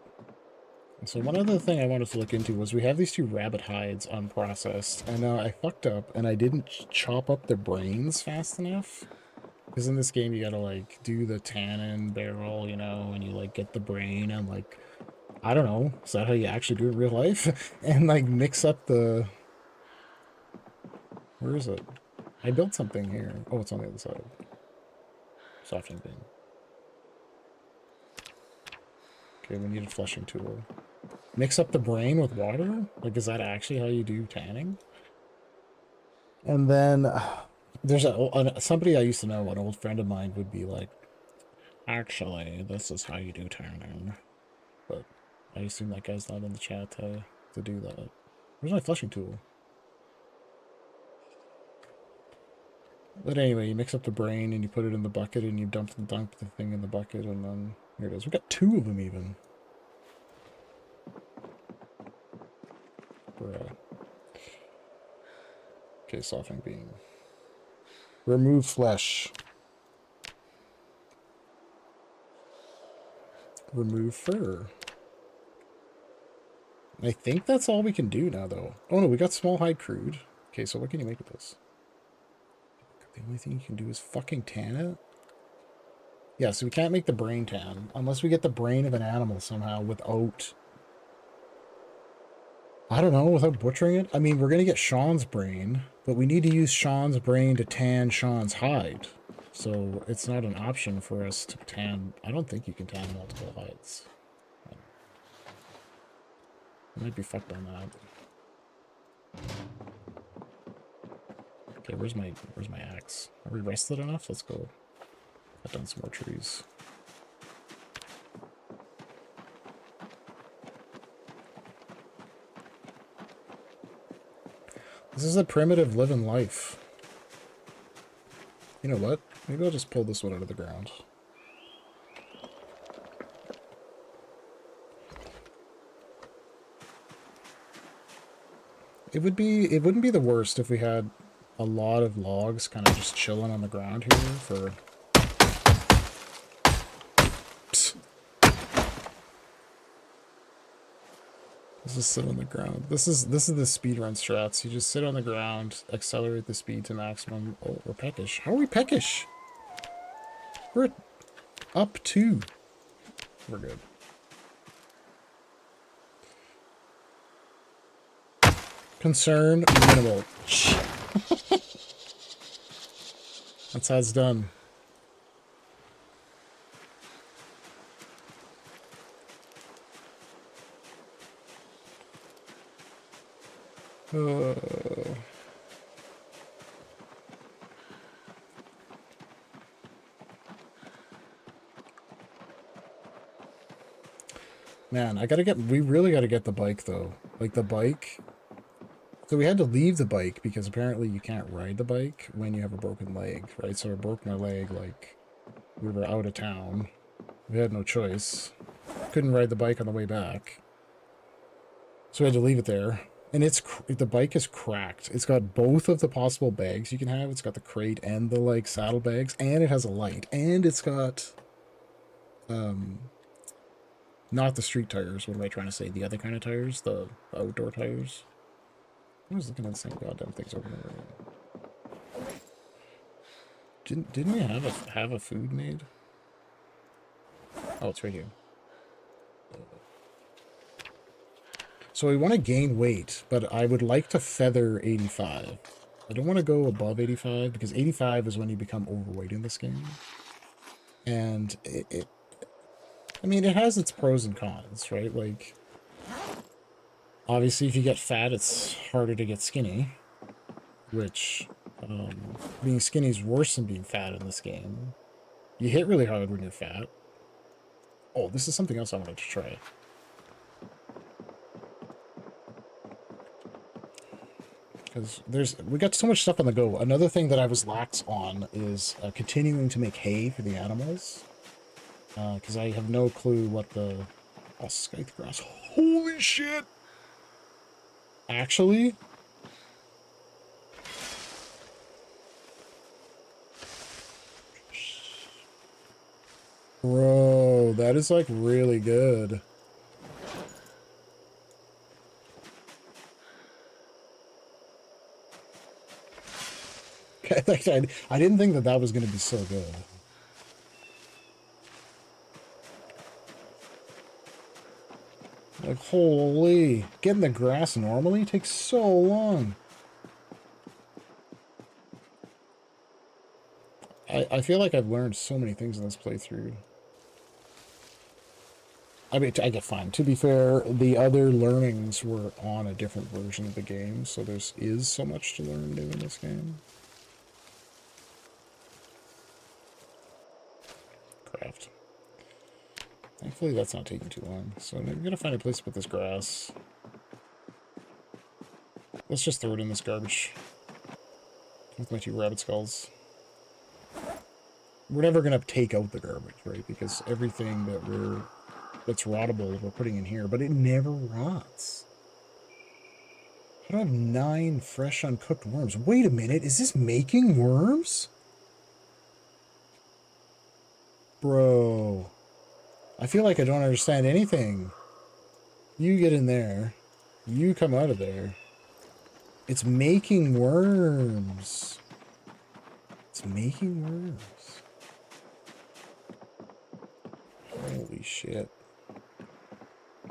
And so one other thing I wanted to look into was we have these 2 rabbit hides unprocessed. And I fucked up and I didn't chop up their brains fast enough. Because in this game, you gotta, like, do the tannin barrel, you know, and you, like, get the brain and, like, I don't know, is that how you actually do it in real life? And, like, mix up the... Where is it? I built something here. Oh, it's on the other side. Softening bin. Okay, we need a flushing tool. Mix up the brain with water? Like, is that actually how you do tanning? And then... There's somebody I used to know, an old friend of mine, would be like, actually, this is how you do tanning. But I assume that guy's not in the chat to do that. Where's my flushing tool? But anyway, you mix up the brain and you put it in the bucket and you dump the thing in the bucket and then here it is. We've got 2 of them even. Bruh. Okay, softening beam. Remove flesh. Remove fur. I think that's all we can do now, though. Oh, no, we got small hide crude. Okay, so what can you make with this? The only thing you can do is fucking tan it? Yeah, so we can't make the brain tan. Unless we get the brain of an animal somehow without... I don't know, without butchering it? I mean, we're going to get Sean's brain, but we need to use Sean's brain to tan Sean's hide. So it's not an option for us to tan... I don't think you can tan multiple hides. I might be fucked on that. Okay, where's my axe? Are we rested enough? Let's go cut down some more trees. This is a primitive living life. You know what? Maybe I'll just pull this one out of the ground. It wouldn't be the worst if we had a lot of logs kind of just chilling on the ground here for... Psst. Just sit on the ground. This is the speedrun strats. You just sit on the ground, accelerate the speed to maximum. Oh, we're peckish. How are we peckish? We're up 2. We're good. Concern minimal. That's how it's done. Man, we really gotta get the bike though. Like the bike. So we had to leave the bike because apparently you can't ride the bike when you have a broken leg, right? So I broke my leg like we were out of town. We had no choice. Couldn't ride the bike on the way back. So we had to leave it there. And the bike is cracked. It's got both of the possible bags you can have. It's got the crate and the like saddle bags, and it has a light, and it's got not the street tires. What am I trying to say? The other kind of tires, the outdoor tires. I was looking at the same goddamn things over there. Didn't we have a food made? Oh, it's right here. So we want to gain weight, but I would like to feather 85. I don't want to go above 85 because 85 is when you become overweight in this game. And I mean, it has its pros and cons, right? Like, obviously, if you get fat, it's harder to get skinny, which being skinny is worse than being fat in this game. You hit really hard when you're fat. Oh, this is something else I wanted to try. Because we got so much stuff on the go. Another thing that I was lax on is continuing to make hay for the animals. Because I have no clue what the... Oh, scythe grass. Holy shit! Actually... Bro, that is like really good. I didn't think that was going to be so good. Like, holy. Getting the grass normally takes so long. I feel like I've learned so many things in this playthrough. I mean, I get fine. To be fair, the other learnings were on a different version of the game, so is so much to learn new in this game. Craft. Thankfully, that's not taking too long. So I'm gonna find a place to put this grass. Let's just throw it in this garbage with my 2 rabbit skulls. We're never gonna take out the garbage, right? Because everything that's rottable we're putting in here, but it never rots. I don't have 9 fresh uncooked worms. Wait a minute, is this making worms? Bro. I feel like I don't understand anything. You get in there. You come out of there. It's making worms. It's making worms. Holy shit.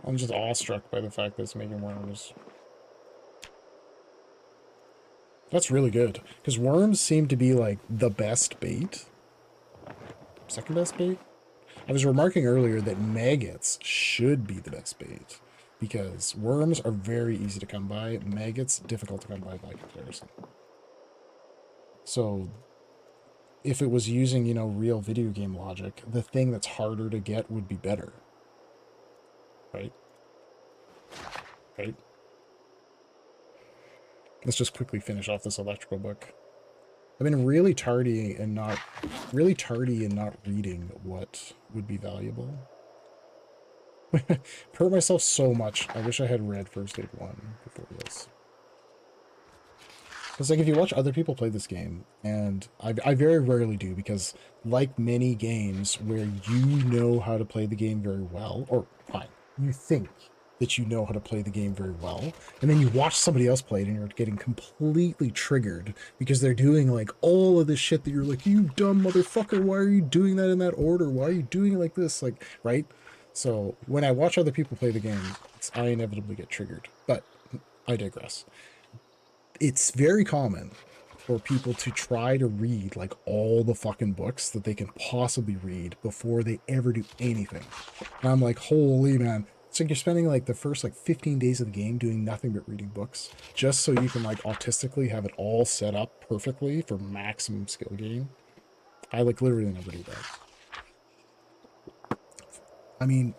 I'm just awestruck by the fact that it's making worms. That's really good. Because worms seem to be like the best bait. Second best bait? I was remarking earlier that maggots should be the best bait. Because worms are very easy to come by. Maggots, difficult to come by comparison. So, if it was using, you know, real video game logic, the thing that's harder to get would be better. Right? Right? Let's just quickly finish off this electrical book. I've been really tardy in not reading what would be valuable. Hurt myself so much. I wish I had read First Aid 1 before this. It's like if you watch other people play this game, and I very rarely do, because like many games where you know how to play the game very well, or fine, you think that you know how to play the game very well, and then you watch somebody else play it and you're getting completely triggered because they're doing like all of this shit that you're like, you dumb motherfucker, why are you doing that in that order? Why are you doing it like this? Like, right? So when I watch other people play the game, I inevitably get triggered, but I digress. It's very common for people to try to read like all the fucking books that they can possibly read before they ever do anything. And I'm like, holy man. It's like you're spending like the first like 15 days of the game doing nothing but reading books just so you can like autistically have it all set up perfectly for maximum skill gain. I like literally never do that. I mean,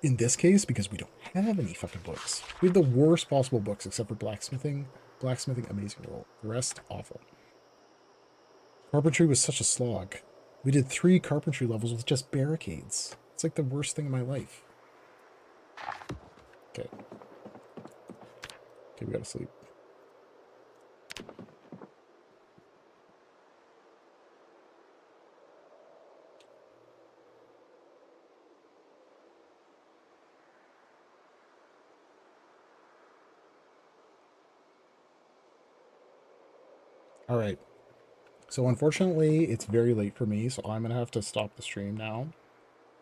in this case, because we don't have any fucking books, we have the worst possible books except for blacksmithing. Blacksmithing, amazing roll. The rest, awful. Carpentry was such a slog. We did 3 carpentry levels with just barricades. It's like the worst thing in my life. Okay. Okay, we gotta sleep. All right. So unfortunately, it's very late for me, so I'm gonna have to stop the stream now.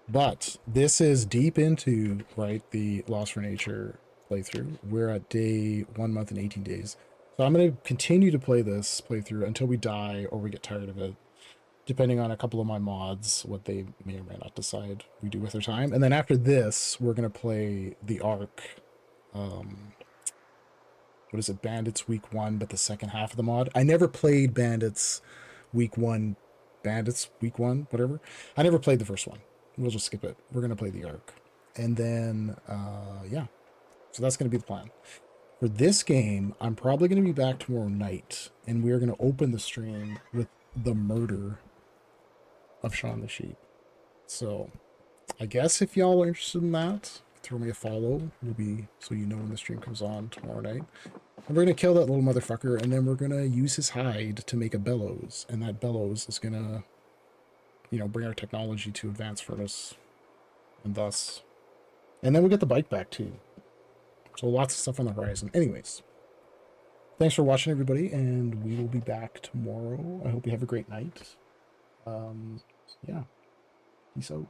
But this is deep into, right, the Lost for Nature playthrough. We're at day 1 month and 18 days. So So I'm going to continue to play this playthrough until we die or we get tired of it, depending on a couple of my mods, what they may or may not decide we do with their time. And then after this, we're going to play the Ark. What is it? Bandits Week 1, but the second half of the mod. I never played Bandits Week 1, whatever. I never played the first one. We'll just skip it. We're going to play the Ark. And then, yeah. So that's going to be the plan. For this game, I'm probably going to be back tomorrow night, and we're going to open the stream with the murder of Shaun the Sheep. So, I guess if y'all are interested in that, throw me a follow. It'll be so you know when the stream comes on tomorrow night. And we're going to kill that little motherfucker, and then we're going to use his hide to make a bellows. And that bellows is going to, you know, bring our technology to advanced furnace. And thus. And then we'll get the bike back, too. So lots of stuff on the horizon. Anyways. Thanks for watching, everybody, and we will be back tomorrow. I hope you have a great night. Yeah. Peace out.